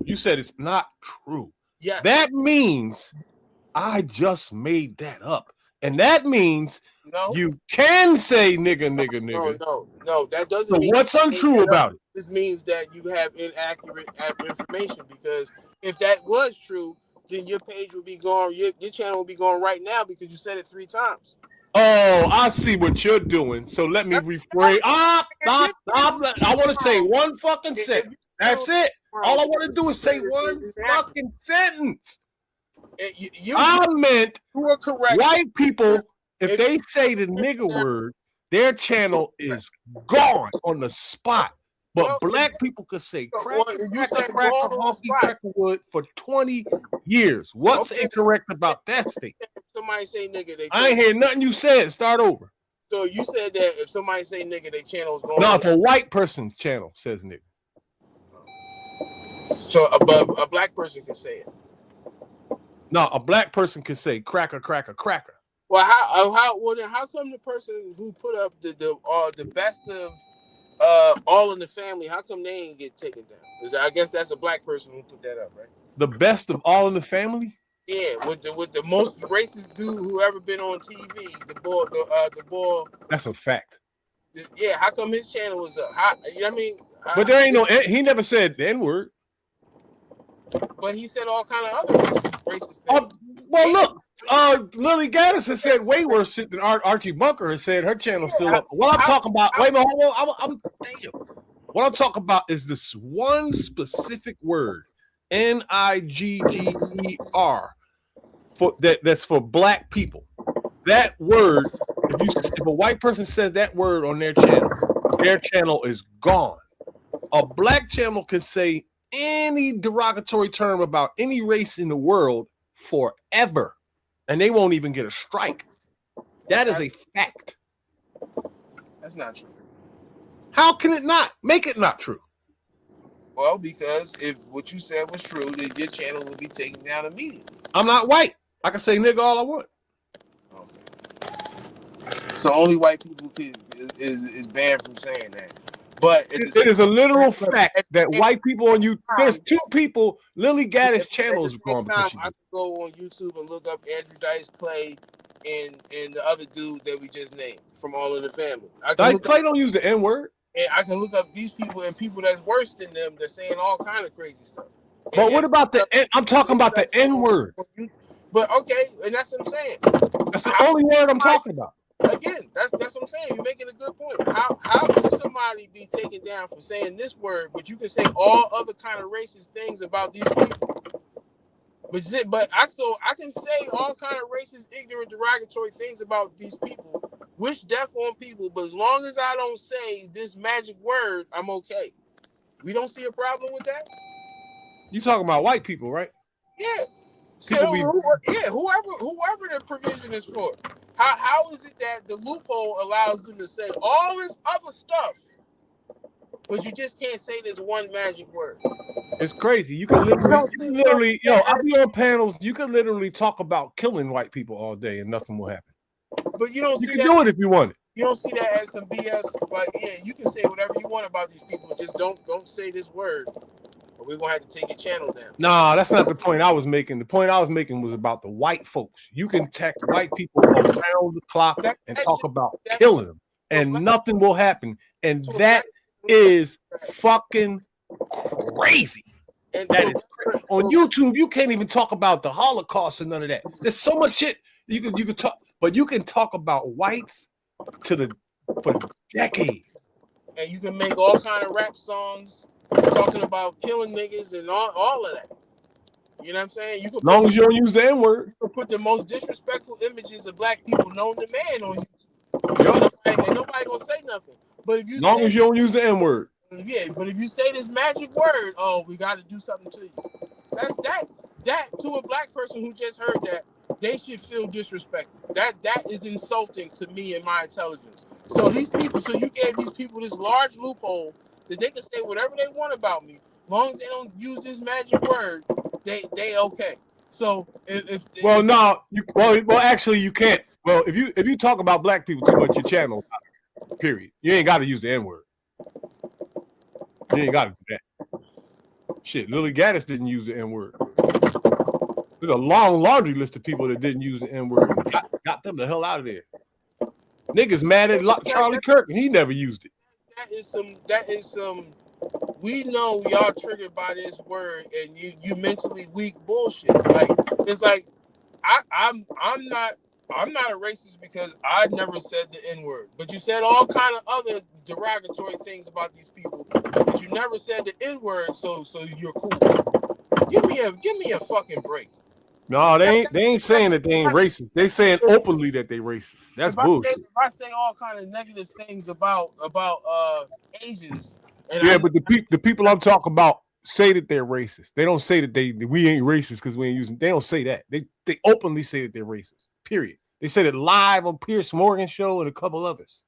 You said it's not true. Yeah. That means I just made that up. And that means you can say nigga. No, that doesn't so mean what's untrue about it? This means that you have inaccurate information, because if that was true, then your page would be gone, your channel would be gone right now because you said it 3 times. Oh, I see what you're doing. So let me rephrase. I want to say one fucking sentence. That's it. All I want to do is say one fucking sentence. I meant white people, if they say the nigger word, their channel is gone on the spot. But black people could say cracker, wood for 20 years. What's incorrect about that statement? Somebody say nigga, I ain't hear nothing you said. Start over. So you said that if somebody say nigga, their channel is going. No, if a white person's channel says nigga. So a black person can say it. No, a black person can say cracker. Well, how come the person who put up the best of All in the Family, how come they ain't get taken down? I guess that's a black person who put that up, right? The best of All in the Family? Yeah, with the most racist dude who ever been on TV, the boy. That's a fact. Yeah, how come his channel was up? You know what I mean? But there ain't he never said the N-word. But he said all kind of other racist things. Well, look, Lily Gaddis has said way worse shit than Archie Bunker has said. Her channel's still up. What I'm talking about, wait a minute, hold on. What I'm talking about is this one specific word, Nigger, that's for black people. That word, if a white person says that word on their channel is gone. A black channel can say any derogatory term about any race in the world forever, and they won't even get a strike. That is a fact. That's not true. How can it not? Make it not true. Well, because if what you said was true, then your channel will be taken down immediately. I'm not white. I can say nigga all I want. Okay. So only white people is banned from saying that. But it is a literal fact that white people on YouTube, there's 2 people, Lily Gaddis channels gone. I can go on YouTube and look up Andrew Dice Clay and the other dude that we just named from All in the Family. Dice Clay don't use the N-word. And I can look up these people and people that's worse than them that's saying all kind of crazy stuff. But what about I'm talking about the N-word. But okay, and that's what I'm saying. That's the only word I'm talking about. Again, that's what I'm saying. You're making a good point. How can somebody be taken down for saying this word, but you can say all other kind of racist things about these people? But I can say all kind of racist, ignorant, derogatory things about these people, wish death on people, but as long as I don't say this magic word, I'm okay. We don't see a problem with that? You talking about white people, right? Yeah. Whoever the provision is for. How is it that the loophole allows them to say all this other stuff but you just can't say this one magic word. It's crazy. You can literally, yo, I'll be on panels. You can literally talk about killing white people all day and nothing will happen. But you don't. You see can that, do it if you want it. You don't see that as some BS. Like, yeah, you can say whatever you want about these people. Just don't say this word, or we're gonna have to take your channel down. Nah, that's not the point I was making. The point I was making was about the white folks. You can attack white people around the clock and talk about killing them, and nothing will happen. And that is fucking crazy. That is crazy. On YouTube, you can't even talk about the Holocaust and none of that. There's so much shit you can talk, but you can talk about whites for decades. And you can make all kind of rap songs talking about killing niggas and all of that. You know what I'm saying? You can, as long as you don't use the N-word. You can put the most disrespectful images of black people known to man on you. And nobody gonna say nothing. But if you as long as you don't use the N-word. Yeah, but if you say this magic word, oh, we got to do something to you. That's that to a black person who just heard that, they should feel disrespected. That is insulting to me and my intelligence. So these people, so you gave these people this large loophole that they can say whatever they want about me, as long as they don't use this magic word, they okay. So actually you can't. Well, if you talk about black people too much, your channel, period. You ain't got to use the N-word. You ain't got to do that. Shit, Lily Gaddis didn't use the N-word. There's a long laundry list of people that didn't use the N-word. Got them the hell out of there. Niggas mad at Charlie Kirk, and he never used it. That is some. We know y'all triggered by this word, and you mentally weak bullshit. Like it's like I'm not a racist because I never said the N-word, but you said all kind of other derogatory things about these people, but you never said the N-word, so you're cool. Give me a fucking break. No, they ain't saying that they ain't racist. They saying openly that they racist. That's bullshit. If I say all kind of negative things about Asians, but the people I'm talking about say that they're racist. They don't say that we ain't racist because we ain't using. They don't say that. They openly say that they're racist. Period. They said it live on Piers Morgan show and a couple others.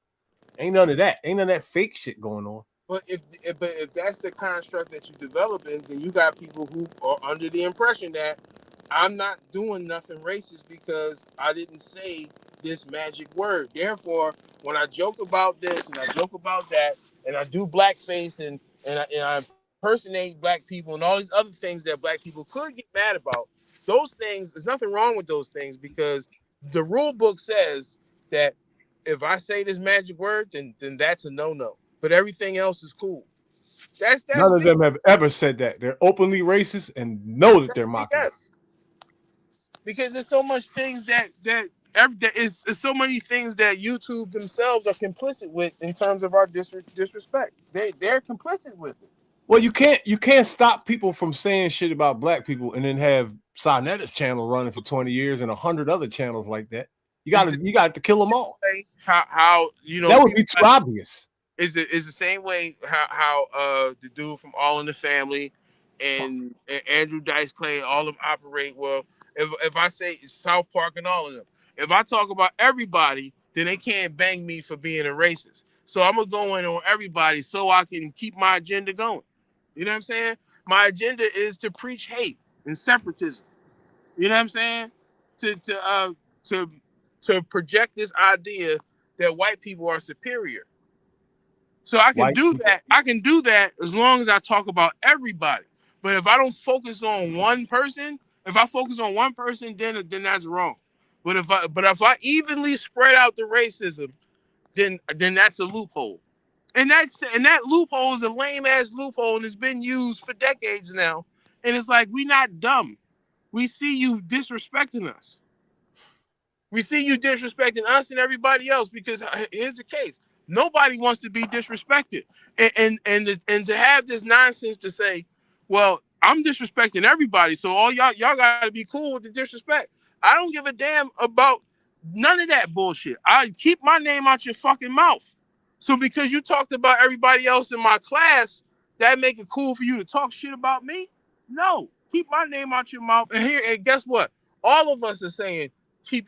Ain't none of that. Ain't none of that fake shit going on. But if that's the construct that you're developing, then you got people who are under the impression that I'm not doing nothing racist because I didn't say this magic word. Therefore, when I joke about this and I joke about that, and I do blackface and I impersonate black people and all these other things that black people could get mad about, those things, there's nothing wrong with those things because the rule book says that if I say this magic word, then that's a no-no. But everything else is cool. That's none of them have ever said that. They're openly racist and know that they're mocking. Yes. Because there's so much things that is so many things that YouTube themselves are complicit with in terms of our disrespect. They're complicit with it. Well, you can't stop people from saying shit about black people and then have Sarnetta's channel running for 20 years and 100 other channels like that. You got to kill them all. How you know that would be too obvious. Is the same way how the dude from All in the Family and Andrew Dice Clay, all of them operate. Well, if I say South Park and all of them, if I talk about everybody, then they can't bang me for being a racist. So I'm gonna go in on everybody so I can keep my agenda going. You know what I'm saying? My agenda is to preach hate and separatism. You know what I'm saying? To project this idea that white people are superior. So I can do that. I can do that as long as I talk about everybody. But if I don't focus on one person, then that's wrong. But if I evenly spread out the racism, then that's a loophole. And that loophole is a lame ass loophole and it's been used for decades now. And it's like, we not dumb. We see you disrespecting us. We see you disrespecting us and everybody else because here's the case. Nobody wants to be disrespected. And to have this nonsense to say, well, I'm disrespecting everybody, so all y'all got to be cool with the disrespect. I don't give a damn about none of that bullshit. I keep my name out your fucking mouth. So because you talked about everybody else in my class, that make it cool for you to talk shit about me? No, keep my name out your mouth. And guess what? All of us are saying keep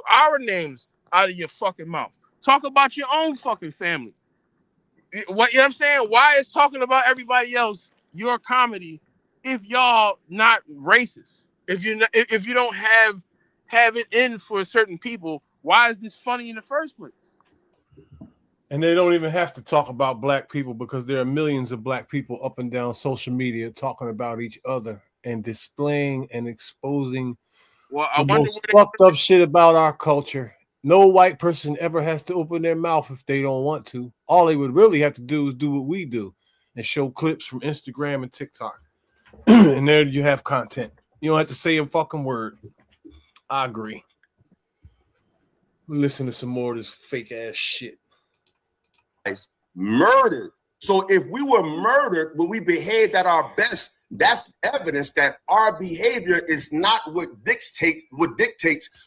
our names out of your fucking mouth. Talk about your own fucking family. What you know what I'm saying? Why is talking about everybody else your comedy if y'all not racist? If you don't have it in for certain people, why is this funny in the first place? And they don't even have to talk about black people because there are millions of black people up and down social media talking about each other and displaying and exposing the most fucked up shit about our culture. No white person ever has to open their mouth if they don't want to. All they would really have to do is do what we do and show clips from Instagram and TikTok. And there you have content. You don't have to say a fucking word. I agree. Listen to some more of this fake ass shit. Murdered. So if we were murdered when we behaved at our best, that's evidence that our behavior is not what dictates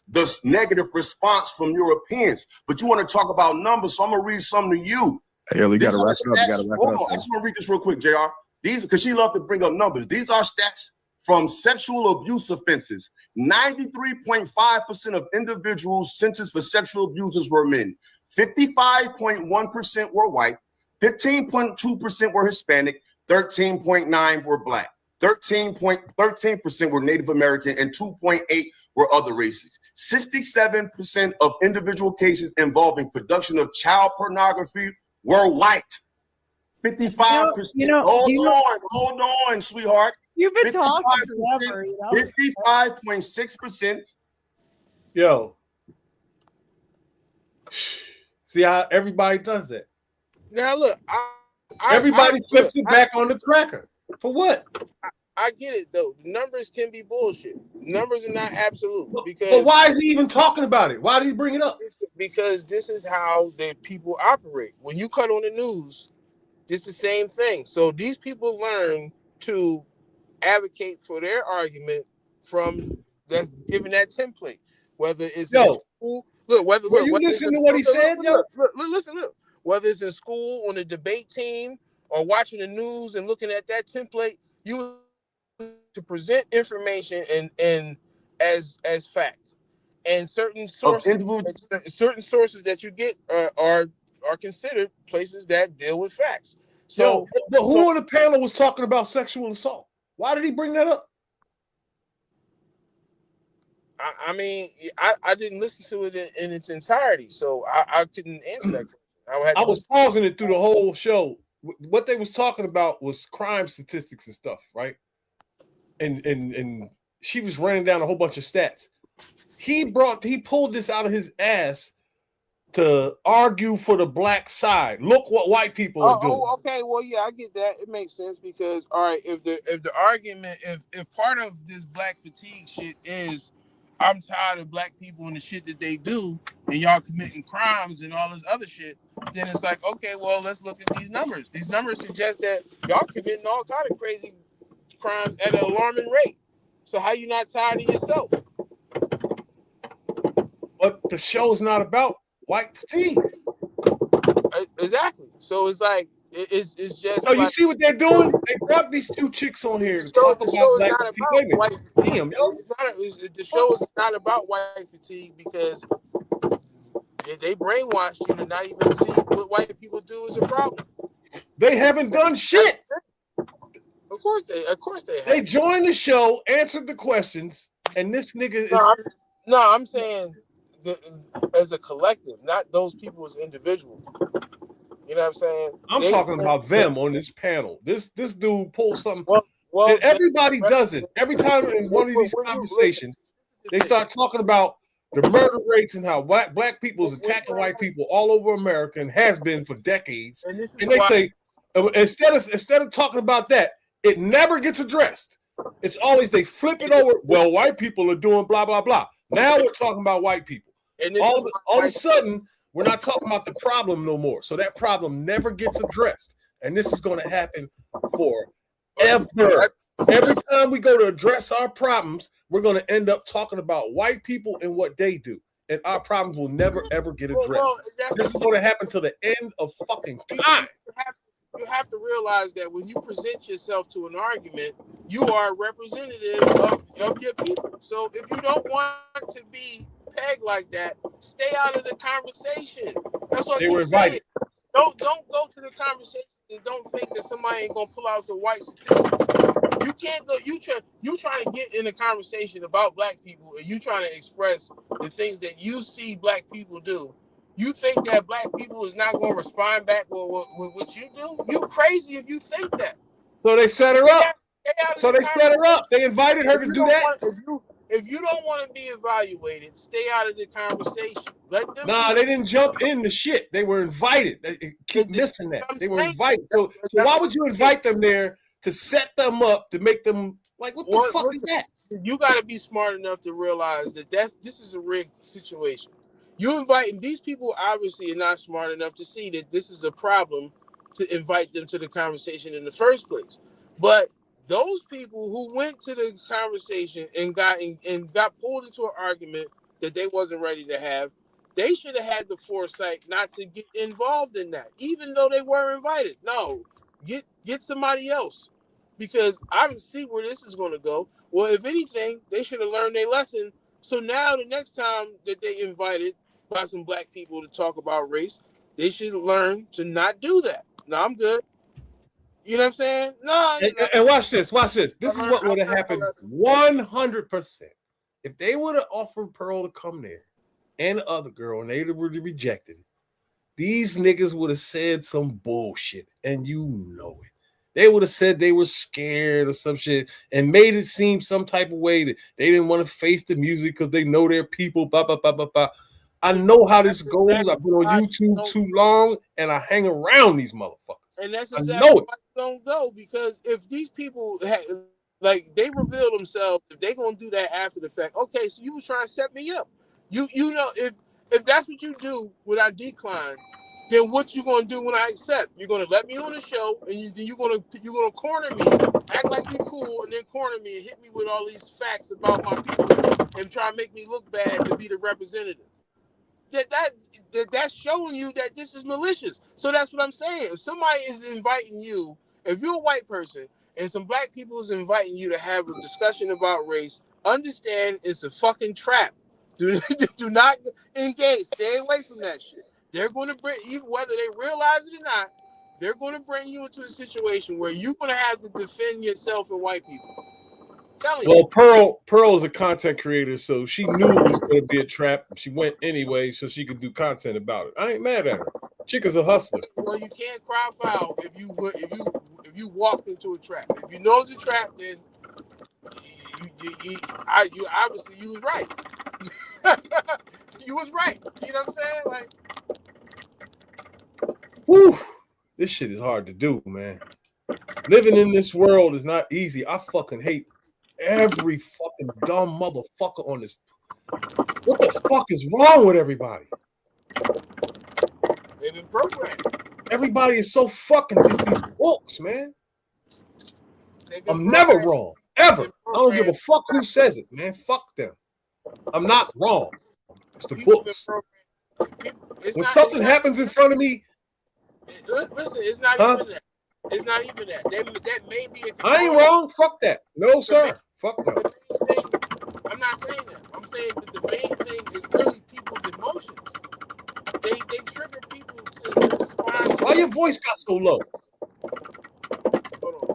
the negative response from Europeans. But you want to talk about numbers, so I'm gonna read some to you. Hey, you gotta wrap it up. You gotta wrap it up. I just want to read this real quick, JR. These, because she loved to bring up numbers. These are stats from sexual abuse offenses. 93.5% of individuals sentenced for sexual abusers were men. 55.1% were white. 15.2% were Hispanic. 13.9% were black. 13% were Native American, and 2.8% were other races. 67% of individual cases involving production of child pornography were white. 55%. Hold on, sweetheart. You've been talking forever. 55.6%. Yo. See how everybody does that? Now look, everybody flips it back on the tracker. For what? I get it though. Numbers can be bullshit. Numbers are not absolute. Because but why is he even talking about it? Why did he bring it up? Because this is how the people operate. When you cut on the news, it's the same thing. So these people learn to advocate for their argument from that's given that template. Whether it's in school, listen to what he said, yo? Listen. Whether it's in school, on the debate team, or watching the news and looking at that template, you to present information and as fact. And certain sources that you get are considered places that deal with facts. So, but who on the panel was talking about sexual assault? Why did he bring that up? I mean, I didn't listen to it in its entirety, so I couldn't answer that question. I was pausing it through the whole show. What they was talking about was crime statistics and stuff, right? And she was running down a whole bunch of stats. He pulled this out of his ass to argue for the black side. Look what white people are doing. Oh, okay. Well, yeah, I get that. It makes sense because all right, if the argument, if part of this black fatigue shit is I'm tired of black people and the shit that they do, and y'all committing crimes and all this other shit, then it's like, okay, well, let's look at these numbers. These numbers suggest that y'all committing all kind of crazy crimes at an alarming rate. So how you not tired of yourself? But the show is not about white fatigue. Exactly. So it's like it's just. So you see what they're doing? They brought these two chicks on here to talk about black fatigue. White fatigue. The show is not about white fatigue because they brainwashed you to not even see what white people do is a problem. They haven't done shit. Of course they have. They joined the show, answered the questions, and this nigga is. I'm saying as a collective, not those people as individuals. You know what I'm saying? I'm talking about them on this panel. This dude pulls something. Well, and everybody does it. Every time in one of these conversations, they start talking about the murder rates and how black people is attacking white people all over America and has been for decades. And they say instead of talking about that, it never gets addressed. It's always they flip it over. Well, white people are doing blah blah blah. Now we're talking about white people. And all of a sudden, we're not talking about the problem no more. So that problem never gets addressed. And this is going to happen forever. Every time we go to address our problems, we're going to end up talking about white people and what they do. And our problems will never, ever get addressed. This is going to happen to the end of fucking time. You have to realize that when you present yourself to an argument, you are a representative of your people. So if you don't want to be pegged like that, stay out of the conversation. That's what they were invited. Don't go to the conversation and don't think that somebody ain't gonna pull out some white statistics. You can't go. You trying to get in a conversation about black people, and you trying to express the things that you see black people do. You think that black people is not going to respond back with what you do? You crazy if you think that. So they set her up. They invited her to do that. If you don't want to be evaluated, stay out of the conversation. Let them. Nah, they didn't jump in the shit. They were invited. They keep missing that. They were invited. So why would you invite them there to set them up to make them like what the fuck is that? You got to be smart enough to realize that this is a rigged situation. You inviting these people obviously are not smart enough to see that this is a problem to invite them to the conversation in the first place. But those people who went to the conversation and got pulled into an argument that they wasn't ready to have, they should have had the foresight not to get involved in that, even though they were invited. No, get somebody else, because I see where this is going to go. Well, if anything, they should have learned their lesson. So now the next time that they invited by some black people to talk about race, they should learn to not do that. No, I'm good. You know what I'm saying? No. And watch this. This is what would have happened 100%. If they would have offered Pearl to come there and the other girl and they would have rejected it, these niggas would have said some bullshit, and you know it. They would have said they were scared or some shit and made it seem some type of way that they didn't want to face the music because they know their people, blah, blah, blah, blah, blah. I know how this goes. I've been on YouTube too long, and I hang around these motherfuckers. And that's exactly why you don't go, because if these people they reveal themselves, if they're gonna do that after the fact, okay, so you was trying to set me up. You know, if that's what you do when I decline, then what you gonna do when I accept? You're gonna let me on the show, and you're gonna corner me, act like you're cool, and then corner me and hit me with all these facts about my people and try to make me look bad to be the representative. That's showing you that this is malicious. So that's what I'm saying. If somebody is inviting you, if you're a white person and some black people is inviting you to have a discussion about race, understand it's a fucking trap. Do not engage. Stay away from that shit. They're going to bring you, whether they realize it or not, they're going to bring you into a situation where you're going to have to defend yourself and white people. Well, Pearl is a content creator, so she knew it was going to be a trap. She went anyway so she could do content about it. I ain't mad at her. Chick is a hustler. Well, you can't cry foul if you walked into a trap. If you know it's a trap, then you obviously you was right. You was right. You know what I'm saying? Like, whew, this shit is hard to do, man. Living in this world is not easy. I fucking hate every fucking dumb motherfucker on this. What the fuck is wrong with everybody? They've been programmed. Everybody is so fucking these books, man. I'm never wrong. Ever. I don't give a fuck who says it, man. Fuck them. I'm not wrong. It's the books. When something happens in front of me, listen, it's not even that. It's not even that. That may be a. I ain't wrong. Fuck that. No, sir. Fuck that. I'm not saying that. I'm saying that the main thing is really people's emotions. They trigger people to respond. Why your voice got so low? Hold on.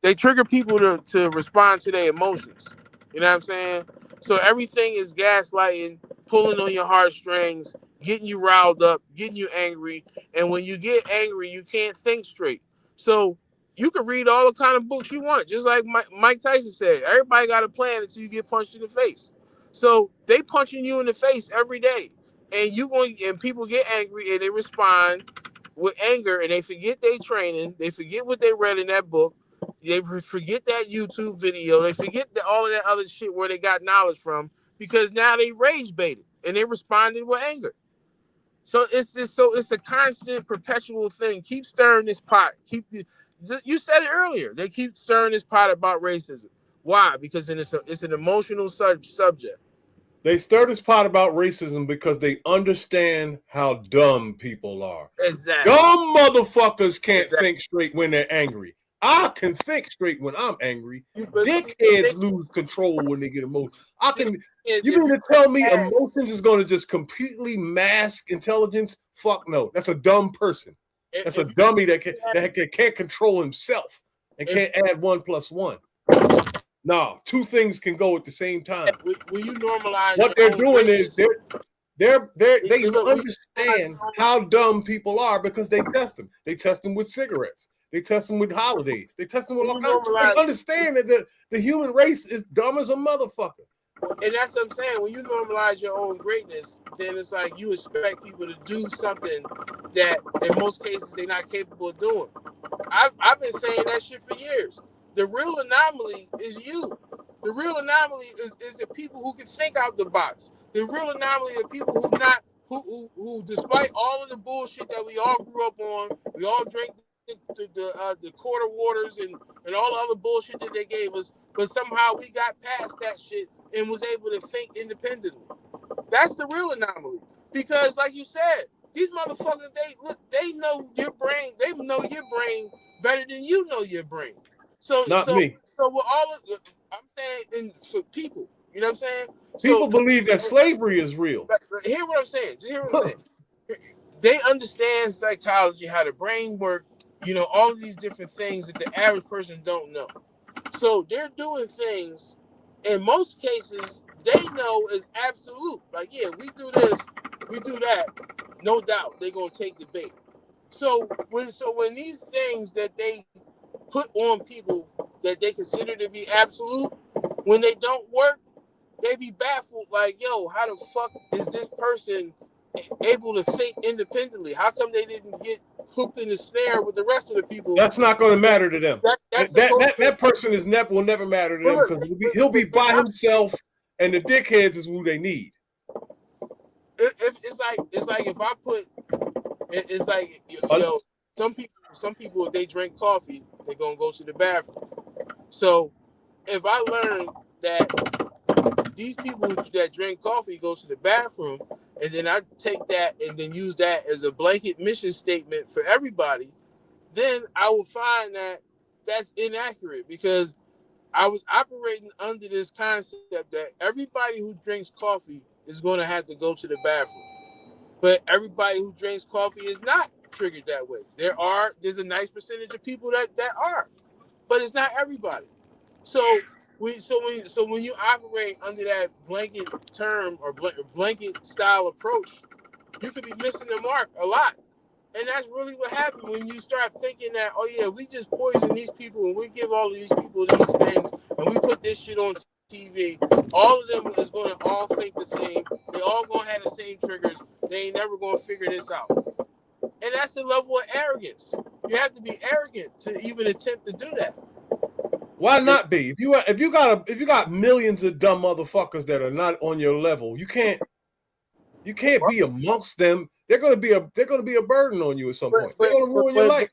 They trigger people to respond to their emotions. You know what I'm saying? So everything is gaslighting, pulling on your heartstrings, getting you riled up, getting you angry. And when you get angry, you can't think straight. So you can read all the kind of books you want. Just like Mike Tyson said, everybody got a plan until you get punched in the face. So they punching you in the face every day. And people get angry and they respond with anger and they forget their training. They forget what they read in that book. They forget that YouTube video. They forget all of that other shit where they got knowledge from, because now they rage baited and they responded with anger. So it's a constant, perpetual thing. Keep stirring this pot. You said it earlier. They keep stirring this pot about racism. Why? Because it's an emotional subject. They stir this pot about racism because they understand how dumb people are. Exactly. Dumb motherfuckers can't think straight when they're angry. I can think straight when I'm angry. Dickheads lose control when they get emotional. You mean to tell me emotions is going to just completely mask intelligence? Fuck no. That's a dumb person. That's a dummy that can't control himself and can't add 1 + 1. No, two things can go at the same time. Will you normalize what they're doing is they understand how dumb people are because they test them. They test them with cigarettes. They test them with holidays. They test them with all kinds. They understand that the human race is dumb as a motherfucker. And that's what I'm saying. When you normalize your own greatness, then it's like you expect people to do something that in most cases they're not capable of doing. I've been saying that shit for years. The real anomaly is you. The real anomaly is the people who can think out the box. The real anomaly are people who despite all of the bullshit that we all grew up on, we all drank the quarter waters and all the other bullshit that they gave us, but somehow we got past that shit and was able to think independently. That's the real anomaly. Because like you said, these motherfuckers, they know your brain, they know your brain better than you know your brain. So me. So with all of I'm saying for people, you know what I'm saying? People believe that slavery is real. Hear what I'm saying. Just hear what I'm saying. They understand psychology, how the brain works, you know, all of these different things that the average person don't know. So they're doing things, in most cases, they know is absolute. Like, yeah, we do this, we do that. No doubt they're going to take the bait. So when these things that they put on people that they consider to be absolute, when they don't work, they be baffled like, yo, how the fuck is this person able to think independently? How come they didn't get hooked in the snare with the rest of the people? That's not going to matter to them. That person will never matter to them because he'll be by himself, and the dickheads is who they need. It's like if I put, it's like, yo, some people if they drink coffee, they're gonna go to the bathroom. So if I learn that these people that drink coffee go to the bathroom, and then I take that and then use that as a blanket mission statement for everybody, then I will find that that's inaccurate because I was operating under this concept that everybody who drinks coffee is going to have to go to the bathroom. But everybody who drinks coffee is not triggered that way. There's a nice percentage of people that are, but it's not everybody. So when you operate under that blanket term or blanket style approach, you could be missing the mark a lot. And that's really what happened when you start thinking that, oh yeah, we just poison these people and we give all of these people these things and we put this shit on TV. All of them is going to all think the same. They all going to have the same triggers. They ain't never going to figure this out. And that's the level of arrogance. You have to be arrogant to even attempt to do that. Why not be? If you got millions of dumb motherfuckers that are not on your level, you can't be amongst them. They're gonna be a burden on you at some point. They're gonna ruin your life.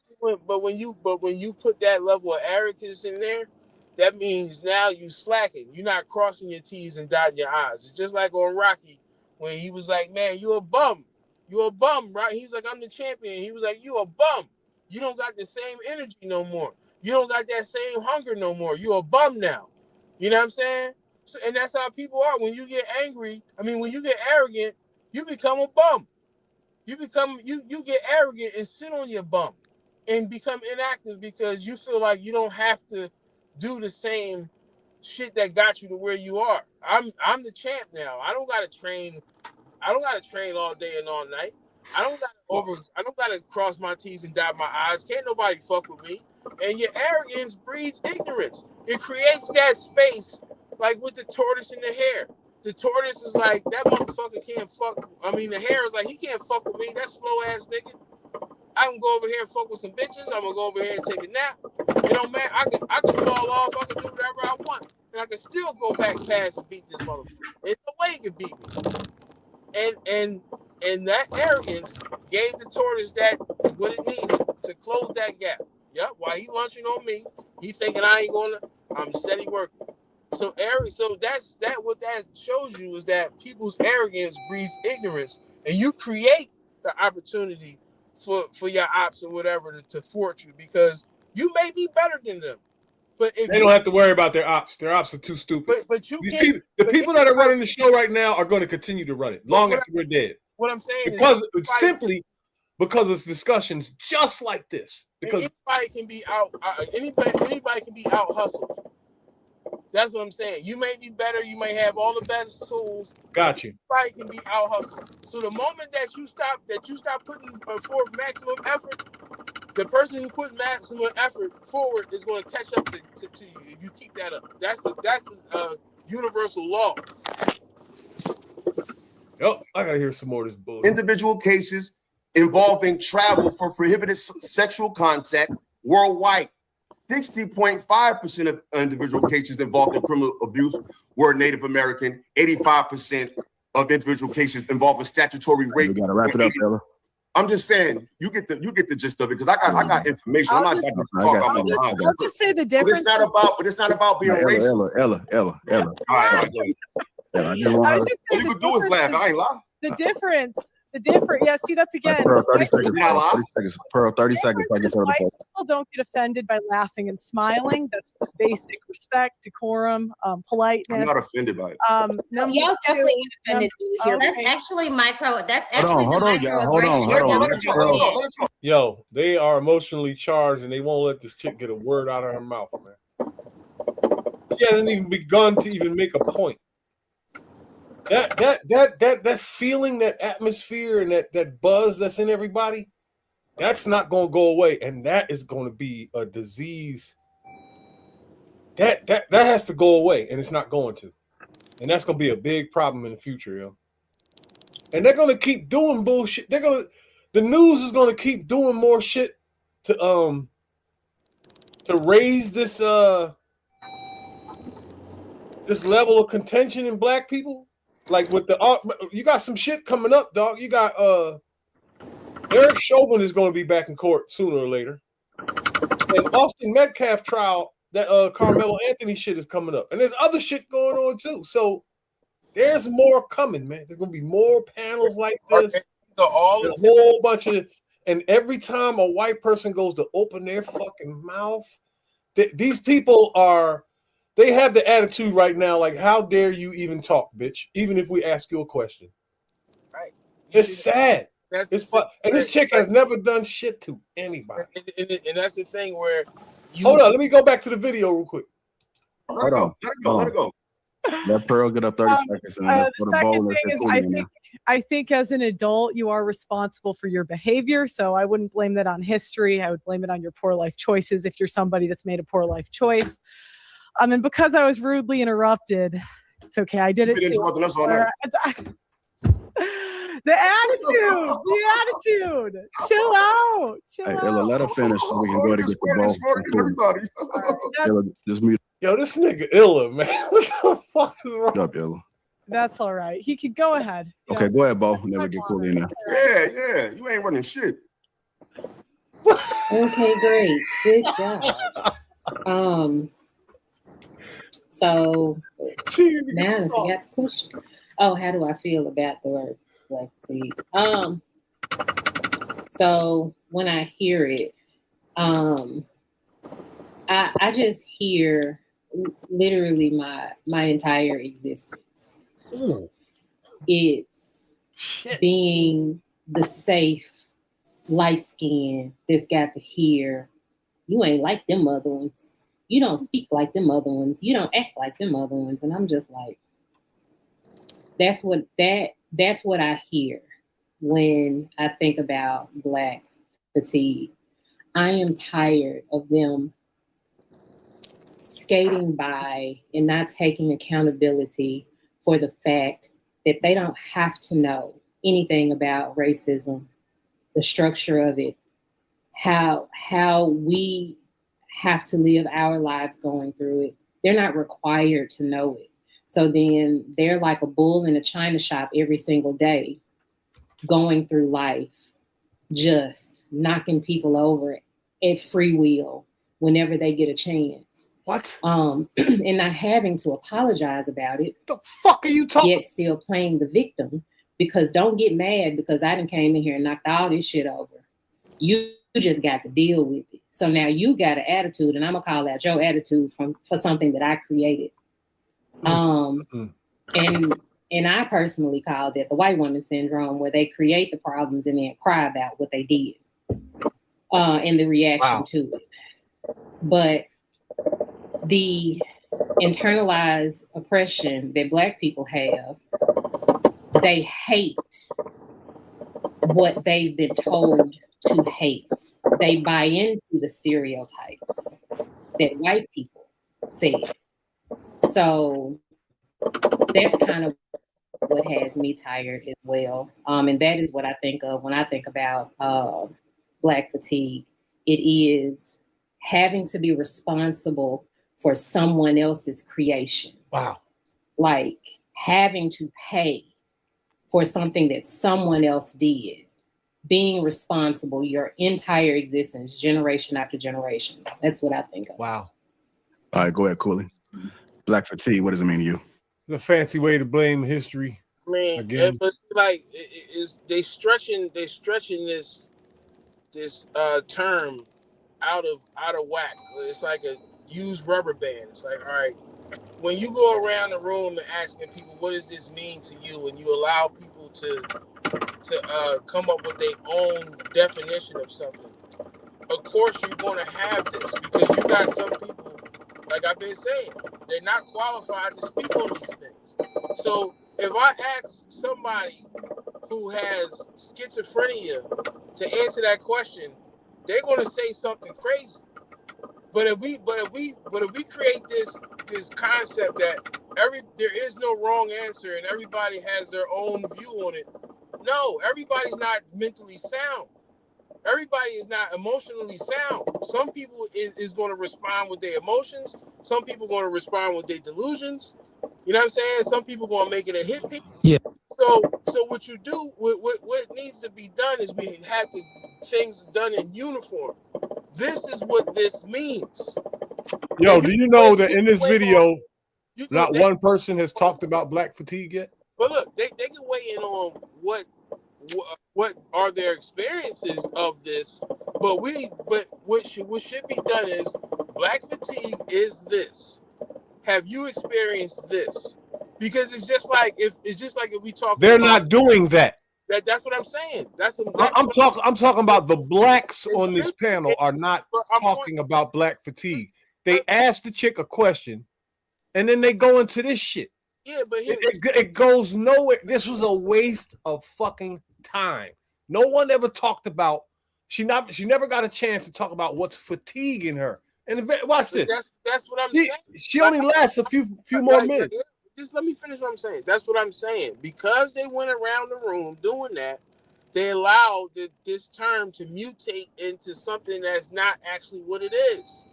But when you put that level of arrogance in there, that means now you slacking. You're not crossing your T's and dotting your I's. It's just like on Rocky when he was like, "Man, you a bum. You a bum, right?" He's like, "I'm the champion." He was like, "You a bum. You don't got the same energy no more. You don't got that same hunger no more. You a bum now." You know what I'm saying? So, and that's how people are. When you get angry, when you get arrogant, you become a bum. You get arrogant and sit on your bum and become inactive because you feel like you don't have to do the same shit that got you to where you are. I'm the champ now. I don't gotta train all day and all night. I don't gotta cross my T's and dot my I's. Can't nobody fuck with me. And your arrogance breeds ignorance. It creates that space like with the tortoise and the hare. The tortoise is like, that motherfucker can't fuck. The hare is like, he can't fuck with me. That slow ass nigga. I can go over here and fuck with some bitches. I'm gonna go over here and take a nap. It don't matter. I can fall off. I can do whatever I want, and I can still go back past and beat this motherfucker. There's no way he can beat me. And that arrogance gave the tortoise that what it needed to close that gap. Yep. While he lunching on me, he thinking I ain't gonna. I'm steady working. So that's what that shows you is that people's arrogance breeds ignorance, and you create the opportunity for your ops or whatever to thwart you because You may be better than them, but if They don't have to worry about their ops. Their ops are too stupid. But you These can't. people, the people that are running the show right now are going to continue to run it long after we're dead. What I'm saying Because is, it's simply because it's discussions just like this. Because anybody can be out. Anybody can be out hustled. That's what I'm saying. You may be better. You may have all the best tools. Got you. Everybody can be out hustled. So the moment that you stop putting forth maximum effort, the person who put maximum effort forward is going to catch up to you if you keep that up. That's a universal law. Oh, I gotta hear some more of this bullshit. Individual cases involving travel for prohibited sexual contact worldwide. 60.5% of individual cases involved in criminal abuse were Native American. 85% of individual cases involving statutory rape. We gotta wrap it up, Ella. I'm just saying, you get the gist of it because I got information. I'm not going to talk about my behind. I'll just say the difference. But it's not about being racist. Ella. All right. I was just All you can do is laugh. I ain't lying. The difference. Yeah, see, that's again. Pearl, 30 seconds. Pearl, 30 seconds. I guess White people don't get offended by laughing and smiling. That's just basic respect, decorum, politeness. I'm not offended by it. No, y'all definitely get offended when you hear that. That's actually micro. That's Hold actually on, hold on. Yo, they are emotionally charged and they won't let this chick get a word out of her mouth, man. She hasn't even begun to even make a point. That feeling, that atmosphere, and that buzz that's in everybody, that's not going to go away, and that is going to be a disease. That has to go away, and it's not going to, and that's going to be a big problem in the future, yo. And they're going to keep doing bullshit. The news is going to keep doing more shit to raise this this level of contention in black people. Like with you got some shit coming up, dog. You got Eric Chauvin is going to be back in court sooner or later, and Austin Metcalf trial, that Carmelo Anthony shit is coming up, and there's other shit going on too. So there's more coming, man. There's going to be more panels like this. So all a whole bunch of, and every time a white person goes to open their fucking mouth, these people are. They have the attitude right now, like, how dare you even talk, bitch? Even if we ask you a question. Right. It's sad. It's fun. And this chick has never done shit to anybody. And that's the thing where you... Hold on, let me go back to the video real quick. Let it go. Let Pearl get up 30 seconds. And the second thing is, I think as an adult, you are responsible for your behavior. So I wouldn't blame that on history. I would blame it on your poor life choices if you're somebody that's made a poor life choice. And because I was rudely interrupted, it's okay. I did it too. The attitude. Chill out. Hey, Ella, let her finish so we can go to get the ball. Just mute. Yo, this nigga Illa, man. What the fuck is wrong? Up, Ella. That's all right. He could go ahead. Okay, go ahead, Bo. And then we get cool in there. Yeah. You ain't running shit. Okay, great. Good job. So now I forgot the question. Oh, how do I feel about the word black fatigue? So when I hear it, I just hear literally my entire existence. Ooh. It's being the safe light skin that's got to hear, you ain't like them other ones. You don't speak like them other ones. You don't act like them other ones. And I'm just like, that's what I hear when I think about Black fatigue. I am tired of them skating by and not taking accountability for the fact that they don't have to know anything about racism, the structure of it, how we have to live our lives going through it. They're not required to know it. So then they're like a bull in a china shop every single day, going through life, just knocking people over at free will whenever they get a chance. What? And not having to apologize about it. The fuck are you talking? Yet still playing the victim, because don't get mad because I done came in here and knocked all this shit over. You just got to deal with it. So now you got an attitude, and I'm gonna call out your attitude for something that I created. And I personally call that the white woman syndrome, where they create the problems and then cry about what they did and the reaction to it. But the internalized oppression that Black people have, they hate what they've been told to hate. They buy into the stereotypes that white people said. So that's kind of what has me tired as well. And that is what I think of when I think about Black fatigue. It is having to be responsible for someone else's creation. Wow. Like having to pay for something that someone else did. Being responsible your entire existence, generation after generation. That's what I think of. Wow. All right, go ahead, Cooley. Black fatigue, what does it mean to you? The fancy way to blame history. Man, again. but like they stretching this term out of whack. It's like a used rubber band. It's like, all right, when you go around the room and asking people what does this mean to you, and you allow people to come up with their own definition of something, of course you're going to have this, because you got some people, like I've been saying, they're not qualified to speak on these things. So if I ask somebody who has schizophrenia to answer that question, they're going to say something crazy. But if we create this concept that there is no wrong answer and everybody has their own view on it, no, everybody's not mentally sound. Everybody is not emotionally sound. Some people is going to respond with their emotions. Some people are going to respond with their delusions. You know what I'm saying? Some people are going to make it a hit piece. Yeah. So what you do, what needs to be done is we have things done in uniform. This is what this means. Yo, do you know that in this video, not one person has talked about Black fatigue yet? But look, they can weigh in on what are their experiences of this, but what should be done is Black fatigue is this. Have you experienced this? Because it's just like if we talk. They're not doing that. That's what I'm saying. I'm talking about the Blacks on this panel are not talking about Black fatigue. They asked the chick a question, and then they go into this shit. Yeah, but it goes nowhere. This was a waste of fucking time. No one ever talked about. She never got a chance to talk about what's fatiguing her. And watch this. That's what I'm saying. She only lasts a few more minutes. Just let me finish what I'm saying. That's what I'm saying. Because they went around the room doing that, they allowed this term to mutate into something that's not actually what it is.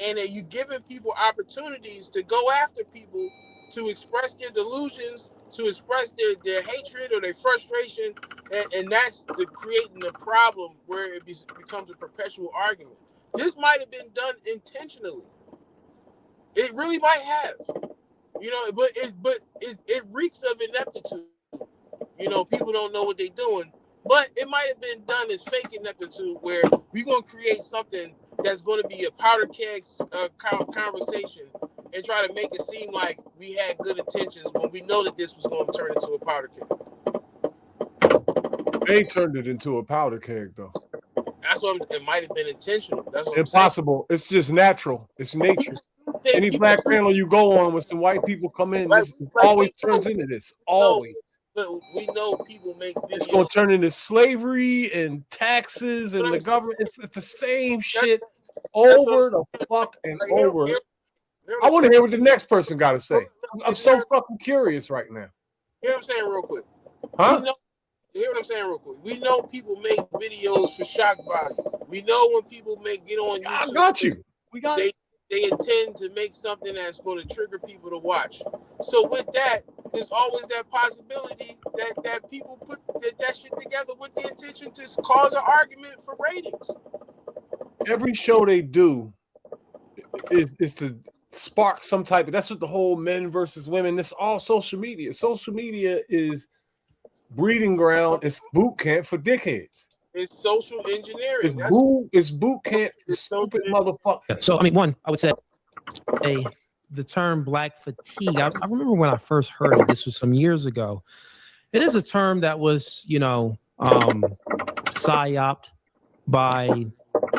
And you're giving people opportunities to go after people, to express their delusions, to express their hatred or their frustration, and that's creating a problem where it becomes a perpetual argument. This might have been done intentionally. It really might have, but it reeks of ineptitude. People don't know what they're doing, but it might have been done as fake ineptitude, where we're gonna create something that's going to be a powder keg conversation and try to make it seem like we had good intentions when we know that this was going to turn into a powder keg. They turned it into a powder keg, though. That's what it might have been intentional. That's what impossible. It's just natural. It's nature. Any Black panel you go on with some white people come in, this always turns into this. Always. We know people make videos. It's going to turn into slavery and taxes and the government. It's the same shit over the fuck and over. I want to hear what the next person got to say. I'm so fucking curious right now. Hear what I'm saying real quick. Huh? Hear what I'm saying real quick. We know people make videos for shock value. We know when people get on YouTube. I got you. They intend to make something that's going to trigger people to watch. So with that, there's always that possibility that people put that shit together with the intention to cause an argument for ratings. Every show they do is to spark some type of. That's what the whole men versus women. This all social media. Social media is breeding ground. It's boot camp for dickheads. It's social engineering. It's boot camp. Stupid motherfucker. So I mean, one, I would say the term black fatigue. I remember when I first heard it. This was some years ago. It is a term that was, psyoped by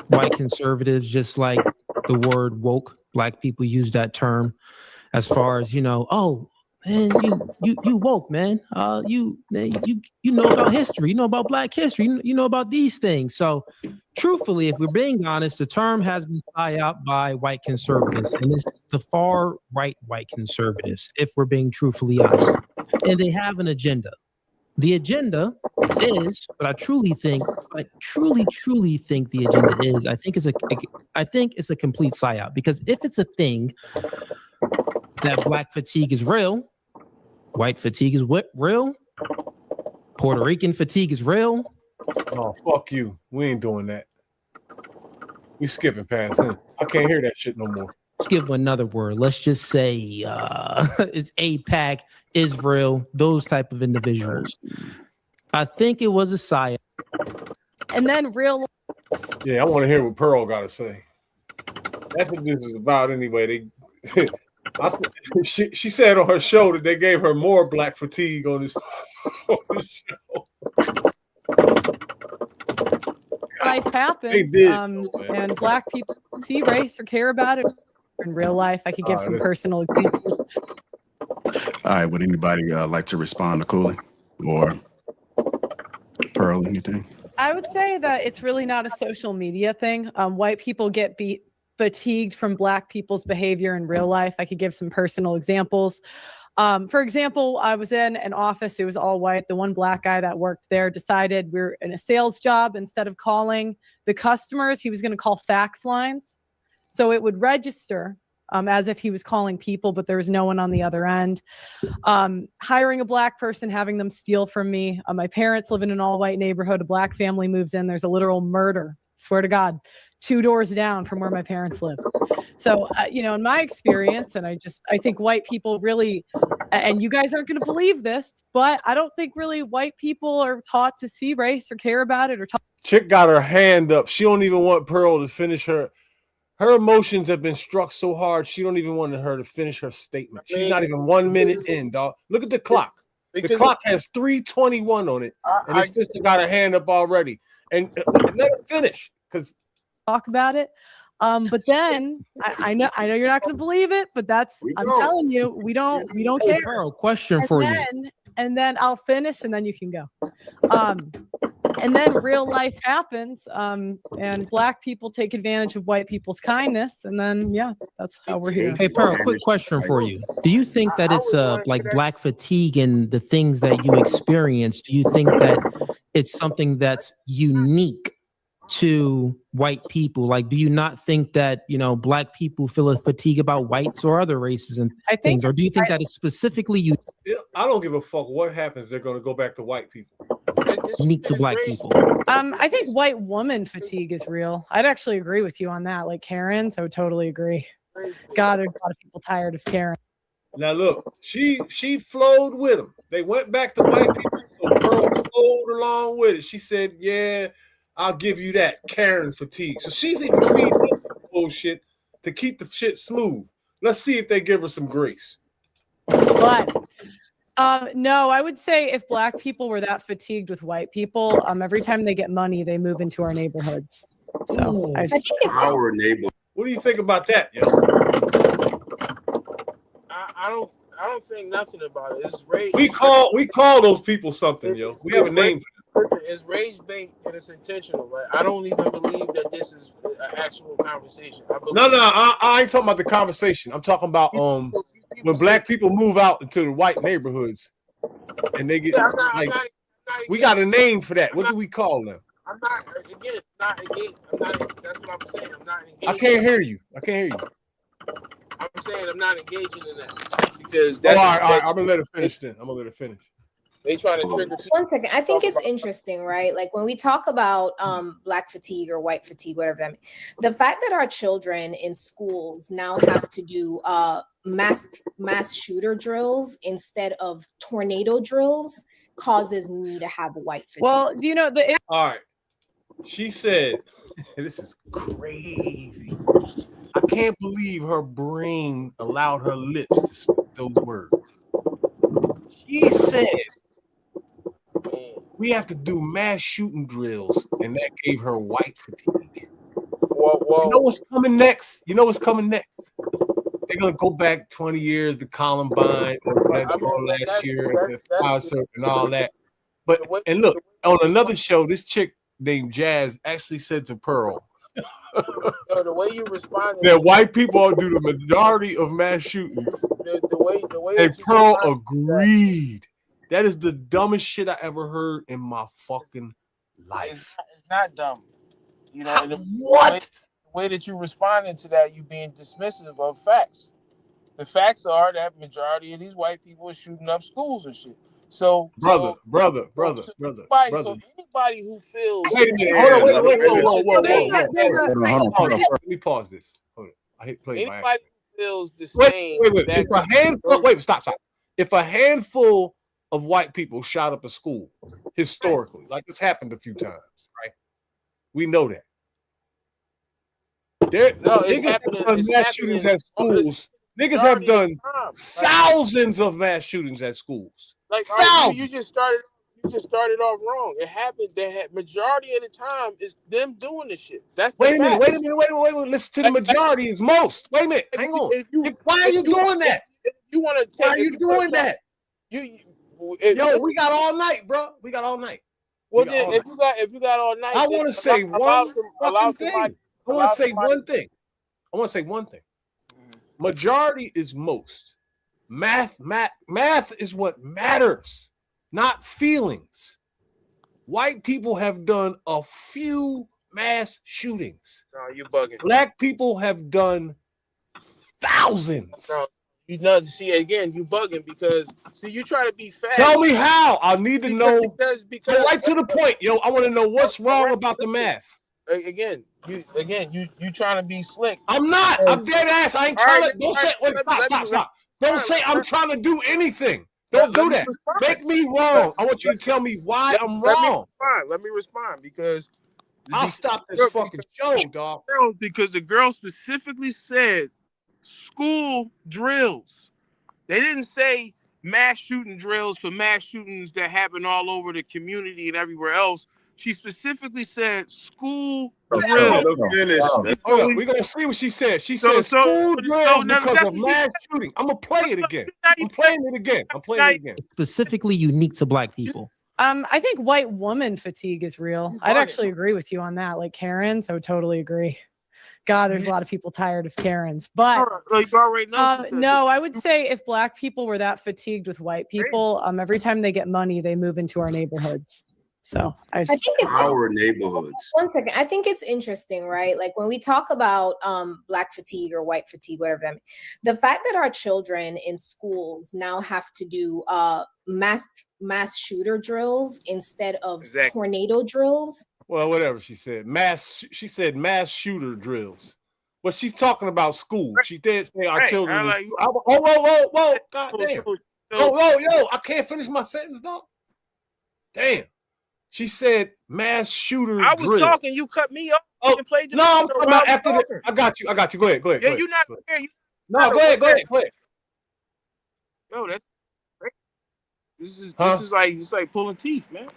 white conservatives, just like the word woke. Black people use that term as far as, oh man, you woke, man. You know about history, you know about Black history, you know about these things. So truthfully, if we're being honest, the term has been psyoped by white conservatives, and it's the far right white conservatives, if we're being truthfully honest. And they have an agenda. The agenda is, but I truly think the agenda is, I think it's a complete psyop, because if it's a thing that black fatigue is real, white fatigue is real, Puerto Rican fatigue is real. Oh, fuck you. We ain't doing that. We skipping past it. I can't hear that shit no more. Let's give them another word. Let's just say it's AIPAC, Israel, those type of individuals. I think it was a psyop. And then real. Yeah, I want to hear what Pearl got to say. That's what this is about anyway. She said on her show that they gave her more black fatigue on this show. Life happens. They did, and black people see race or care about it in real life. I could give some personal examples. All right, would anybody like to respond to Cooley or Pearl, anything? I would say that it's really not a social media thing. White people get fatigued from black people's behavior in real life. I could give some personal examples. For example, I was in an office, it was all white. The one black guy that worked there decided we were in a sales job. Instead of calling the customers, he was going to call fax lines. So it would register as if he was calling people, but there was no one on the other end. Hiring a black person, having them steal from me. My parents live in an all-white neighborhood. A black family moves in. There's a literal murder. Swear to God. 2 doors down from where my parents live. So, in my experience, and I think white people really, and you guys aren't going to believe this, but I don't think really white people are taught to see race or care about it or talk. Chick got her hand up. She don't even want Pearl to finish her emotions have been struck so hard. She don't even want her to finish her statement. She's not even 1 minute in, dog. Look at the clock. The clock has 3:21 on it, and his sister got her hand up already. And let her finish, because talk about it. But then I know you're not going to believe it, but I'm telling you, we don't care. Pearl, question for you. And then I'll finish, and then you can go. And then real life happens, and black people take advantage of white people's kindness, and then that's how we're here. Hey Pearl, quick question for you. Do you think that it's like black fatigue and the things that you experience? Do you think that it's something that's unique to white people? Like, do you not think that black people feel a fatigue about whites or other races and things, or do you think that it's specifically you? I don't give a fuck what happens. They're going to go back to white people. Unique to black people. I think white woman fatigue is real. I'd actually agree with you on that. Like Karens, I would totally agree. God, there's a lot of people tired of Karen. Now look, she flowed with them. They went back to white people. So Pearl flowed along with it. She said, "Yeah, I'll give you that Karen fatigue." So she's even feeding bullshit to keep the shit smooth. Let's see if they give her some grace. But no, I would say if black people were that fatigued with white people, every time they get money, they move into our neighborhoods. So I think it's our neighbor. What do you think about that, yo? I don't think nothing about it. It's rage. We call those people something, yo. We have a name for them. Listen, it's rage bait and it's intentional. Like, I don't even believe that this is an actual conversation. I ain't talking about the conversation. I'm talking about when black people move out into the white neighborhoods and they get we got a name for that. What do we call them? I'm not engaged. That's what I'm saying. I'm not engaged. I can't hear you. I'm saying I'm not engaging in that because all right. I'm gonna let it finish then. They try to trigger. 1 second. I think it's interesting, right? Like when we talk about black fatigue or white fatigue, whatever that means, the fact that our children in schools now have to do mass shooter drills instead of tornado drills causes me to have white fatigue. Well, do you know all right. She said, this is crazy. I can't believe her brain allowed her lips to speak those words. She said, we have to do mass shooting drills, and that gave her white fatigue. You know what's coming next? They're gonna go back 20 years to Columbine or last year and all that. But and look, on another show, this chick named Jazz actually said to Pearl, the way you responded, that white people do the majority of mass shootings. The way And Pearl agreed. That is the dumbest shit I ever heard in my fucking life. It's not dumb. You know, what? The way that you responded to that, you being dismissive of facts. The facts are that majority of these white people are shooting up schools and shit. So, brother. So anybody who feels wait a minute, whoa. Let me pause this. Hold on. I hit play. Anybody who feels the same. Wait. If a handful, stop. If a handful of white people shot up a school historically, like it's happened a few times, right? We know that. Niggas have done mass shootings at schools. Niggas have done thousands of mass shootings at schools. Like you just started off wrong. It happened. Majority of the time is them doing the shit. That's wait a minute. Listen to the majority is most. Wait a minute. Hang on. Why are you doing that? You want to? Why are you doing that? Yo, we got all night, bro. We got all night. Well, then, if you got all night, I want to say one thing. I want to say one thing. Majority is most. Math is what matters, not feelings. White people have done a few mass shootings. No, you bugging. Black people have done thousands. No, you know. See, again, you bugging because you try to be fast. Tell me how. I need to know. Because right to the point, yo. I want to know what's wrong about the math. Again, you trying to be slick. I'm not. I'm dead ass. I ain't trying to. Don't say. Wait, stop. Don't say I'm trying to do anything. Don't do that. Make me wrong. I want you to tell me why I'm wrong. Let me respond because I'll stop this fucking show, dog. Because the girl specifically said school drills. They didn't say mass shooting drills for mass shootings that happen all over the community and everywhere else. She specifically said school drills. We're going to see what she said. She said school drills because of mass shooting. I'm going to play it again. I'm playing it again. Specifically unique to black people. I think white woman fatigue is real. I'd actually agree with you on that. Like Karens, I would totally agree. God, there's a lot of people tired of Karens. But no, I would say if black people were that fatigued with white people, every time they get money, they move into our neighborhoods. So I think it's our neighborhoods. One second. I think it's interesting, right? Like when we talk about black fatigue or white fatigue, whatever that means, the fact that our children in schools now have to do mass shooter drills instead of tornado drills. Well, whatever she said. She said mass shooter drills. Well, she's talking about school. She did say our children. Whoa. God damn. Yo, I can't finish my sentence, dog. Damn. She said mass shooter I was drill. talking, you cut me off. Oh, no, I'm talking about after the. I got you. Go ahead. Yeah, you're not there. No, go ahead. Yo, that's great. This is like it's like pulling teeth, man.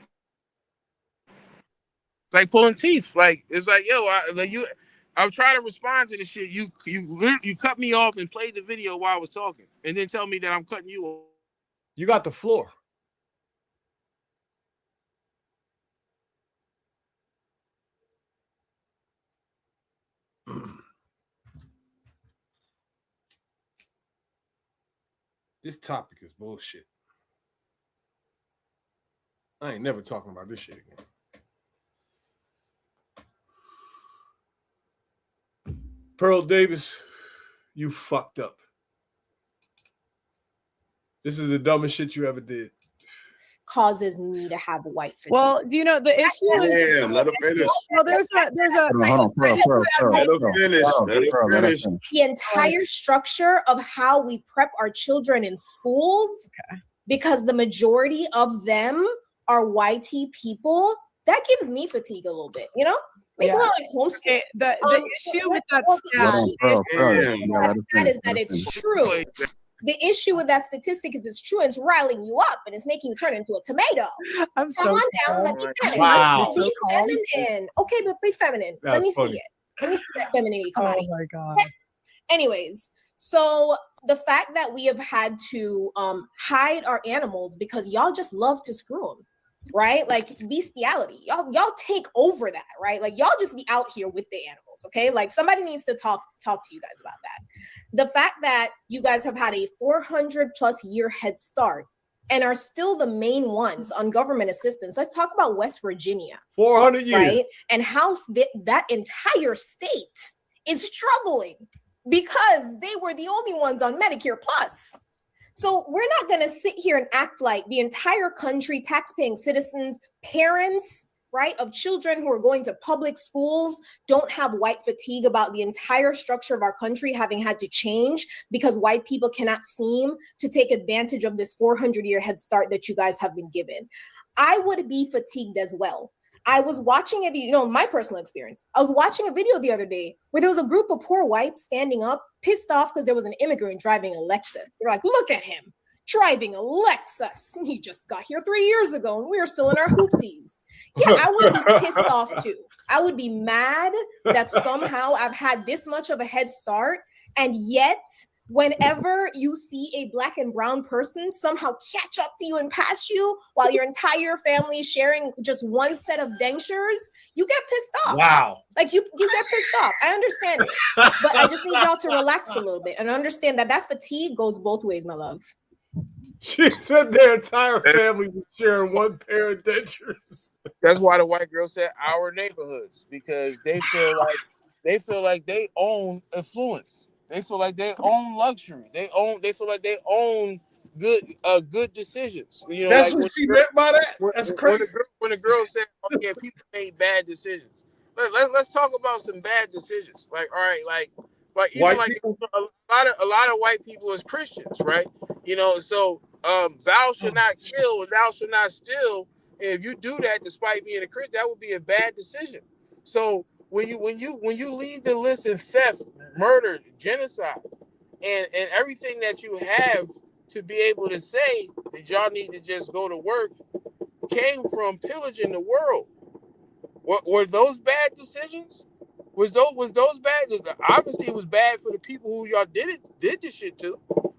It's like pulling teeth. Like it's like, yo, I'm trying to respond to this shit. You cut me off and played the video while I was talking, and then tell me that I'm cutting you off. You got the floor. This topic is bullshit. I ain't never talking about this shit again. Pearl Davis, you fucked up. This is the dumbest shit you ever did. Causes me to have white fatigue. Well, do you know the issue? Damn, let her finish. Well, there's a. Hold on, Let her finish. The entire structure of how we prep our children in schools, because the majority of them are YT people, that gives me fatigue a little bit, you know? Makes me want to like homeschool. Okay, the issue with that stat is that it's true. The issue with that statistic is it's true and it's riling you up and it's making you turn into a tomato. I'm Come on down, let me feminine. Wow. Be feminine. Okay, but be feminine. That's let me funny. see it. Let me see that femininity come out of you. my God. Okay? Anyways, so the fact that we have had to hide our animals because y'all just love to screw them, right? Like bestiality, y'all take over that, right? Like y'all just be out here with the animals, okay? Like somebody needs to talk to you guys about that. The fact that you guys have had a 400+ year head start and are still the main ones on government assistance. Let's talk about West Virginia. 400 years. Right? And how that entire state is struggling because they were the only ones on Medicare Plus. So we're not going to sit here and act like the entire country, taxpaying citizens, parents, right, of children who are going to public schools don't have white fatigue about the entire structure of our country having had to change because white people cannot seem to take advantage of this 400-year head start that you guys have been given. I would be fatigued as well. I was watching a video, my personal experience. I was watching a video the other day where there was a group of poor whites standing up, pissed off because there was an immigrant driving a Lexus. They're like, look at him driving a Lexus. He just got here 3 years ago and we are still in our hoopties. Yeah, I would be pissed off too. I would be mad that somehow I've had this much of a head start and yet whenever you see a Black and brown person somehow catch up to you and pass you while your entire family is sharing just one set of dentures, you get pissed off. Wow. Like you get pissed off. I understand it. But I just need y'all to relax a little bit and understand that fatigue goes both ways, my love. She said their entire family was sharing one pair of dentures. That's why the white girl said our neighborhoods, because they feel like they own affluence. They feel like they own luxury. They feel like they own good decisions. That's like what she meant by that. That's crazy. When the girl said, "Oh yeah, people made bad decisions." Let's talk about some bad decisions. Like, all right, like even white like people. a lot of white people is Christians, right? So thou shalt not kill and thou shalt not steal. And if you do that, despite being a Christian, that would be a bad decision. So when you leave the list in theft, murder, genocide, and everything that you have to be able to say that y'all need to just go to work came from pillaging the world. Were those bad decisions? Was those bad? Obviously, it was bad for the people who y'all did this shit to,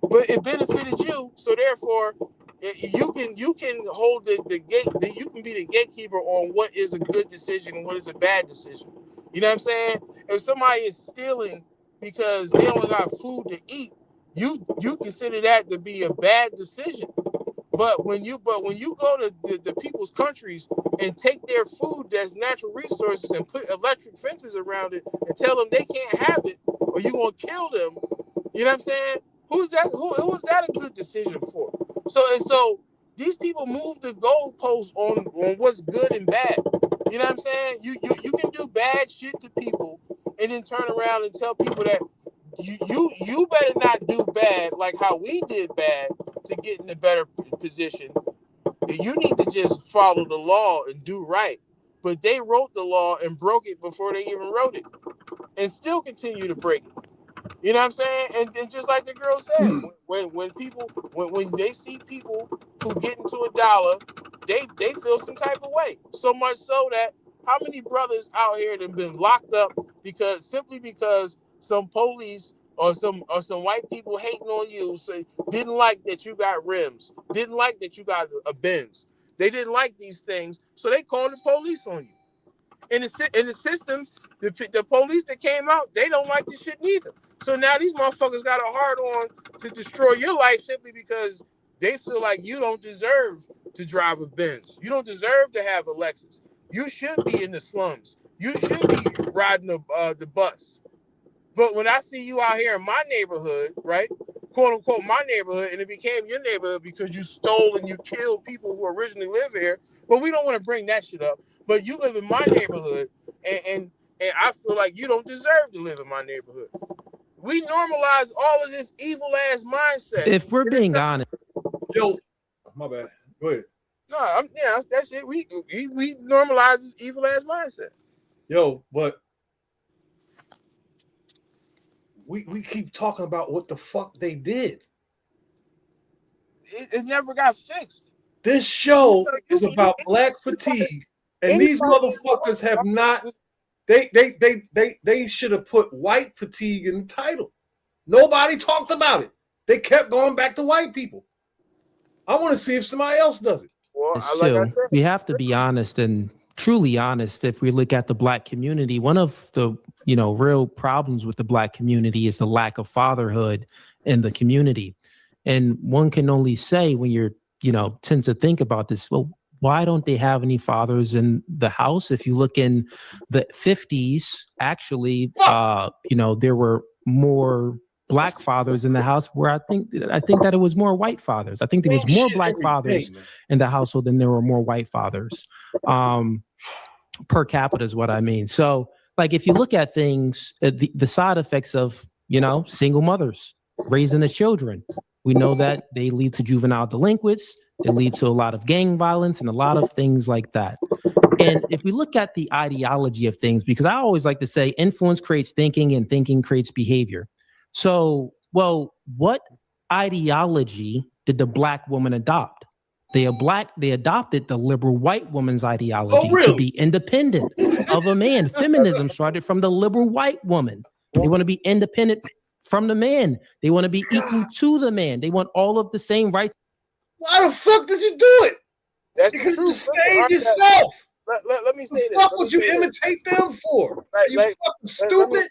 but it benefited you. So therefore, you can hold the gate. You can be the gatekeeper on what is a good decision and what is a bad decision. You know what I'm saying? If somebody is stealing because they don't got food to eat, you consider that to be a bad decision. But when you go to the people's countries and take their food that's natural resources and put electric fences around it and tell them they can't have it or you're gonna kill them, you know what I'm saying? Who's that? Who is that a good decision for? So these people move the goalposts on what's good and bad. You know what I'm saying? You can do bad shit to people and then turn around and tell people that you better not do bad like how we did bad to get in a better position. You need to just follow the law and do right. But they wrote the law and broke it before they even wrote it and still continue to break it. You know what I'm saying? And just like the girl said, when they see people who get into a dollar, they feel some type of way. So much so that how many brothers out here that have been locked up simply because some police or some white people hating on you didn't like that you got rims, didn't like that you got a Benz. They didn't like these things, so they called the police on you. In the system, the police that came out, they don't like this shit neither. So now these motherfuckers got a hard on to destroy your life simply because they feel like you don't deserve to drive a Benz. You don't deserve to have a Lexus. You should be in the slums. You should be riding the bus. But when I see you out here in my neighborhood, right, quote unquote my neighborhood, and it became your neighborhood because you stole and you killed people who originally live here, but we don't want to bring that shit up. But you live in my neighborhood, and I feel like you don't deserve to live in my neighborhood. We normalize all of this evil ass mindset. If we're being honest, yo, my bad. Go ahead. No, that's it. We normalize this evil ass mindset. Yo, but we keep talking about what the fuck they did. It never got fixed. This show is about black fatigue, and these motherfuckers have not. They should have put white fatigue in the title. Nobody talked about it. They kept going back to white people. I want to see if somebody else does it. Well, we have to be honest and truly honest. If we look at the black community, one of the real problems with the black community is the lack of fatherhood in the community. And one can only say when you're tend to think about this, well, why don't they have any fathers in the house? If you look in the 50s, actually, there were more black fathers in the house, where I think that it was more white fathers. I think there was more black fathers in the household than there were more white fathers. Per capita is what I mean. So, like, if you look at things, the side effects of single mothers raising the children, we know that they lead to juvenile delinquents. They lead to a lot of gang violence and a lot of things like that. And if we look at the ideology of things, because I always like to say influence creates thinking and thinking creates behavior. So, well, what ideology did the black woman adopt? They adopted the liberal white woman's ideology to be independent of a man. Feminism started from the liberal white woman. They want to be independent from the man. They want to be equal to the man. They want all of the same rights. Why the fuck did you do it? That's you could true. just stay yourself. Let me say this. What would you imitate them for? You fucking stupid.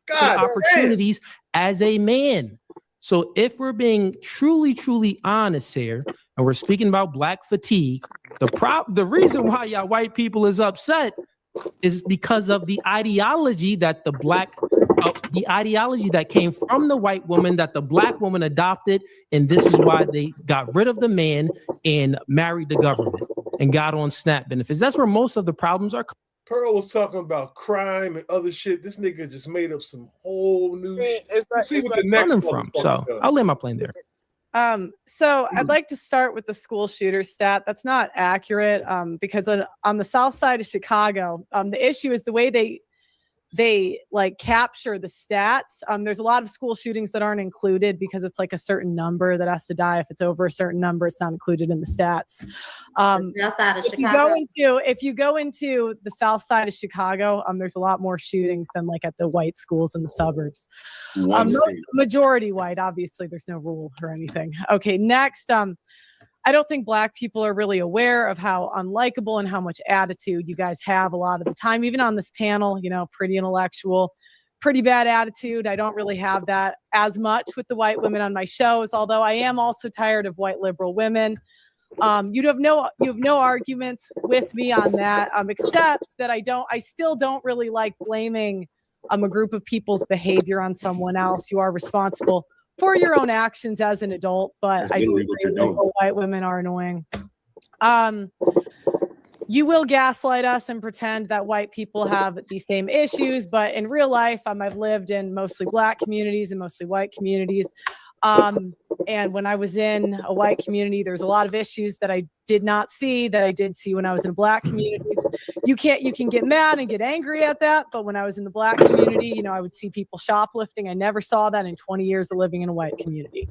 God, opportunities as a man. So if we're being truly honest here, and we're speaking about black fatigue, the reason why y'all white people is upset is because of the ideology that the ideology that came from the white woman that the black woman adopted, and this is why they got rid of the man and married the government and got on SNAP benefits. That's where most of the problems are. Pearl was talking about crime and other shit. This nigga just made up some whole new shit. See what the next one from. So I'll lay my plane there. So I'd like to start with the school shooter stat. That's not accurate because on the south side of Chicago, the issue is the way they like capture the stats. There's a lot of school shootings that aren't included because it's like a certain number that has to die. If it's over a certain number, it's not included in the stats. If you go into the south side of Chicago, there's a lot more shootings than like at the white schools in the suburbs. Majority white, obviously there's no rule or anything. Okay, next, I don't think black people are really aware of how unlikable and how much attitude you guys have a lot of the time, even on this panel, pretty intellectual, pretty bad attitude. I don't really have that as much with the white women on my shows, although I am also tired of white liberal women. You have no argument with me on that, except that I still don't really like blaming a group of people's behavior on someone else. You are responsible for your own actions as an adult, but I do agree that white women are annoying. You will gaslight us and pretend that white people have the same issues, but in real life, I've lived in mostly black communities and mostly white communities. And when I was in a white community, there's a lot of issues that I did not see that I did see when I was in a black community. You can get mad and get angry at that. But when I was in the black community, I would see people shoplifting. I never saw that in 20 years of living in a white community.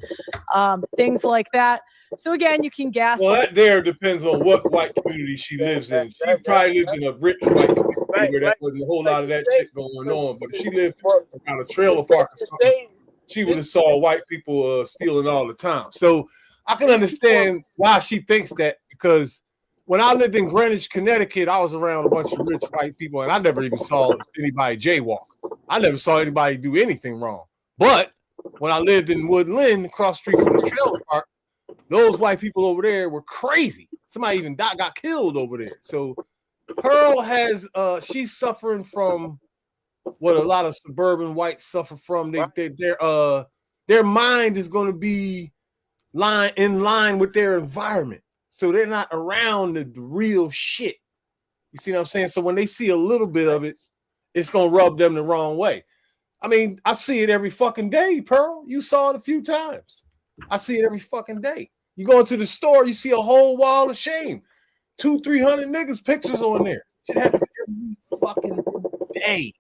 Things like that. So again, you can gaslight. Well, that there depends on what white community she lives in. She probably lives in a rich white community where there wasn't a whole lot of that shit going on. But if she lived around a trailer park or something, she would have saw white people stealing all the time. So I can understand why she thinks that, because when I lived in Greenwich, Connecticut, I was around a bunch of rich white people, and I never even saw anybody jaywalk. I never saw anybody do anything wrong. But when I lived in Woodland, across the street from the trailer park, those white people over there were crazy. Somebody even got killed over there. So Pearl has, she's suffering from what a lot of suburban whites suffer from. Their mind is going to be in line with their environment, so they're not around the real shit. You see what I'm saying? So when they see a little bit of it, it's going to rub them the wrong way. I mean, I see it every fucking day, Pearl. You saw it a few times. I see it every fucking day. You go into the store, you see a whole wall of shame. 200-300 niggas pictures on there. Shit happens every fucking day.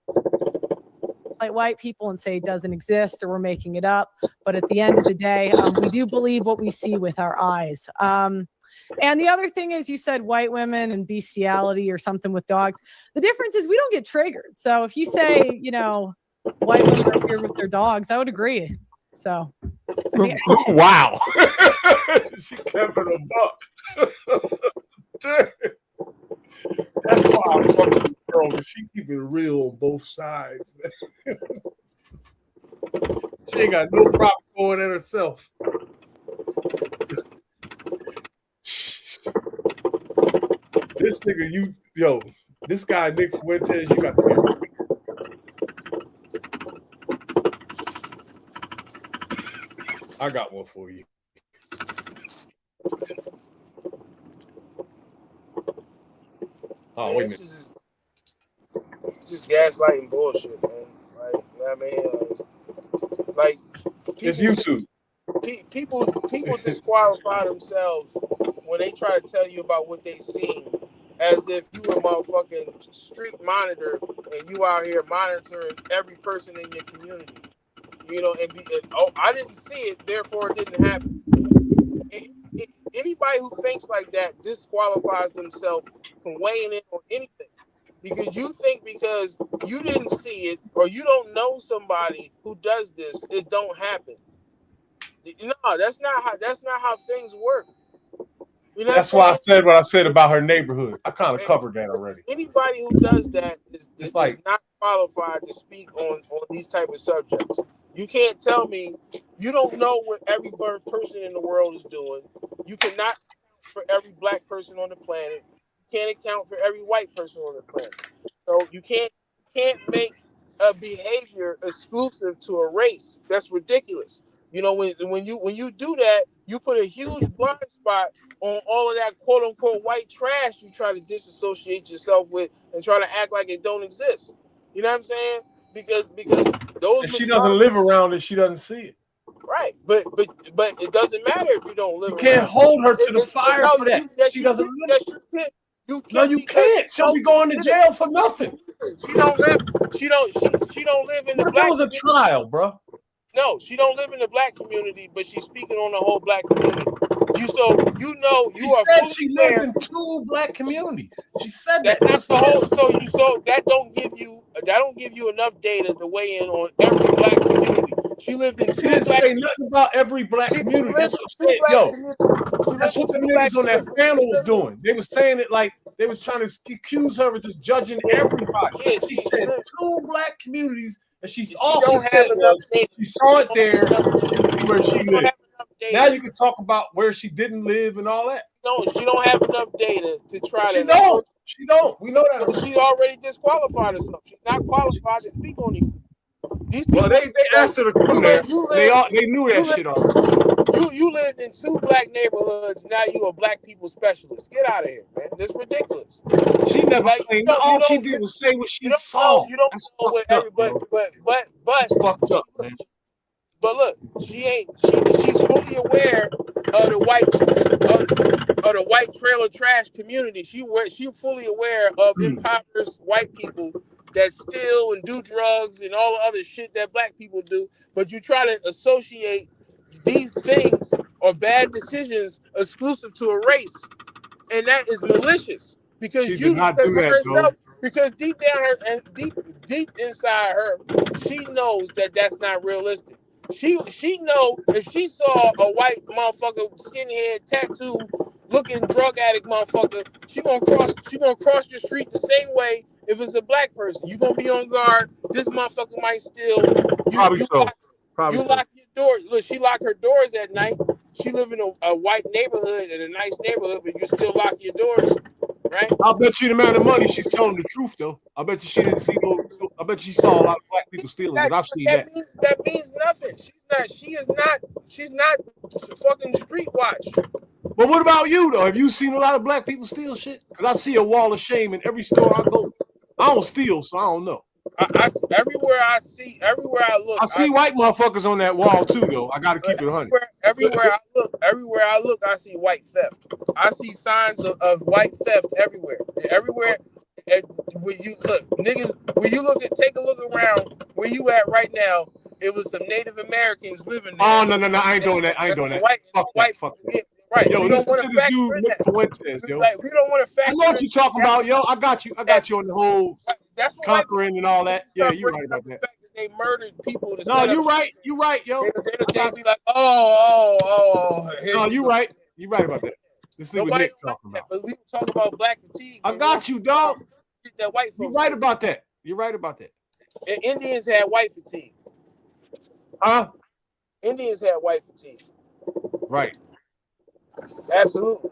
Like white people and say it doesn't exist or we're making it up. But at the end of the day, we do believe what we see with our eyes. And the other thing is, you said white women and bestiality or something with dogs. The difference is we don't get triggered. So if you say, you know, white women are here with their dogs, I would agree. So, I mean, wow. She kept it a buck. That's why I'm fucking with girl, because she keep it real on both sides. She ain't got no problem going at herself. This nigga, this guy Nick Fuentes, you got to hear him. I got one for you. Oh, wait a minute. Just gaslighting bullshit, man. Like, you know what I mean? Like It's YouTube. People disqualify themselves when they try to tell you about what they seen, as if you a motherfucking street monitor and you out here monitoring every person in your community. You know, and I didn't see it, therefore it didn't happen. Anybody who thinks like that disqualifies themselves from weighing in on anything, because you think because you didn't see it or you don't know somebody who does this, it don't happen. No, that's not how things work. You know, that's why I said what I said about her neighborhood. I kind of covered that already. Anybody who does that is not qualified to speak on these type of subjects. You can't tell me you don't know what every person in the world is doing. You cannot account for every black person on the planet. You can't account for every white person on the planet. So you can't make a behavior exclusive to a race. That's ridiculous. You know, when you do that, you put a huge blind spot on all of that quote unquote white trash you try to disassociate yourself with and try to act like it don't exist. You know what I'm saying? Because those if she doesn't live around it, she doesn't see it. Right, but it doesn't matter if you don't live. You can't hold her to the fire for that. She doesn't live. No, you can't. She'll be going to jail for nothing. She don't live. She don't live in the black. That was a trial, bro. No, she don't live in the black community, but she's speaking on the whole black community. She said she lived in 2 black communities. She said that. That's the whole. So that don't give you enough data to weigh in on every black community. She lived in 2 She didn't black. say nothing about every black community. That's what the niggas on that panel was doing. They were saying it like they was trying to accuse her of just judging everybody. Yeah, she said 2 black communities, and she also said she saw it there where she lived. Now you can talk about where she didn't live and all that. No, she don't have enough data to try to. She don't. We know that. She already disqualified herself. She's not qualified to speak on these things. Well, they asked her to come there. They knew that shit already. You lived in 2 black neighborhoods. Now you a black people specialist. Get out of here, man. That's ridiculous. She never claimed. All she did was say what she saw. You don't know what everybody. But it's fucked up, man. But look, she's fully aware of the white trailer trash community. She's fully aware of impoverished white people that steal and do drugs and all the other shit that black people do. But you try to associate these things or bad decisions exclusive to a race, and that is malicious because she did not do that, herself. Because deep down her and deep inside her, she knows that that's not realistic. She know if she saw a white motherfucker, skinhead, tattoo looking drug addict motherfucker, she gonna cross the street the same way if it's a black person. You gonna be on guard. This motherfucker might steal. You lock your doors. Look, she lock her doors at night. She live in a white neighborhood, in a nice neighborhood, but you still lock your doors, right? I'll bet you the amount of money she's telling the truth, though. I bet you she didn't see those. I bet she saw a lot of black people stealing. But I've seen that. That means nothing. She's not fucking street watch. But what about you, though? Have you seen a lot of black people steal shit? Because I see a wall of shame in every store I go. I don't steal, so I don't know. everywhere I look, I see white motherfuckers on that wall too, though. I gotta keep it 100. Everywhere I look, I see white theft. I see signs of white theft everywhere. Everywhere. And when you look, niggas, take a look around where you at right now. It was some Native Americans living there. Oh no, I ain't doing that. Fuck that. Right. Yo, we don't want to factor in that. Fuentes, yo. Like, we don't want to factor. I know what you're talking about, yo. I got you on the whole that's what conquering and all that. Yeah, you're right about that. They murdered people. No, you're right, yo. They'll be like, oh. No, you're right. You're right about that. This is what Nick talking about. But we were talking about black fatigue. I got you, dog. That white you're right about that. You're right about that. And Indians had white fatigue. Huh? Indians had white fatigue. Right. Absolutely.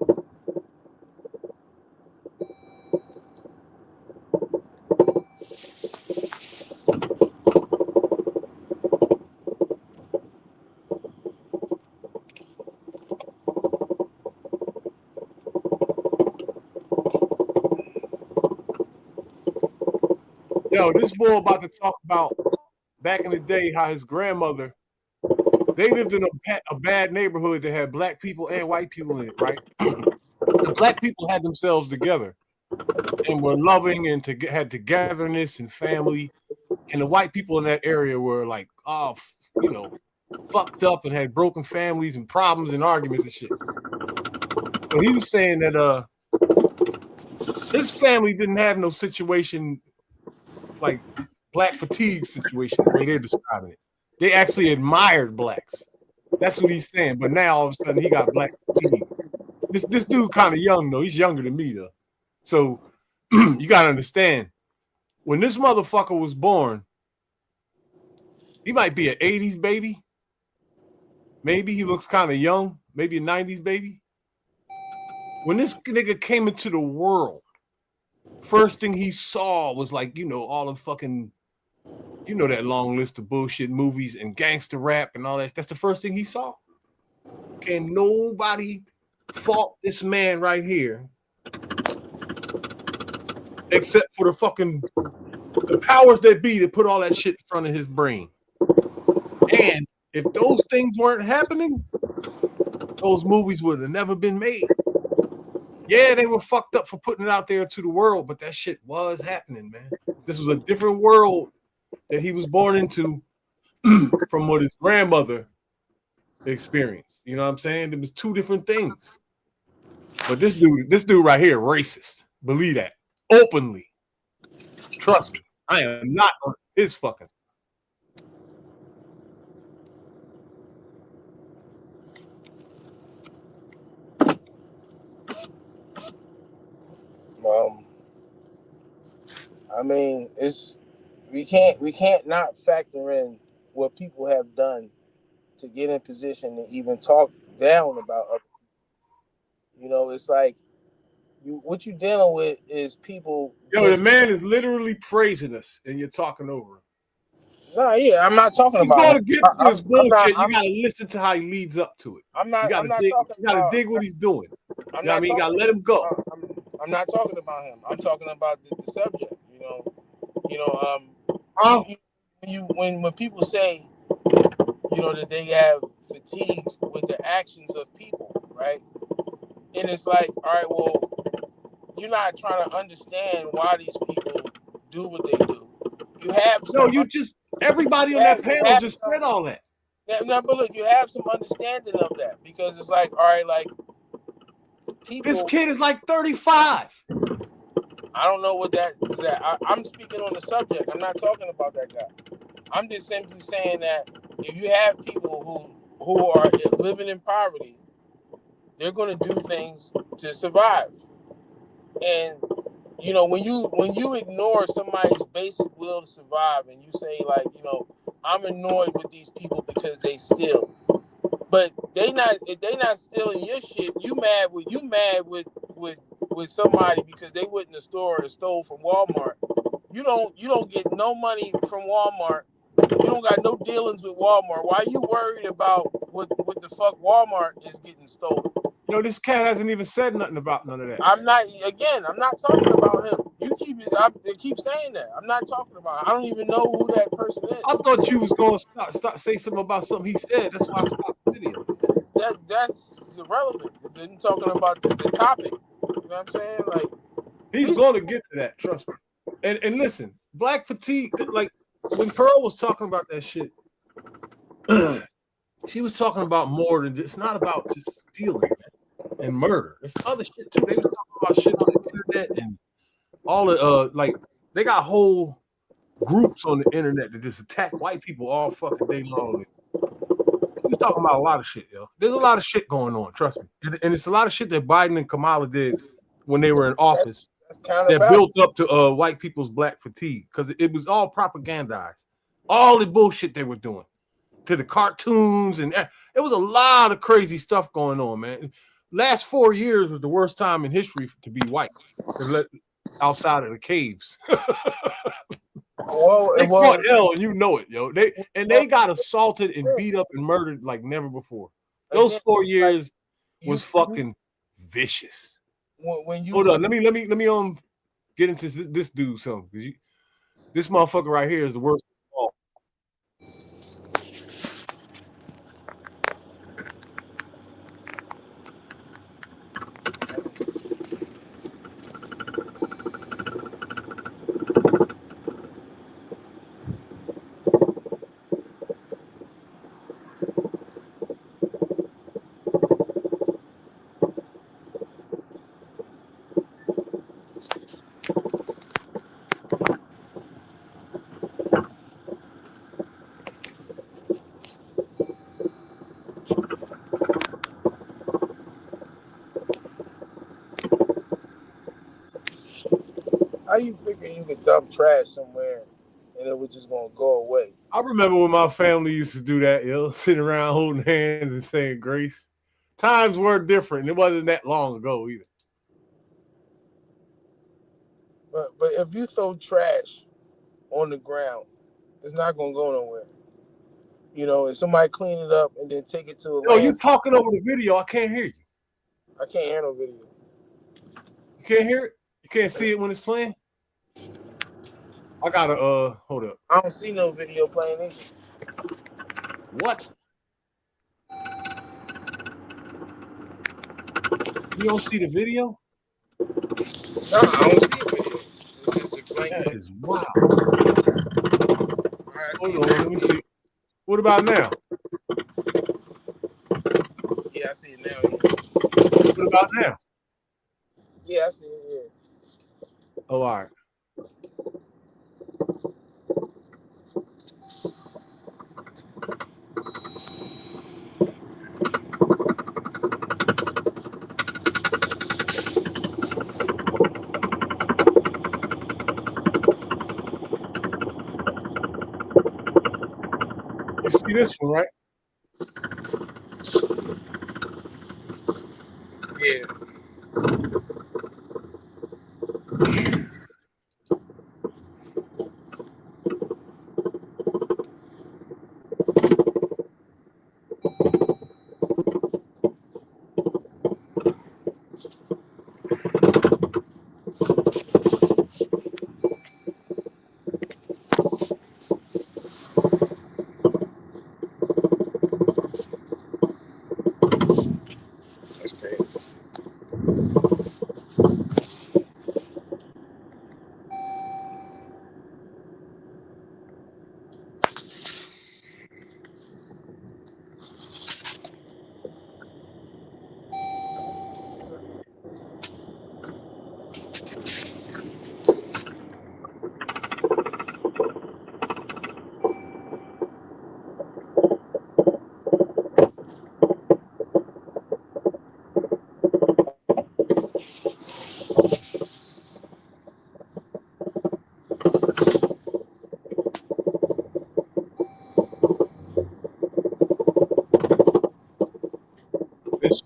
Yo, this boy about to talk about back in the day how his grandmother, they lived in a bad neighborhood that had black people and white people in it, right? The black people had themselves together and were loving and had togetherness and family. And the white people in that area were like, fucked up and had broken families and problems and arguments and shit. So he was saying that his family didn't have no situation like black fatigue situation the way they're describing it. They actually admired blacks. That's what he's saying. But now all of a sudden he got black fatigue. This dude kind of young though. He's younger than me though. So you gotta understand, when this motherfucker was born, he might be an 80s baby. Maybe he looks kind of young, maybe a 90s baby. When this nigga came into the world, first thing he saw was like, all the fucking, that long list of bullshit movies and gangster rap and all that. That's the first thing he saw. Can nobody fault this man right here except for the powers that be that put all that shit in front of his brain. And if those things weren't happening, those movies would have never been made. Yeah, they were fucked up for putting it out there to the world, but that shit was happening, man. This was a different world that he was born into from what his grandmother experienced. You know what I'm saying? It was two different things. But this dude right here, racist. Believe that. Openly. Trust me. I am not on his fucking. I mean, we can't not factor in what people have done to get in position to even talk down about other people. It's like what you're dealing with is people. Yo, the man is literally praising us, and you're talking over him. No, yeah, I'm not talking He's about. He's going to get to his bullshit. You got to listen to how he leads up to it. I'm not. You got to dig what he's doing. You got to let him go. I'm not talking about him. I'm talking about the subject. When people say, that they have fatigue with the actions of people, right? And it's like, all right, well, you're not trying to understand why these people do what they do. You have everybody on that panel just said all that. No, but look, you have some understanding of that because it's like, all right, like people. This kid is like 35. I don't know what that is. I'm speaking on the subject. I'm not talking about that guy. I'm just simply saying that if you have people who are living in poverty, they're going to do things to survive. And when you ignore somebody's basic will to survive, and you say like, I'm annoyed with these people because they steal, but if they not stealing your shit, you mad with somebody because they went in the store and stole from Walmart. You don't get no money from Walmart. You don't got no dealings with Walmart. Why are you worried about what the fuck Walmart is getting stolen? Yo, this cat hasn't even said nothing about none of that. I'm not talking about him. You keep saying that. I'm not talking about. I don't even know who that person is. I thought you was going to start say something about something he said. That's why I stopped the video. That's irrelevant. They're talking about the topic. You know what I'm saying? Like he's going to get to that. Trust me. And listen, black fatigue. Like when Pearl was talking about that shit, she was talking about more than just. It's not about just stealing and murder. It's other shit too. They were talking about shit on the internet and all the like. They got whole groups on the internet that just attack white people all fucking day long. We're talking about a lot of shit, yo. There's a lot of shit going on, trust me. And it's a lot of shit that Biden and Kamala did when they were in office that built up to white people's black fatigue because it was all propagandized. All the bullshit they were doing to the cartoons and it was a lot of crazy stuff going on, man. Last 4 years was the worst time in history to be white outside of the caves. They fought hell, and you know it, yo. They got assaulted and beat up and murdered like never before. Those 4 years was fucking vicious. When you hold on, let me get into this dude something because this motherfucker right here is the worst of all. How you figure you could dump trash somewhere and it was just gonna go away? I remember when my family used to do that, yo, sitting around holding hands and saying grace. Times were different. It wasn't that long ago either. But if you throw trash on the ground, it's not gonna go nowhere. You know, if somebody clean it up and then take it to a Yo, you talking over the video? I can't hear you. I can't handle video. You can't hear it? You can't see it when it's playing? I gotta hold up. I don't see no video playing either. What? You don't see the video? No, I don't see a video. It's just a blank. That is wild. Right, hold on, let me see. What about now? Yeah, I see it now. Yeah. What about now? Yeah, I see it. Yeah. Oh, all right. You see this one, right? Yeah.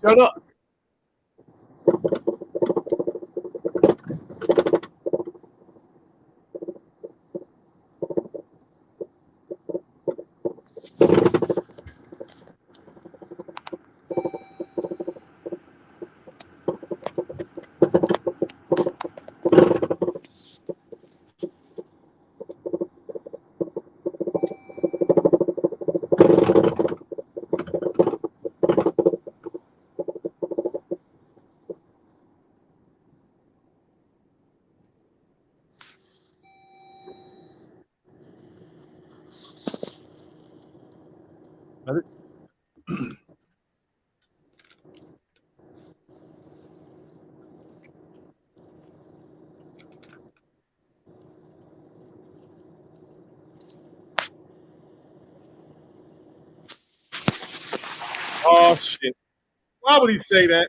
Shut up. Oh shit! Why would he say that?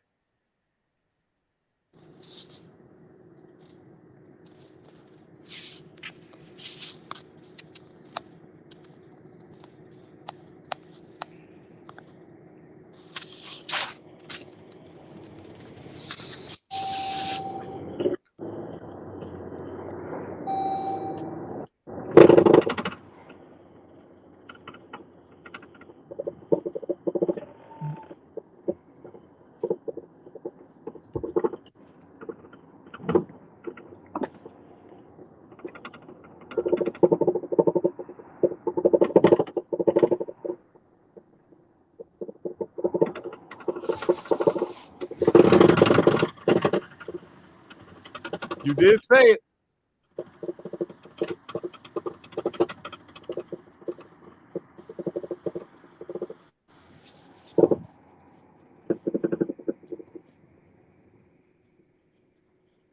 You did say it.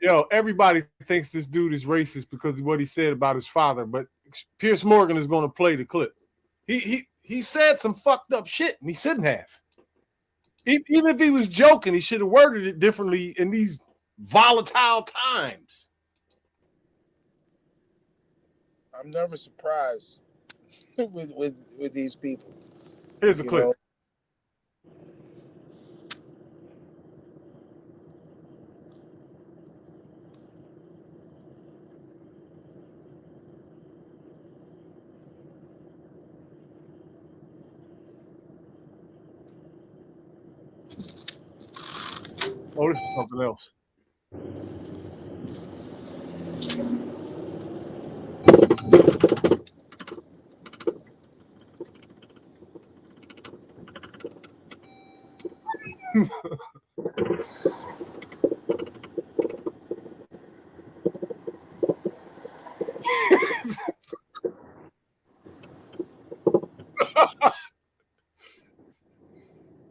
Yo, everybody thinks this dude is racist because of what he said about his father, but Pierce Morgan is going to play the clip. He said some fucked up shit, and he shouldn't have. Even if he was joking, he should have worded it differently in these volatile times. I'm never surprised with these people. Here's the clip. Oh, this is something else.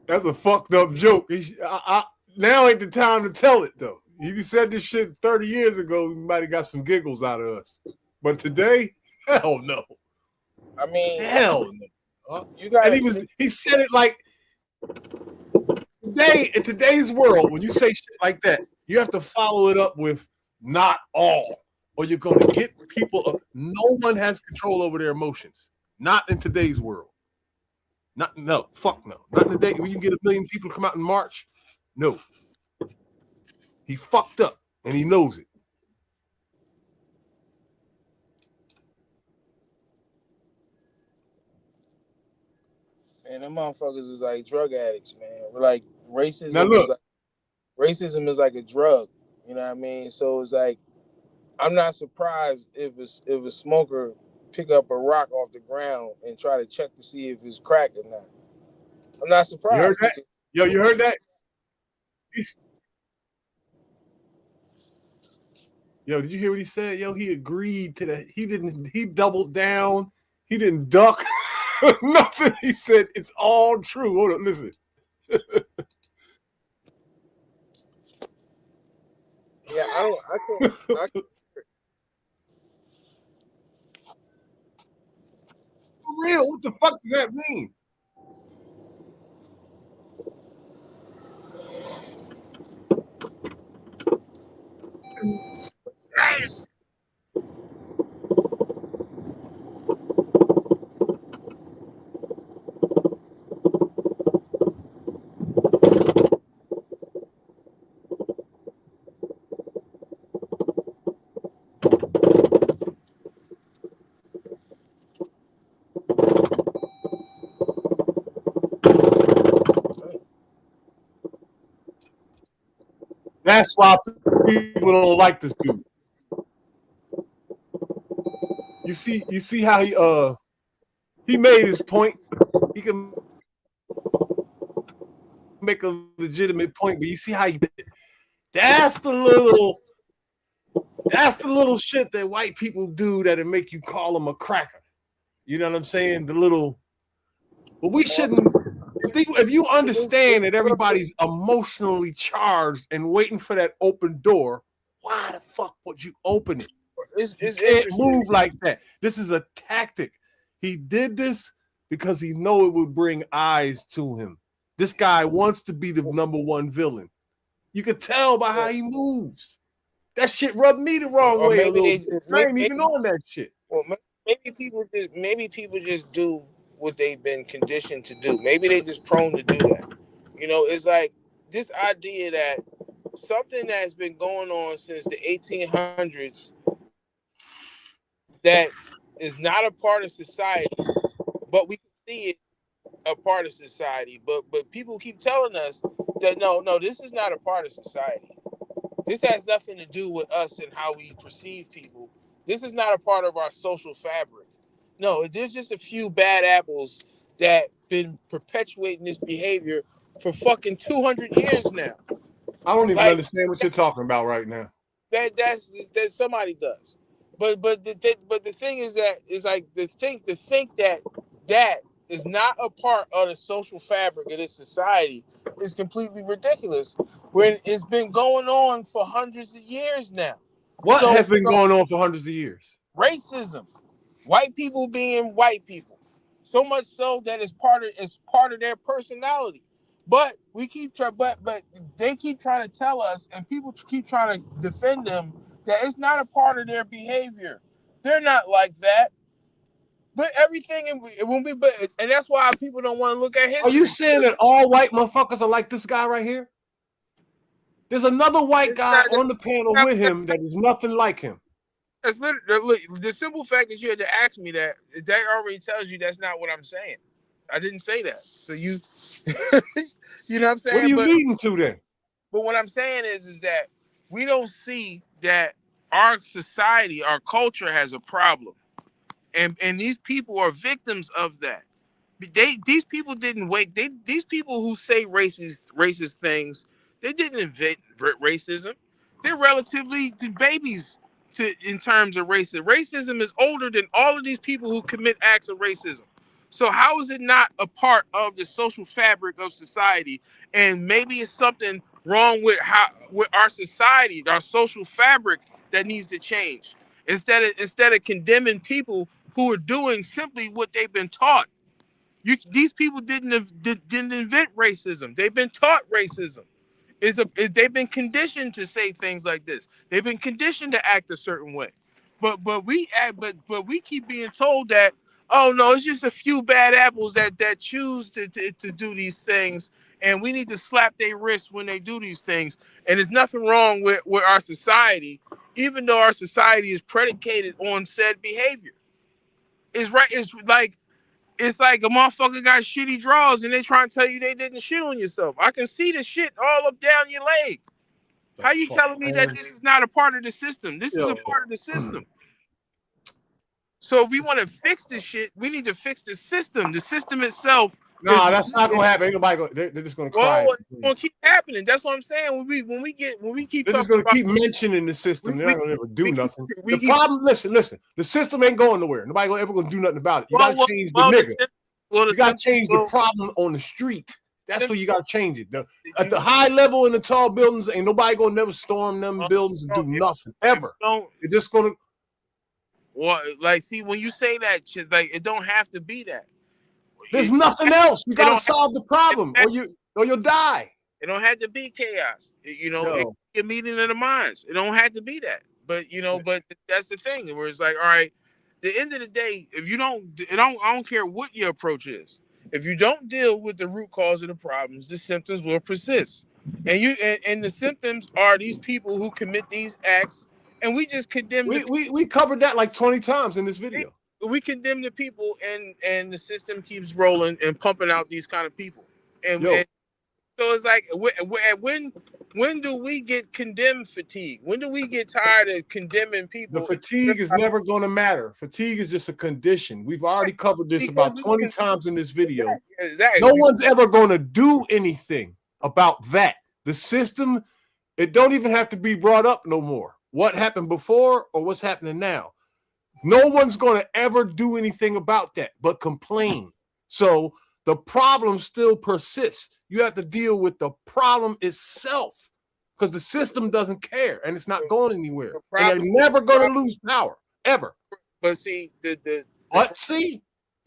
That's a fucked up joke. Now ain't the time to tell it, though. He said this shit 30 years ago. We might have got some giggles out of us. But today, hell no. I mean, hell no. You got. And he said it like today, in today's world, when you say shit like that, you have to follow it up with not all, or you're going to get people. No one has control over their emotions. Not in today's world. Fuck no. Not in the day when you get 1 million people come out in March. No. He fucked up and he knows it. And them motherfuckers is like drug addicts, man. We're like racism. Now look. Racism is like a drug. You know what I mean? So it's like I'm not surprised if a smoker pick up a rock off the ground and try to check to see if it's cracked or not. I'm not surprised. You heard that? Yo, you heard that? Yo, did you hear what he said? Yo, he agreed to that. He doubled down. He didn't duck. Nothing. He said it's all true. Hold on, listen. Yeah, I can't. For real, what the fuck does that mean? That's why people don't like this dude. You see how he made his point. He can make a legitimate point, but you see how he did it. That's the little shit that white people do that'll make you call them a cracker. You know what I'm saying? The little But we shouldn't. If you understand that everybody's emotionally charged and waiting for that open door, why the fuck would you open it? It's You can't move like that. This is a tactic. He did this because he know it would bring eyes to him. This guy wants to be the number one villain. You can tell by how he moves. That shit rubbed me the wrong way a little bit. I ain't even on that shit. Well, maybe people just do what they've been conditioned to do. Maybe they just prone to do that. You know, it's like this idea that something that's been going on since the 1800s that is not a part of society, but we can see it a part of society. But people keep telling us that no, this is not a part of society. This has nothing to do with us and how we perceive people. This is not a part of our social fabric. No, there's just a few bad apples that been perpetuating this behavior for fucking 200 years now. I don't even understand what you're talking about right now. That somebody does. But the thing is that is like to think that is not a part of the social fabric of this society is completely ridiculous when it's been going on for hundreds of years now. What has been going on for hundreds of years? Racism. White people being white people. So much so that it's part of their personality. But we keep but they keep trying to tell us, and people keep trying to defend them, that it's not a part of their behavior. They're not like that. But everything, and that's why people don't want to look at history. Are you saying that all white motherfuckers are like this guy right here? There's another white guy on the panel with him that is nothing like him. That's literally the simple fact that you had to ask me that already tells you that's not what I'm saying. I didn't say that. So you, you know what I'm saying? What are you leading to then? But what I'm saying is that we don't see that our society, our culture has a problem. And these people are victims of that. These people didn't wake. These people who say racist things, they didn't invent racism. They're relatively babies in terms of racism. Racism is older than all of these people who commit acts of racism. So how is it not a part of the social fabric of society? And maybe it's something wrong with our society, our social fabric that needs to change. Instead of condemning people who are doing simply what they've been taught. These people didn't invent racism. They've been taught racism. They've been conditioned to say things like this. They've been conditioned to act a certain way. But we keep being told that, oh no, it's just a few bad apples that choose to do these things, and we need to slap their wrists when they do these things. And there's nothing wrong with our society, even though our society is predicated on said behavior. It's right. It's like a motherfucker got shitty draws and they trying to tell you they didn't shit on yourself. I can see the shit all up down your leg. How you telling me that this is not a part of the system? This is a part of the system. So if we want to fix this shit, we need to fix the system. The system itself. No, that's not gonna happen. Ain't nobody they're just gonna cry. Well, it's gonna keep happening. That's what I'm saying. When we keep they're just gonna keep mentioning the system. They're not gonna ever do nothing. The problem, listen. The system ain't going nowhere. Nobody ever gonna do nothing about it. You gotta change the nigga. You gotta change the problem on the street. That's where you gotta change it. At the high level in the tall buildings, ain't nobody gonna never storm them buildings and do nothing ever. They're just gonna. Well, like, see, when you say that shit, like, it don't have to be that. There's nothing else. You gotta solve the problem, or you'll die. It don't have to be chaos. You know, it can be a meeting of the minds. It don't have to be that. But but that's the thing where it's like, all right, the end of the day, if you don't, I don't care what your approach is. If you don't deal with the root cause of the problems, the symptoms will persist. And the symptoms are these people who commit these acts, and we just condemn. We covered that like 20 times in this video. We condemn the people, and the system keeps rolling and pumping out these kind of people. And so it's like, when do we get condemned fatigue? When do we get tired of condemning people? The fatigue is never going to matter. Fatigue is just a condition. We've already covered this about 20 times in this video. Exactly. No one's ever going to do anything about that. The system, it don't even have to be brought up no more. What happened before or what's happening now? No one's going to ever do anything about that but complain. So the problem still persists. You have to deal with the problem itself because the system doesn't care and it's not going anywhere. And they're never going to lose power, ever. But see, the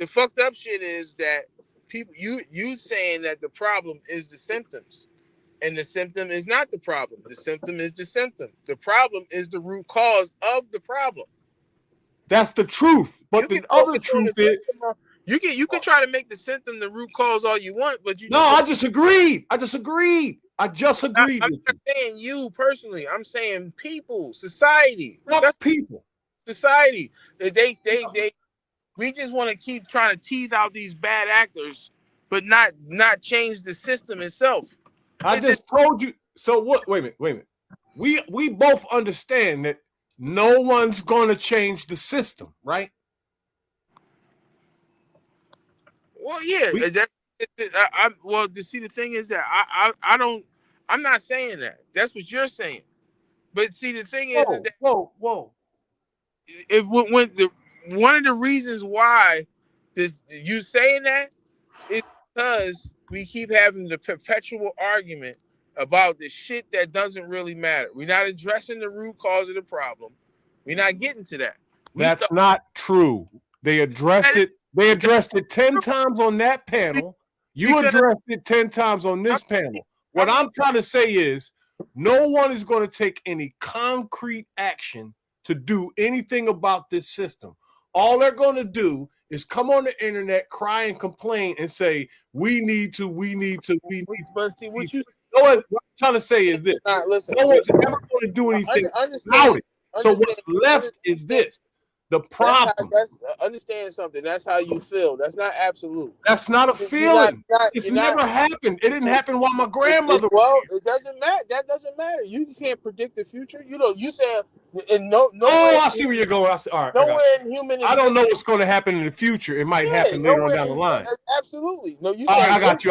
fucked up shit is that people, you saying that the problem is the symptoms. And the symptom is not the problem. The symptom is the symptom. The problem is the root cause of the problem. That's the truth. But the other truth is you can try to make the symptom the root cause all you want, but I disagreed. I just agreed. I'm not saying you personally. I'm saying people, society. That's people. Society. We just want to keep trying to tease out these bad actors, but not change the system itself. I just told you. So what? Wait a minute. We both understand that no one's going to change the system, right? Well, yeah. See, the thing is that I'm not saying that. That's what you're saying. But see, the thing is that whoa. One of the reasons why you saying that is because we keep having the perpetual argument about the shit that doesn't really matter. We're not addressing the root cause of the problem. We're not getting to that. That's not true. They address it. They addressed it 10 times on that panel. You addressed it 10 times on this panel. What I'm trying to say is no one is going to take any concrete action to do anything about this system. All they're going to do is come on the internet, cry and complain and say, we need to. But see, what I'm trying to say is this. Listen, no one's ever going to do anything about it. So what's left is this. The problem. Understand something. That's how you feel. That's not absolute. That's not a feeling. It's never happened. It didn't happen while my grandmother was here. It doesn't matter. That doesn't matter. You can't predict the future. You said I see where you're going. All right. Nowhere in human. I don't know what's going to happen in the future. It might happen later on down the line. Absolutely. No, you. All right, I got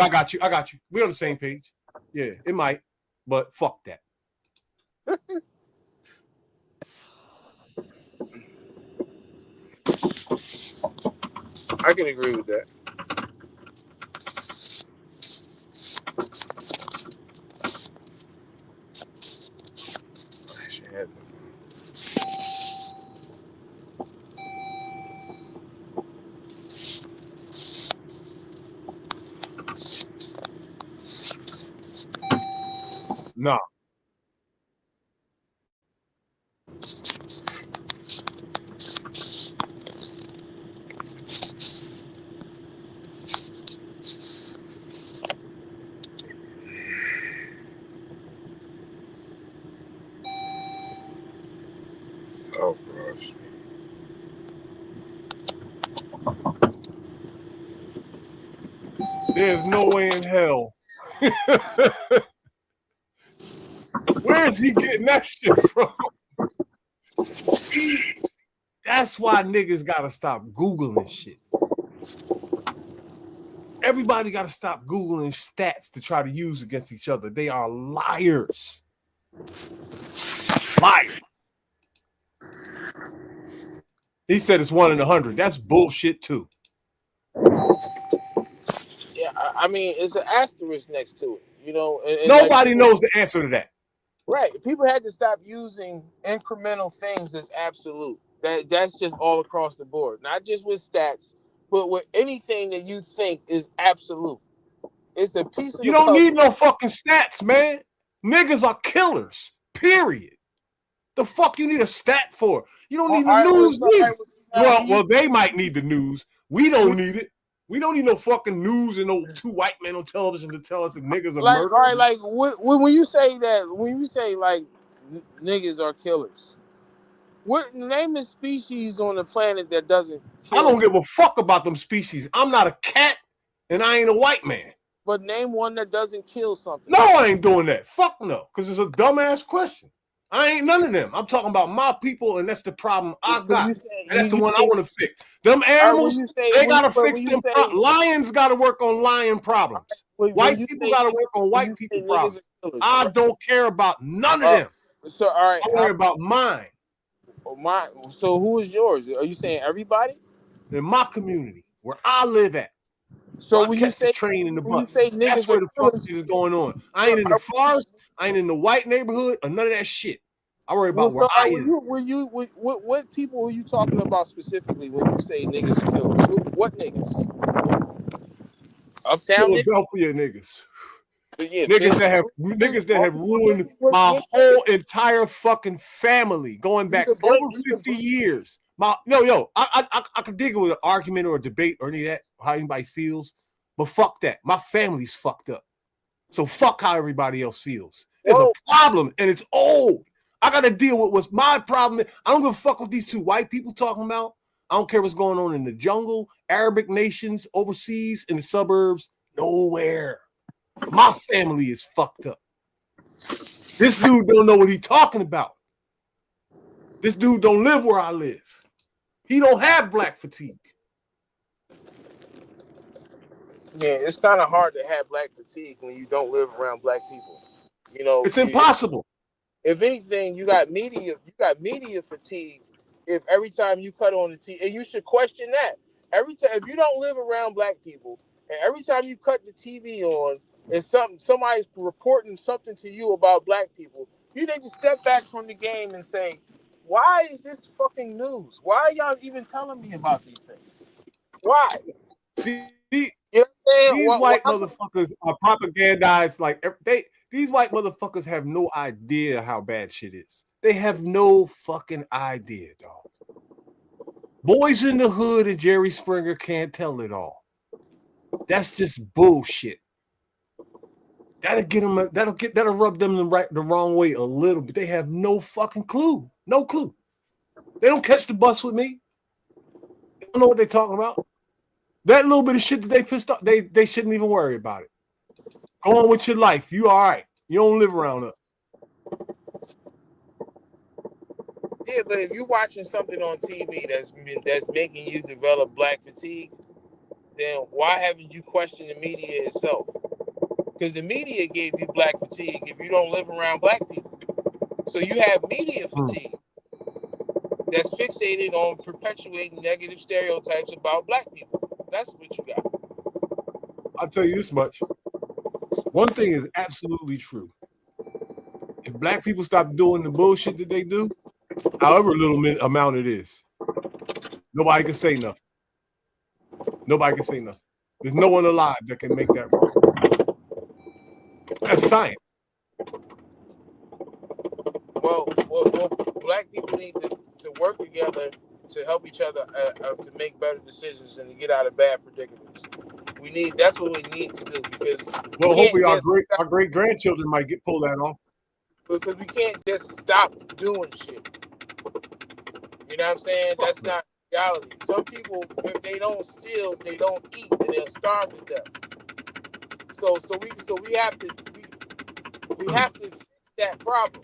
you. We're on the same page. Yeah, it might, but fuck that. I can agree with that. No. Oh gosh. There's no way in hell. Where is he getting that shit from? That's why niggas gotta stop Googling shit. Everybody gotta stop Googling stats to try to use against each other. They are liars. Liars. He said it's 1 in 100. That's bullshit too. Yeah, I mean, it's an asterisk next to it. You know, and nobody knows the answer to that. Right. People had to stop using incremental things as absolute. That's just all across the board. Not just with stats, but with anything that you think is absolute. It's a piece of you don't need no fucking stats, man. Niggas are killers. Period. The fuck you need a stat for? You don't need the news. Well, they might need the news. We don't need it. We don't need no fucking news and no 2 white men on television to tell us that niggas are murderers. All right, like when you say that, when you say like niggas are killers, what name a species on the planet that doesn't kill? I don't give a fuck about them species. I'm not a cat and I ain't a white man. But name one that doesn't kill something. No, I ain't doing that. Fuck no, because it's a dumbass question. I ain't none of them. I'm talking about my people, and that's the problem I got. And that's the one I want to fix. Them animals, they got to fix them. Lions got to work on lion problems. White people got to work on white people problems. I don't care about none of them. So, all right. I worry about mine. So who is yours? Are you saying everybody? In my community, where I live at. So I when you catch the say train in the when you bus. say That's niggas where are the fuck killers, shit is going on. I ain't in the forest. I ain't in the white neighborhood or none of that shit. I worry about where I am. What people are you talking about specifically when you say niggas are killers? What niggas? Uptown niggas? Philadelphia niggas. Yeah, Niggas that have ruined my whole entire fucking family going back over 50 years. I could dig with an argument or a debate or any of that, how anybody feels, but fuck that. My family's fucked up. So fuck how everybody else feels. There's a problem and it's old. I got to deal with what's my problem. I don't give a fuck what these two white people talking about. I don't care what's going on in the jungle, Arabic nations, overseas, in the suburbs, nowhere. My family is fucked up. This dude don't know what he's talking about. This dude don't live where I live. He don't have black fatigue. Yeah, it's kind of hard to have black fatigue when you don't live around black people. You know, it's impossible. If anything, you got media fatigue. If every time you cut on the TV, and you should question that every time. If you don't live around black people, and every time you cut the TV on, and somebody's reporting something to you about black people, you need to step back from the game and say, why is this fucking news? Why are y'all even telling me about these things? Why? These white motherfuckers are propagandized like these white motherfuckers have no idea how bad shit is. They have no fucking idea, dog. Boys in the Hood and Jerry Springer can't tell it all. That's just bullshit. That'll rub them the wrong way a little bit. They have no fucking clue. No clue. They don't catch the bus with me. They don't know what they're talking about. That little bit of shit that they pissed off, they shouldn't even worry about it. Go on with your life. You all right. You don't live around us. Yeah, but if you're watching something on TV that's making you develop black fatigue, then why haven't you questioned the media itself? Because the media gave you black fatigue if you don't live around black people. So you have media fatigue that's fixated on perpetuating negative stereotypes about black people. That's what you got. I'll tell you this much. One thing is absolutely true. If black people stop doing the bullshit that they do, however little amount it is, nobody can say nothing. Nobody can say nothing. There's no one alive that can make that wrong. That's science. Well, black people need to work together to help each other to make better decisions and to get out of bad predicaments. That's what we need to do because hopefully our great grandchildren might pull that off. Because we can't just stop doing shit. You know what I'm saying? That's not reality. Some people, if they don't steal, they don't eat, and they'll starve to death. So we have to fix that problem.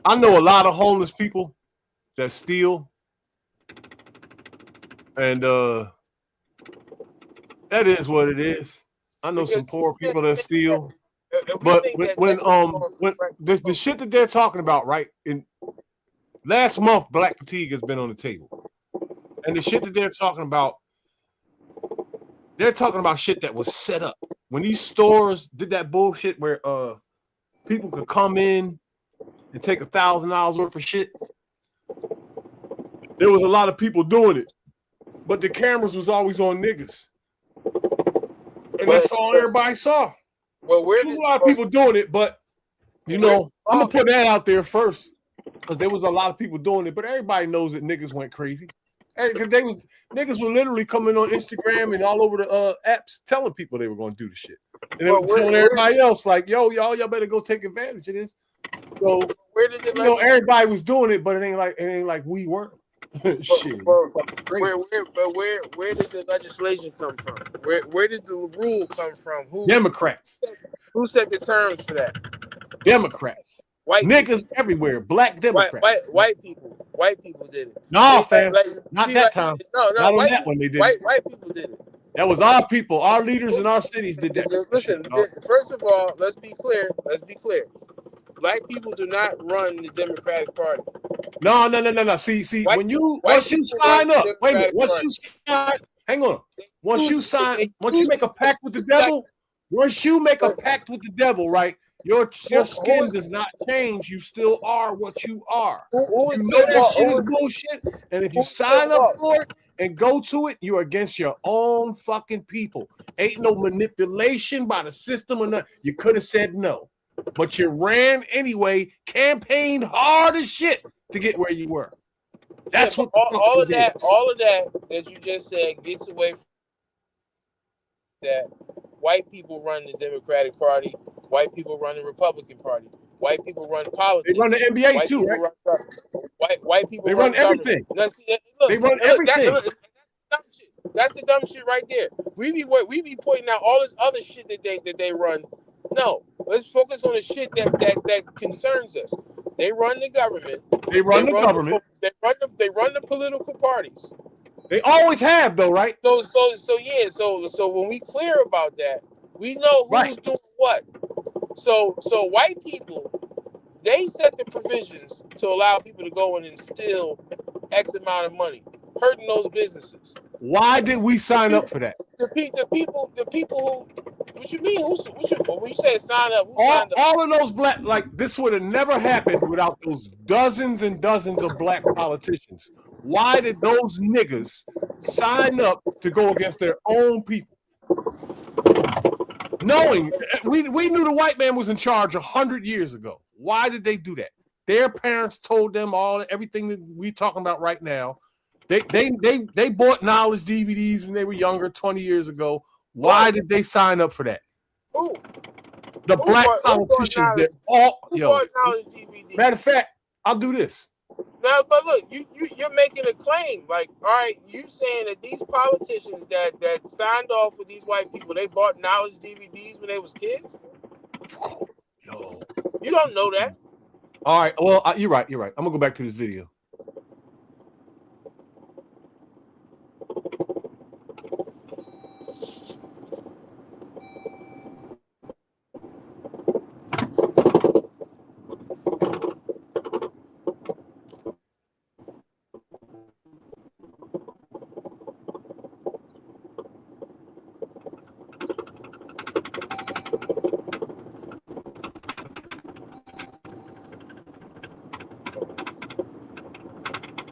I know a lot of homeless people that steal, and that is what it is. I know some poor people that steal, but when the shit that they're talking about, right? In last month, black fatigue has been on the table, and the shit that they're talking about shit that was set up when these stores did that bullshit where people could come in and take $1,000 worth of shit. There was a lot of people doing it, but the cameras was always on niggas, and that's all everybody saw. Well, there's a lot of people doing it, but I'm gonna put that out there first because there was a lot of people doing it, but everybody knows that niggas went crazy. Because niggas were literally coming on Instagram and all over the apps telling people they were going to do the shit, and they were telling everybody else like, "Yo, y'all better go take advantage of this." So where did everybody was doing it, but it ain't like we weren't. Shit. Where did the legislation come from? Where did the rule come from? Democrats. Who set the terms for that? Democrats. White niggas everywhere. Black Democrats. White people did it. No, fam. Not that time. No. Not on that one they did. White people did it. That was our people. Our leaders in our cities did that. Listen, first of all, let's be clear. Black people do not run the Democratic Party. No. See, once you sign up, wait a minute. hang on. Once you make a pact with the devil, right? Your skin does not change. You still are what you are. You know that shit is bullshit. And if you sign up for it and go to it, you're against your own fucking people. Ain't no manipulation by the system or nothing. You could have said no, but you ran anyway, campaigned hard as shit to get where you were. That's what all of that you just said gets away from that. White people run the Democratic Party. White people run the Republican Party. White people run politics. They run the NBA white too, right? White people they run everything. They run everything. That's the dumb shit right there. We be pointing out all this other shit that they run. No, let's focus on the shit that concerns us. They run the government. They run the government. They run the political parties. They always have, though, right? So when we clear about that, we know who's doing what. So white people, they set the provisions to allow people to go in and steal X amount of money, hurting those businesses. Why did we sign up for that? The people who, what you mean? When you say sign up, all of those black, like this would have never happened without those dozens and dozens of black politicians. Why did those niggas sign up to go against their own people? Knowing we knew the white man was in charge 100 years ago. Why did they do that? Their parents told them everything that we talking about right now. They bought knowledge DVDs when they were younger, 20 years ago. Why did they sign up for that? Who? The black politicians that matter of fact, I'll do this. Now, but look, you're making a claim. Like, all right, you saying that these politicians that signed off with these white people, they bought knowledge DVDs when they was kids? Yo. You don't know that. All right, well, you're right. I'm going to go back to this video.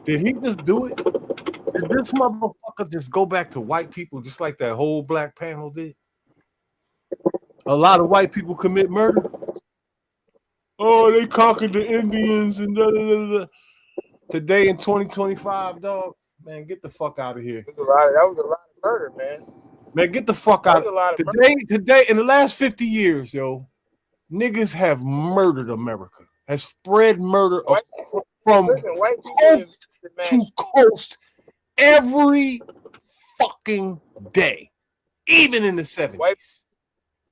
Did he just do it? Did this motherfucker just go back to white people just like that whole black panel did? A lot of white people commit murder. Oh, they conquered the Indians and da, da, da, da. Today in 2025, dog, man, get the fuck out of here. That was a lot of murder, man. Man, get the fuck out of here. Today, in the last 50 years, yo, niggas have murdered America. Has spread murder from coast to coast every fucking day, even in the 70s.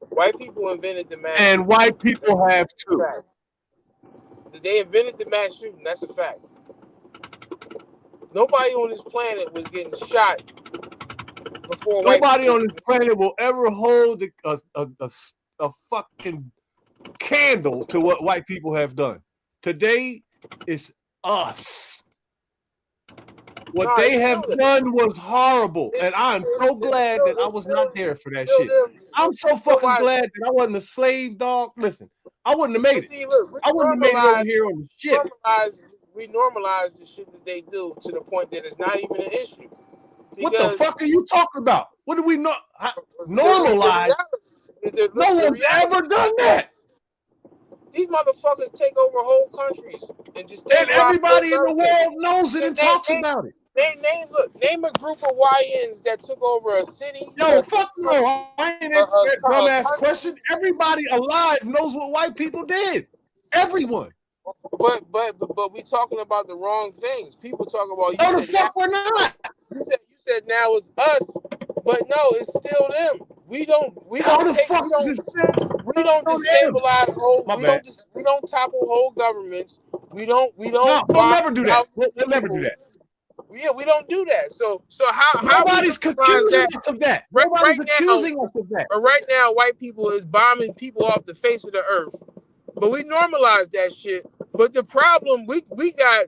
White people invented the mass and white people have too. They invented the mass shooting. That's a fact. Nobody on this planet was getting shot before. Nobody on this planet will ever hold a fucking candle to what white people have done. Today is us. What they have done was horrible, and I'm so glad that I was not there for that shit. I'm so fucking glad that I wasn't a slave, dog. Listen, I wouldn't have made it. I wouldn't have made it over here on the shit. We normalize the shit that they do to the point that it's not even an issue. What the fuck are you talking about? What do we not normalize? No one's ever done that. These motherfuckers take over whole countries and just everybody in the world knows it and talks about it. Name a group of YNs that took over a city. Yo, fuck no. I ain't answer that dumbass question. Everybody alive knows what white people did. Everyone. But we talking about the wrong things. People talk about no, the fuck we're not. You said now it's us, but no, it's still them. We don't destabilize whole. We don't topple whole governments. We don't. No, we'll never do that. We'll never do that. Yeah, we don't do that. So how nobody's accusing us of that. Nobody's accusing us of that. But right now, white people is bombing people off the face of the earth. But we normalize that shit But the problem we got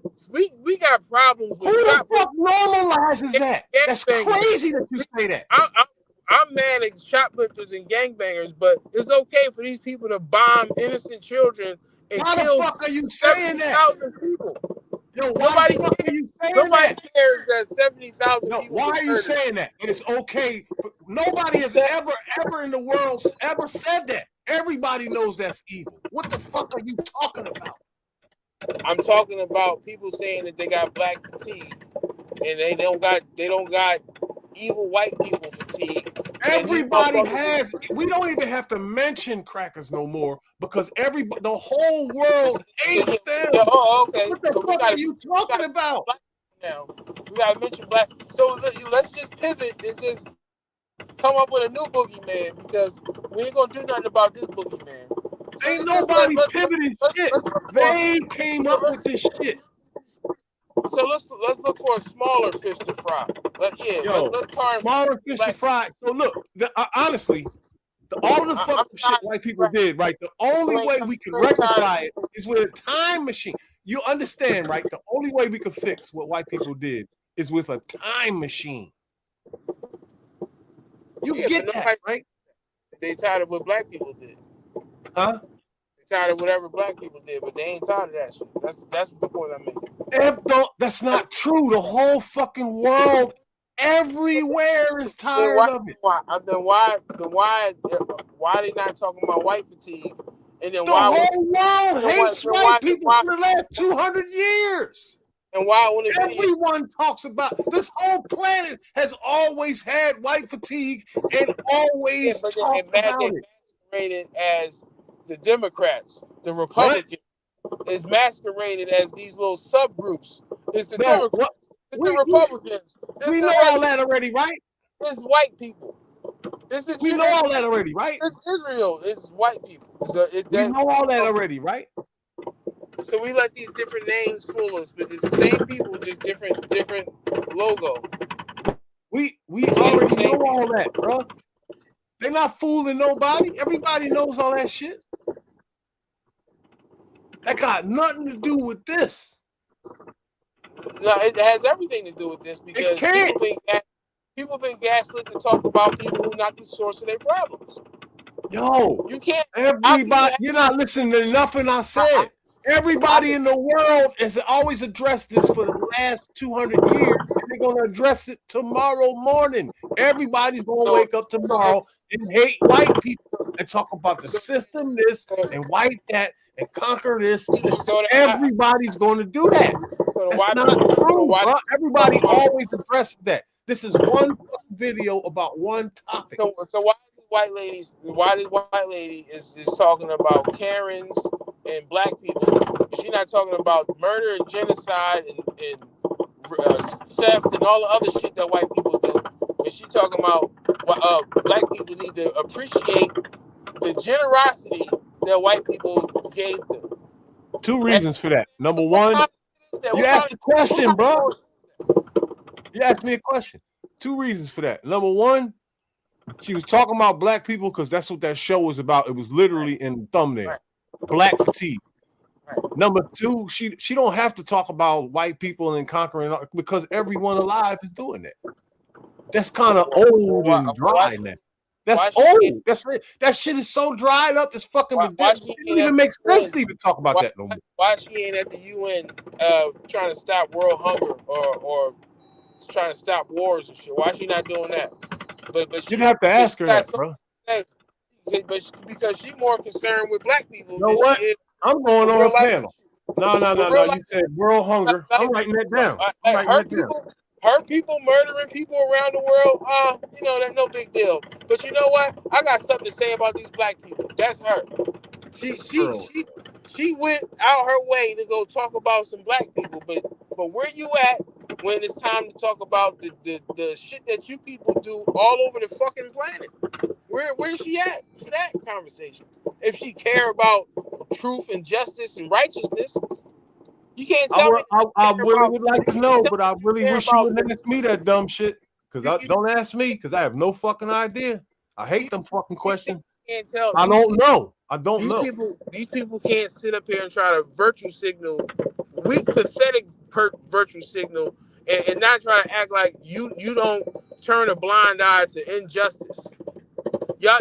problems with. Who the fuck normalizes that? That's crazy that you say that. I'm mad at shoplifters and gangbangers, but it's okay for these people to bomb innocent children and Why kill the fuck are you saying that? 70,000 people. Yo, Nobody why the fuck are you saying Nobody that? cares that 70,000 No, people. why are you murdered. saying that? It is okay. Nobody has ever in the world ever said that. Everybody knows that's evil. What the fuck are you talking about? I'm talking about people saying that they got black fatigue, and they don't got evil white people fatigue. Everybody has. We don't even have to mention crackers no more because the whole world hates them. Oh, okay. What the fuck are you talking about? Now we gotta mention black. So let's just pivot and just come up with a new boogeyman because we ain't gonna do nothing about this boogeyman. So Ain't nobody pivoting shit. They came up with this shit. So let's look for a smaller fish to fry. Let's turn smaller fish to fry. So look, honestly, all the fucking shit white people did, right? The only way we can rectify it is with a time machine. You understand, right? The only way we can fix what white people did is with a time machine. You get that, right? They tired of what black people did. Huh? They tired of whatever black people did, but they ain't tired of that shit. That's the point I'm making. That's not true. The whole fucking world, everywhere is tired of it. Then why they not talking about white fatigue? And then the whole world hates white people for the last 200 years. And why when everyone talks about this whole planet has always had white fatigue and always talked about it. Masqueraded as the Democrats, the Republicans. Is masqueraded as these little subgroups. It's the Democrats. It's the Republicans. We know all that already, right? It's white people. We know all that already, right? It's Israel. It's white people. We know all that already, right? So we let these different names fool us, but it's the same people, just different logo. We already know all that, bro. They're not fooling nobody. Everybody knows all that shit. That got nothing to do with this. No, it has everything to do with this because people been gaslit to talk about people who are not the source of their problems. Yo, you can't. Everybody, you're not listening to nothing I said. Everybody in the world has always addressed this for the last 200 years. And they're going to address it tomorrow morning. Everybody's going to wake up tomorrow and hate white people and talk about the system, this, and white that, and conquer this. Everybody's going to do that. That's not true, bro. Everybody always addressed that. This is one video about one topic. So why these white lady is talking about Karens and black people? She's not talking about murder and genocide and theft and all the other shit that white people do. And she's talking about black people need to appreciate the generosity that white people gave them. Two reasons for that. Number one, you asked a question, bro. You asked me a question. Two reasons for that. Number one, she was talking about black people because that's what that show was about. It was literally in the thumbnail. Black fatigue. Number two, she don't have to talk about white people and conquering because everyone alive is doing that. That's kind of old and dry now. That's old. That shit is so dried up. It's fucking ridiculous. It doesn't even make sense to even talk about that no more. Why she ain't at the UN trying to stop world hunger or trying to stop wars and shit? Why she not doing that? But You'd have to ask her that, bro. But because she's more concerned with black people. You know what? I'm going on a panel. No. You said world hunger. I'm writing that down. Her people murdering people around the world, that's no big deal. But you know what? I got something to say about these black people. That's her. She went out her way to go talk about some black people. But where you at when it's time to talk about the shit that you people do all over the fucking planet? Where's she at for that conversation? If she care about truth and justice and righteousness, you can't tell me. I really would like to know, but I really wish you wouldn't ask me that dumb shit. Because don't ask me, because I have no fucking idea. I hate them fucking questions. Can't tell. I don't know. I don't know. These people can't sit up here and try to virtue signal, weak, pathetic virtue signal, and not try to act like you don't turn a blind eye to injustice. Y'all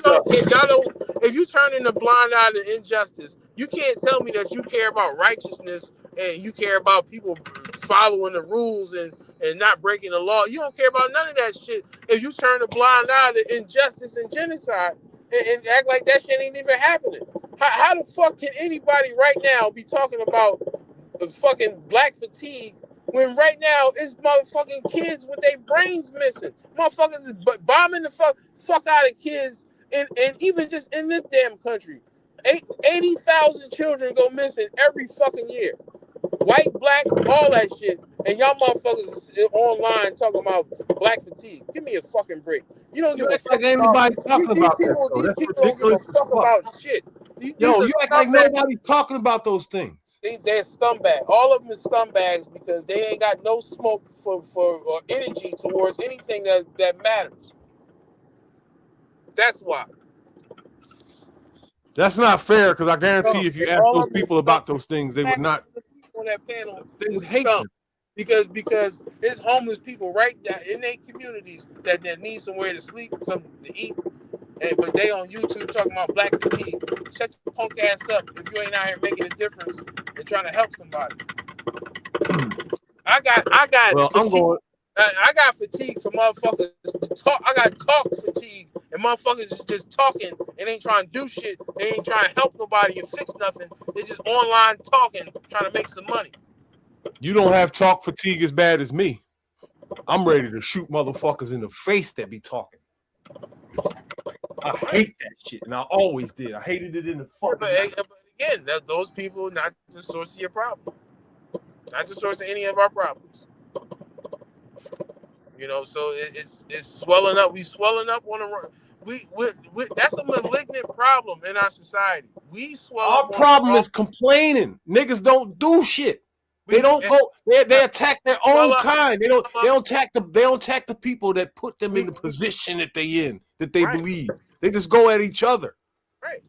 don't. If you turn in a blind eye to injustice, you can't tell me that you care about righteousness and you care about people following the rules and not breaking the law. You don't care about none of that shit if you turn a blind eye to injustice and genocide and act like that shit ain't even happening. How the fuck can anybody right now be talking about the fucking black fatigue when right now it's motherfucking kids with their brains missing? Motherfuckers is bombing the fuck out of kids and even just in this damn country. 80,000 children go missing every fucking year. White, black, all that shit. And y'all motherfuckers is online talking about black fatigue. Give me a fucking break. You don't give a fuck anybody talking about these people, that. These people don't give a fuck about shit. You act like nobody's talking about those things. They're scumbags. All of them is scumbags because they ain't got no smoke for or energy towards anything that matters. That's why. That's not fair because I guarantee if you ask those people about those things, they would not. On that panel, they would hate them. Because it's homeless people right there in their communities that need somewhere to sleep, something to eat, but they on YouTube talking about black fatigue. Shut your punk ass up if you ain't out here making a difference and trying to help somebody. I got. Well, fatigue. I'm going. I got fatigue for motherfuckers to talk. I got talk fatigue, and motherfuckers is just talking and ain't trying to do shit. They ain't trying to help nobody and fix nothing. They just online talking, trying to make some money. You don't have talk fatigue as bad as me. I'm ready to shoot motherfuckers in the face that be talking. I hate that shit, and I always did. I hated it in the fucking. But again, those people not the source of your problem. Not the source of any of our problems. You know, so it's swelling up. We swelling up on a. We that's a malignant problem in our society. We swell Our up. problem is complaining. Niggas don't do shit. They don't go. They attack their own kind. They don't attack the people that put them in the position that they in, that they believe. They just go at each other. Right.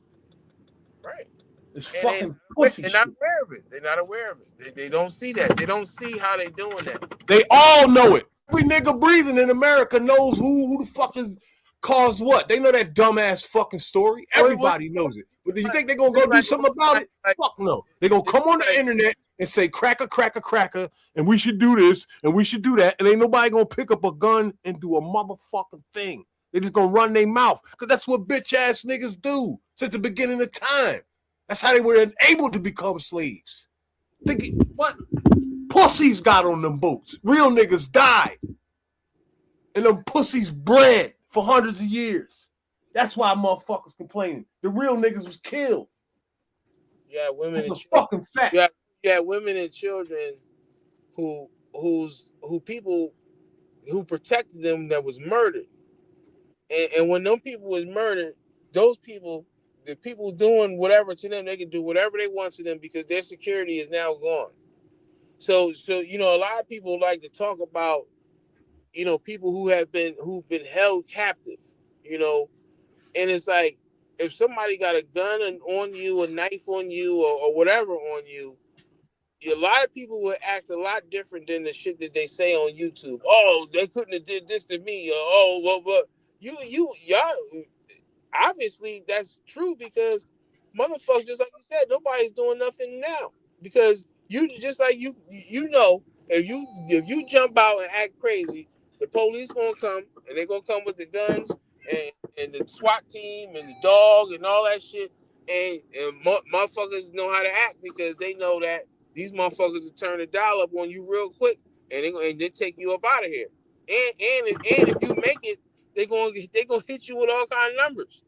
It's And fucking pussy. they're not aware of it. They're not aware of it. They don't see that. They don't see how they doing that. They all know it. Every nigga breathing in America knows who the fuck is caused what. They know that dumbass fucking story. Everybody knows it. But do you think they're gonna go do something about it? Fuck no. They're gonna come on the internet and say cracker, and we should do this and we should do that, and ain't nobody gonna pick up a gun and do a motherfucking thing. They just gonna run their mouth because that's what bitch ass niggas do since the beginning of time. That's how they were able to become slaves. Think what? Pussies got on them boats. Real niggas died. And them pussies bred for hundreds of years. That's why motherfuckers complaining. The real niggas was killed. Yeah, women and fucking fact. Yeah, women and children who people who protected them that was murdered. And when them people was murdered, those people, the people doing whatever to them, they can do whatever they want to them because their security is now gone. So you know, a lot of people like to talk about, you know, people who've been held captive, you know, and it's like if somebody got a gun on you, a knife on you, or whatever on you, a lot of people would act a lot different than the shit that they say on YouTube. Oh, they couldn't have did this to me. Or, oh, well, but y'all obviously that's true because motherfuckers, just like you said, nobody's doing nothing now because you just like you know if you jump out and act crazy, the police gonna come and they gonna come with the guns and the SWAT team and the dog and all that shit and motherfuckers know how to act because they know that these motherfuckers will turn the dial up on you real quick and they take you up out of here. And if you make it, they gonna hit you with all kind of numbers.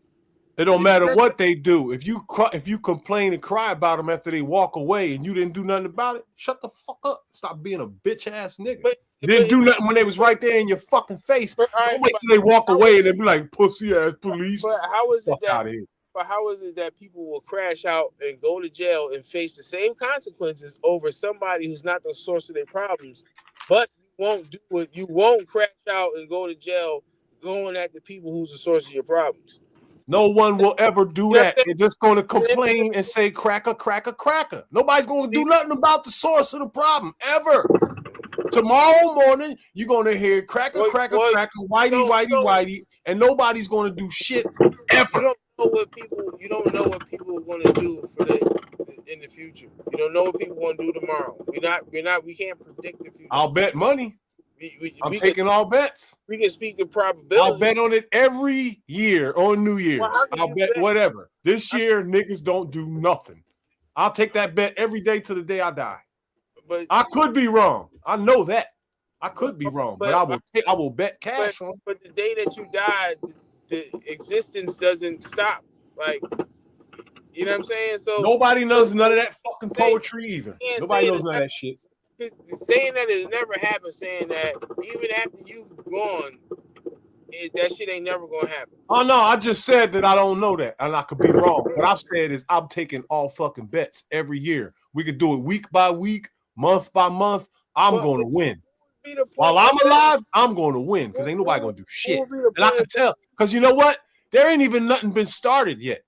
It don't matter what they do. If you complain and cry about them after they walk away and you didn't do nothing about it, shut the fuck up. Stop being a bitch ass nigga. You didn't do nothing when they was right there in your fucking face. Don't wait till they walk away and they be like pussy ass police. But how is it that people will crash out and go to jail and face the same consequences over somebody who's not the source of their problems, but you won't do it? You won't crash out and go to jail going at the people who's the source of your problems. No one will ever do that. They're just going to complain and say cracker, cracker, cracker. Nobody's going to do nothing about the source of the problem ever. Tomorrow morning, you're going to hear cracker, cracker, cracker, whitey, whitey, whitey, and nobody's going to do shit ever. You don't know what people are going to do in the future. You don't know what people want to do tomorrow. We can't predict the future. I'll bet money. I'm taking all bets. We can speak the probability. I'll bet on it every year on New Year's. I'll bet whatever. This year, niggas don't do nothing. I'll take that bet every day to the day I die. But I could be wrong. I know that. I could be wrong, but I will bet cash on. But the day that you die, the existence doesn't stop. Like, you know what I'm saying? So nobody knows none of that fucking poetry either. Nobody knows none of that shit. Saying that it never happened, saying that even after you've gone, that shit ain't never gonna happen. Oh no, I just said that I don't know that, and I could be wrong. What I've said is I'm taking all fucking bets every year. We could do it week by week, month by month. I'm going to win. While I'm alive, I'm going to win because ain't nobody gonna do shit. And I can tell because you know what? There ain't even nothing been started yet.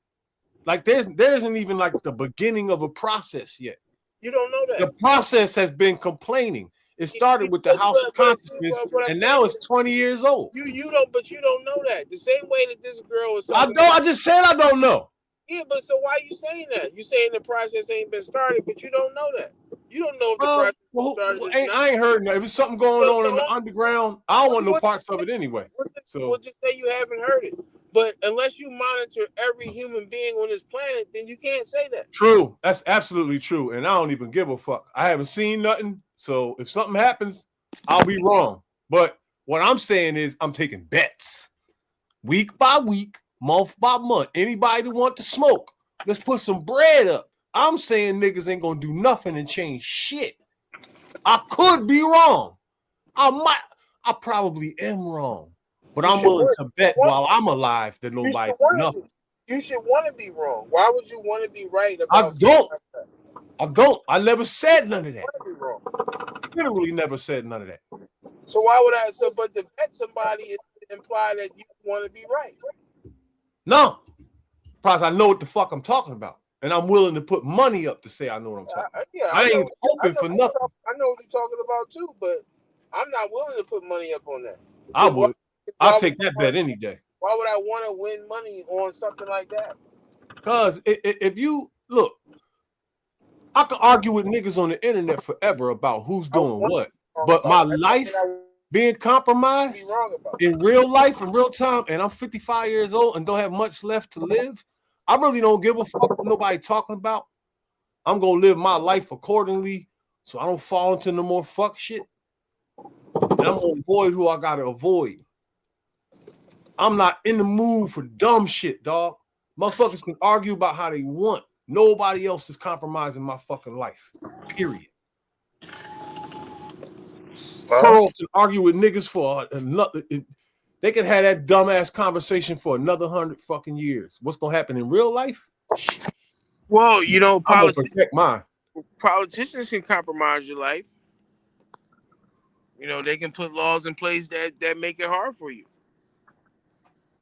Like there isn't even like the beginning of a process yet. You don't know that. The process has been complaining. It started with the House of Consciousness, and now it's 20 years old. You don't know that. The same way that this girl was. I just said I don't know. Yeah, but so why are you saying that? You saying the process ain't been started, but you don't know that. You don't know if the process started. I ain't heard nothing. If there's something going on in the underground, I don't want no parts of it anyway. So we'll just say you haven't heard it. But unless you monitor every human being on this planet, then you can't say that. True. That's absolutely true. And I don't even give a fuck. I haven't seen nothing. So if something happens, I'll be wrong. But what I'm saying is I'm taking bets. Week by week, month by month. Anybody that want to smoke, let's put some bread up. I'm saying niggas ain't gonna do nothing and change shit. I could be wrong. I probably am wrong. But I'm willing to bet while I'm alive that nobody do nothing. You should want to be wrong. Why would you want to be right I about don't. Like that? I don't. I never said none of that. You want to be wrong. Literally never said none of that. So why would I? So, but to bet somebody is to imply that you want to be right. No. Probably I know what the fuck I'm talking about. And I'm willing to put money up to say I know what I'm talking about. I ain't hoping for nothing. I know what you're talking about too, but I'm not willing to put money up on that. I would. I'll take that bet any day. Why would I want to win money on something like that? Because if you look, I can argue with niggas on the internet forever about who's doing what. But my life being compromised in real life, in real time, and I'm 55 years old and don't have much left to live, I really don't give a fuck what nobody talking about. I'm going to live my life accordingly so I don't fall into no more fuck shit. And I'm going to avoid who I got to avoid. I'm not in the mood for dumb shit, dog. Motherfuckers can argue about how they want. Nobody else is compromising my fucking life. Period. Pearl can argue with niggas for another. They could have that dumbass conversation for another 100 fucking years. What's gonna happen in real life? Well, you know, I'm gonna protect mine. Politicians can compromise your life. You know, they can put laws in place that make it hard for you.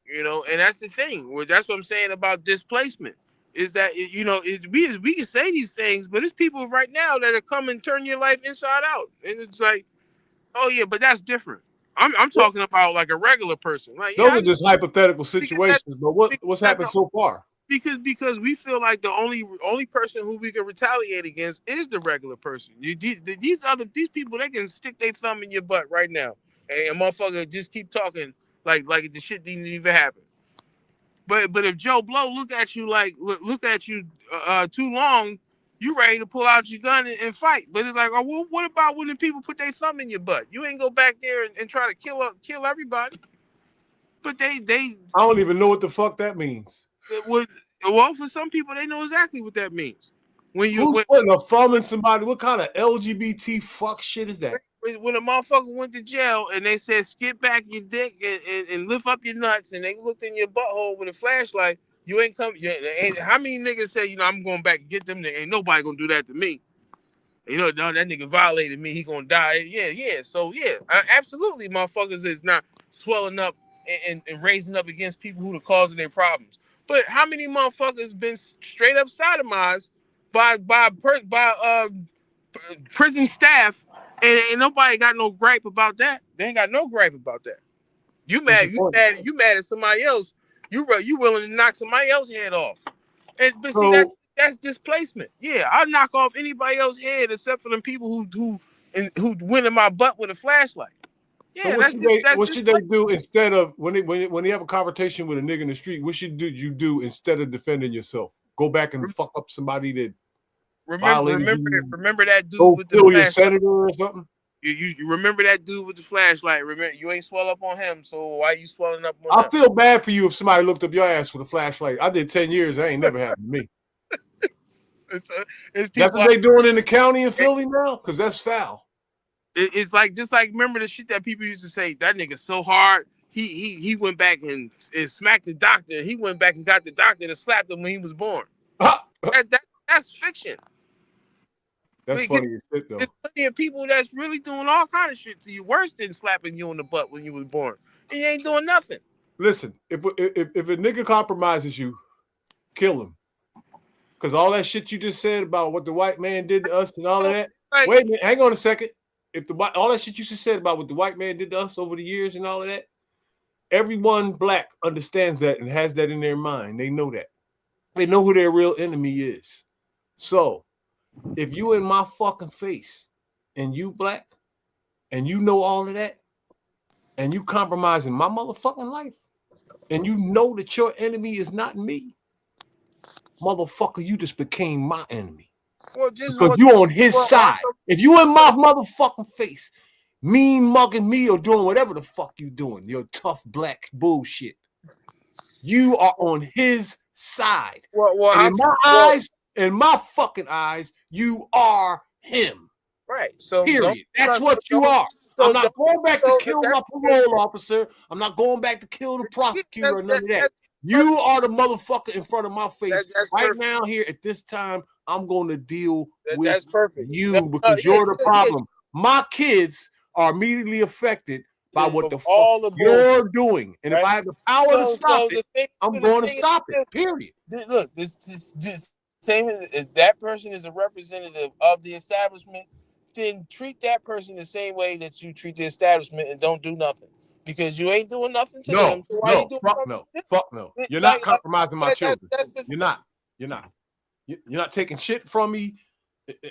You know, and that's the thing. That's what I'm saying about displacement. Is that, you know, we can say these things, but it's people right now that are come and turn your life inside out. And it's like, oh yeah, but that's different. I'm talking about like a regular person. Like, those are just hypothetical situations. But what's happened so far? Because we feel like the only person who we can retaliate against is the regular person. These people, they can stick their thumb in your butt right now, and motherfucker just keep talking like the shit didn't even happen. But if Joe Blow look at you too long, you ready to pull out your gun and fight. But it's like, oh, well, what about when the people put their thumb in your butt? You ain't go back there and try to kill everybody. But they I don't even know what the fuck that means. Well, for some people, they know exactly what that means. Who's putting a thumb in somebody? What kind of LGBT fuck shit is that? When a motherfucker went to jail and they said skip back your dick and lift up your nuts, and they looked in your butthole with a flashlight, you ain't come. And how many niggas say, you know, I'm going back and get them? Ain't nobody gonna do that to me. You know, no, that nigga violated me. He gonna die. Yeah. So yeah, absolutely, motherfuckers is not swelling up and raising up against people who the cause of their problems. But how many motherfuckers been straight up sodomized by prison staff, and ain't nobody got no gripe about that? They ain't got no gripe about that. You mad at somebody else? You willing to knock somebody else's head off? But see, that's displacement. Yeah, I'll knock off anybody else's head except for them people who went in my butt with a flashlight. Yeah, so what should they do instead of when they have a confrontation with a nigga in the street? What should you do instead of defending yourself? Go back and fuck up somebody that remember that dude with the flashlight. Your senator or something. You remember that dude with the flashlight? Remember, you ain't swell up on him, so why you swelling up on him? I feel bad for you if somebody looked up your ass with a flashlight. I did 10 years. That ain't never happened to me. That's what they doing in the county in Philly now, because that's foul. It's like remember the shit that people used to say, that nigga so hard. He went back and smacked the doctor. He went back and got the doctor to slap him when he was born. That's fiction. That's funny as shit, though. There's plenty of people that's really doing all kind of shit to you, worse than slapping you in the butt when you was born. And you ain't doing nothing. Listen, if a nigga compromises you, kill him. Because all that shit you just said about what the white man did to us and all of that. Right. Wait a minute, hang on a second. All that shit you just said about what the white man did to us over the years and all of that, everyone black understands that and has that in their mind. They know that. They know who their real enemy is. So, if you in my fucking face and you black and you know all of that and you compromising my motherfucking life and you know that your enemy is not me, motherfucker, you just became my enemy. Because you on his side. If you in my motherfucking face, mean mugging me or doing whatever the fuck you doing, your tough black bullshit, you are on his side. In my fucking eyes, you are him. Right. So period. That's what you are. I'm not going back to kill my parole officer. I'm not going back to kill the prosecutor or none of that. You are the motherfucker in front of my face right now here at this time. I'm going to deal with you because you're the problem. My kids are immediately affected by what the fuck you're doing. And if I have the power to stop it, I'm going to stop it. Period. Look, this same as if that person is a representative of the establishment, then treat that person the same way that you treat the establishment and don't do nothing. Because you ain't doing nothing to them. So Fuck no. You're not compromising my children. You're not. You're not taking shit from me.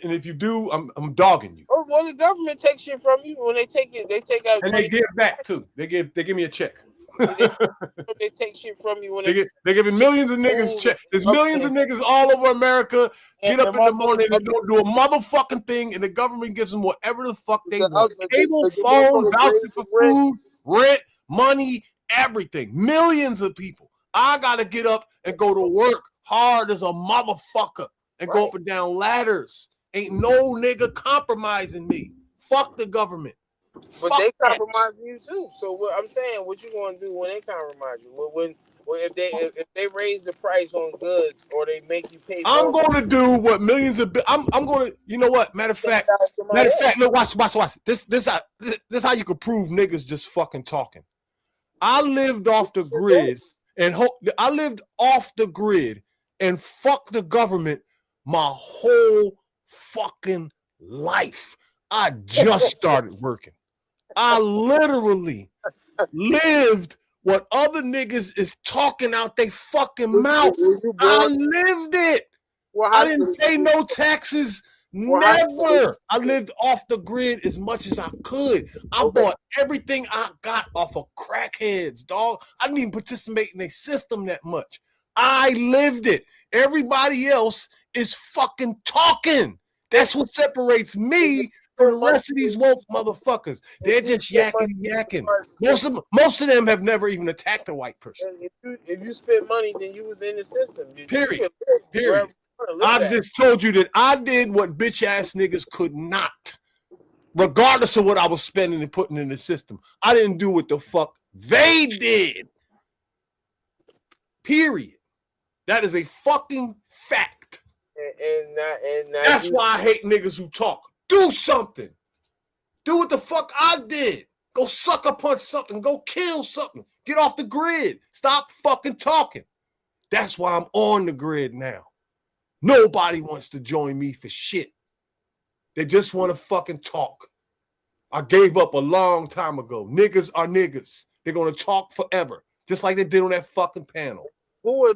And if you do, I'm dogging you. Oh, well, the government takes shit from you. When they take it, they take out and money. They give back too. They give me a check. They take shit from you when they're giving millions of niggas check. There's millions of niggas all over America get up in the morning and don't do a motherfucking thing, and the government gives them whatever the fuck they want. Cable, phone, voucher for food, rent, money, everything. Millions of people. I gotta get up and go to work hard as a motherfucker and go up and down ladders. Ain't no nigga compromising me. Fuck the government. But they compromise you too. So what I'm saying, what you gonna do when they compromise you? When if they raise the price on goods or they make you pay? I'm going to do what millions of. I'm going to. You know what? Matter of fact. Look, watch. This how you can prove niggas just fucking talking. I lived off the grid and fuck the government my whole fucking life. I just started working. I literally lived what other niggas is talking out they fucking mouth. I lived it. I didn't pay no taxes. Never. I lived off the grid as much as I could. I bought everything I got off of crackheads, dog. I didn't even participate in their system that much. I lived it. Everybody else is fucking talking. That's what separates me from the rest of these woke motherfuckers. They're just yakking. Most of them have never even attacked a white person. If you spend money, then you was in the system. Period. I just told you that I did what bitch ass niggas could not, regardless of what I was spending and putting in the system. I didn't do what the fuck they did. Period. That is a fucking fact. And that's why I hate niggas who talk. Do something. Do what the fuck I did. Go sucker punch something. Go kill something. Get off the grid. Stop fucking talking. That's why I'm on the grid now. Nobody wants to join me for shit. They just want to fucking talk. I gave up a long time ago. Niggas are niggas. They're going to talk forever, just like they did on that fucking panel. Who are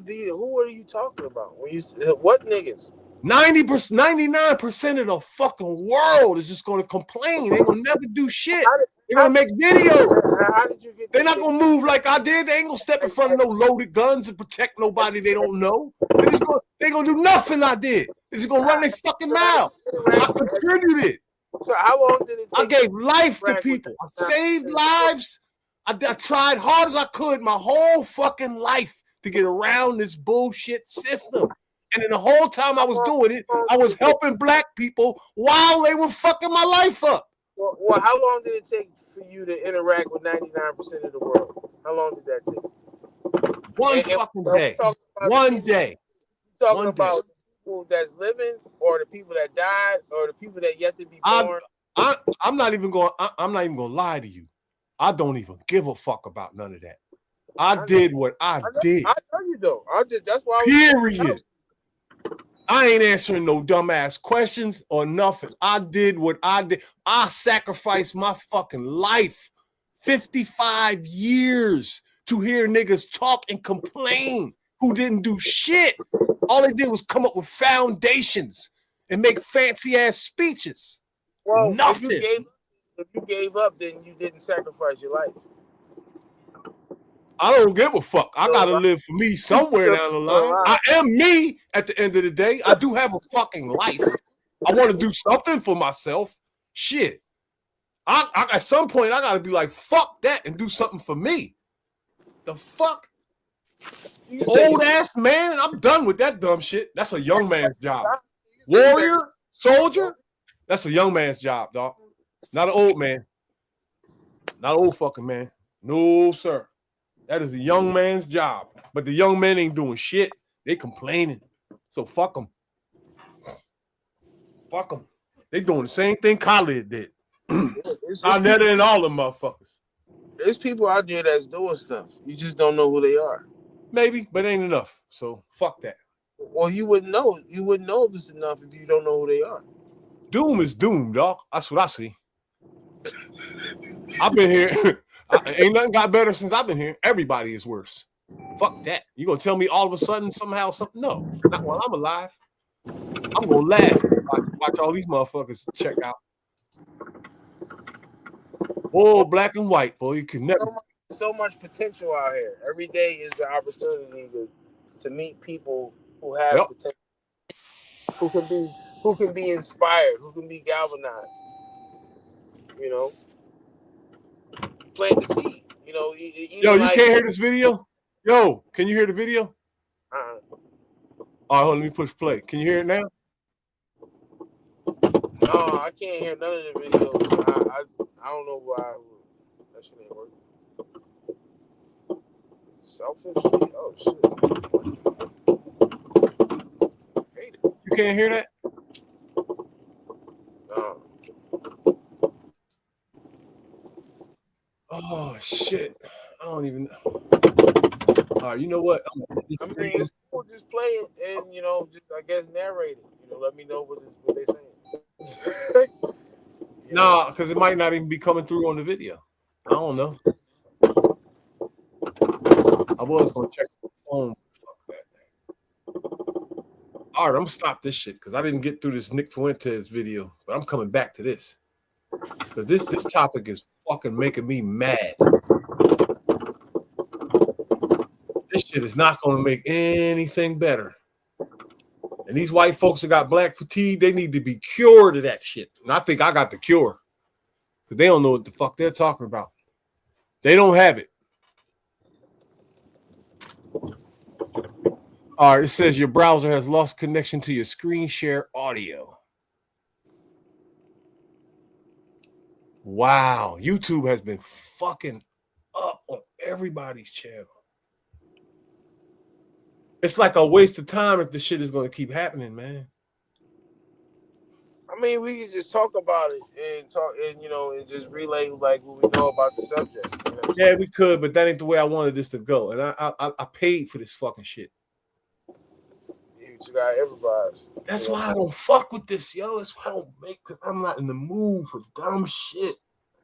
you talking about? When you what niggas? 99% of the fucking world is just going to complain. They're going to never do shit. They're going to make videos. How did you get? They're not going to move like I did. They ain't going to step in front of no loaded guns and protect nobody they don't know. They're going to do nothing I did. They're just going to run their fucking mouth. I contributed. So how long did it take? I gave life to people. I saved lives. I tried hard as I could my whole fucking life to get around this bullshit system. And then the whole time I was doing it, I was helping black people while they were fucking my life up. Well, how long did it take for you to interact with 99% of the world? How long did that take? One fucking day. One day. You talking about people that's living, or the people that died, or the people that yet to be born? I'm not even going to lie to you. I don't even give a fuck about none of that. I did what I did. I know you don't. That's why. Period. I ain't answering no dumbass questions or nothing. I did what I did. I sacrificed my fucking life, 55 years, to hear niggas talk and complain who didn't do shit. All they did was come up with foundations and make fancy ass speeches. Well, nothing. If you gave up, then you didn't sacrifice your life. I don't give a fuck. I gotta live for me somewhere down the line. I am me at the end of the day. I do have a fucking life. I want to do something for myself. Shit. I at some point I gotta be like, fuck that and do something for me. The fuck? Old ass man, I'm done with that dumb shit. That's a young man's job. Warrior, soldier, that's a young man's job, dog. Not an old man. Not an old fucking man. No, sir. That is a young man's job. But the young men ain't doing shit. They complaining. So fuck them. Fuck them. They doing the same thing Khalid did. Arnetta and all them motherfuckers. There's people out there that's doing stuff. You just don't know who they are. Maybe, but ain't enough. So fuck that. Well, you wouldn't know. You wouldn't know if it's enough if you don't know who they are. Doom is doom, dog. That's what I see. I've been here. Ain't nothing got better since I've been here. Everybody is worse. Fuck that. You gonna tell me all of a sudden somehow something? No, not while I'm alive. I'm gonna laugh. Watch all these motherfuckers check out. Oh, black and white, boy. You can never. So much potential out here. Every day is the opportunity to meet people who have potential, who can be inspired, who can be galvanized. You know, plant the seed. You know, yo, you can't hear this video? Yo, can you hear the video? All right, hold on, let me push play. Can you hear it now? No, I can't hear none of the videos. I don't know why that shit ain't working. Selfish? Oh shit. You can't hear that? No. Oh shit. I don't even know. All right, you know what? I mean, it's cool just play it and just I guess narrate it. Let me know what they're saying. Nah, because it might not even be coming through on the video. I don't know. I was gonna check the phone. Fuck that. All right, I'm gonna stop this shit because I didn't get through this Nick Fuentes video, but I'm coming back to this because this topic is fucking making me mad. This shit is not gonna make anything better. And these white folks that got black fatigue, they need to be cured of that shit. And I think I got the cure because they don't know what the fuck they're talking about. They don't have it. All right, it says your browser has lost connection to your screen share audio. Wow, YouTube has been fucking up on everybody's channel. It's like a waste of time if this shit is going to keep happening, man. I mean, we can just talk about it and just relay like what we know about the subject. Yeah, we could, but that ain't the way I wanted this to go. And I paid for this fucking shit. You got everybody's. That's why I don't fuck with this, yo. That's why I don't make, because I'm not in the mood for dumb shit.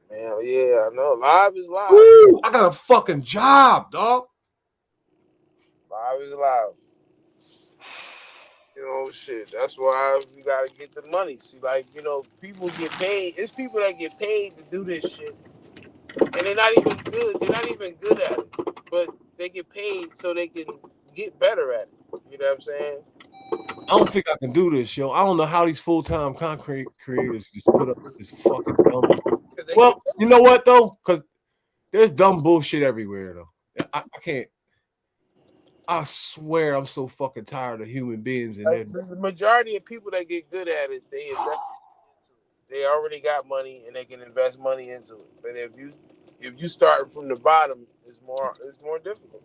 Man, yeah, I know. Live is live. Woo! I got a fucking job, dog. Live is live. You know, shit. That's why we gotta get the money. See, like, you know, people get paid. It's people that get paid to do this shit, and they're not even good. They're not even good at it, but they get paid so they can get better at it. You know what I'm saying? I don't think I can do this, yo. I don't know how these full-time content creators just put up this fucking dumb. Well, you know what though? Because there's dumb bullshit everywhere though. I can't. I swear I'm so fucking tired of human beings. And the majority of people that get good at it, they invest into it. They already got money and they can invest money into it. But if you start from the bottom, it's more difficult.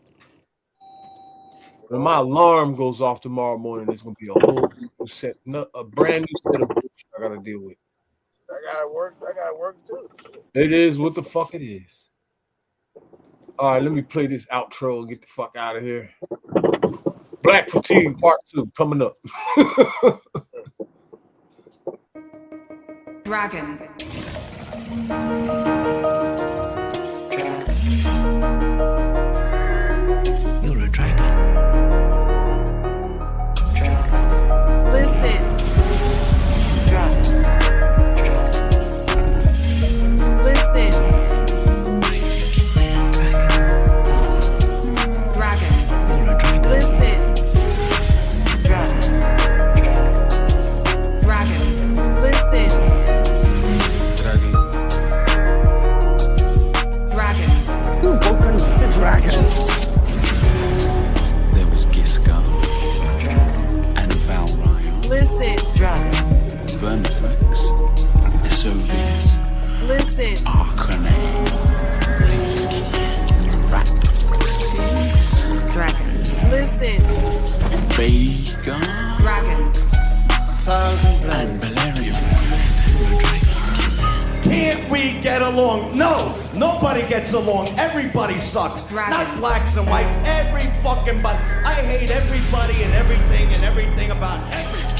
When my alarm goes off tomorrow morning, there's gonna be a whole set, a brand new set of bullshit I gotta deal with. I gotta work too. It is what the fuck it is. All right, let me play this outro and get the fuck out of here. Black Fatigue Part 2 coming up. Dragon. You're a dragon. Listen. Listen. Listen. You've woken the dragon. There was Giscard and Valryon. Listen. Vermifrex, Isovius, Listen. Arcanine, Raxes, Dragon. Listen. Vega, Dragon. and Valerian. Can't we get along? No, nobody gets along. Everybody sucks. Not blacks and whites. Every fucking body. I hate everybody and everything about everybody.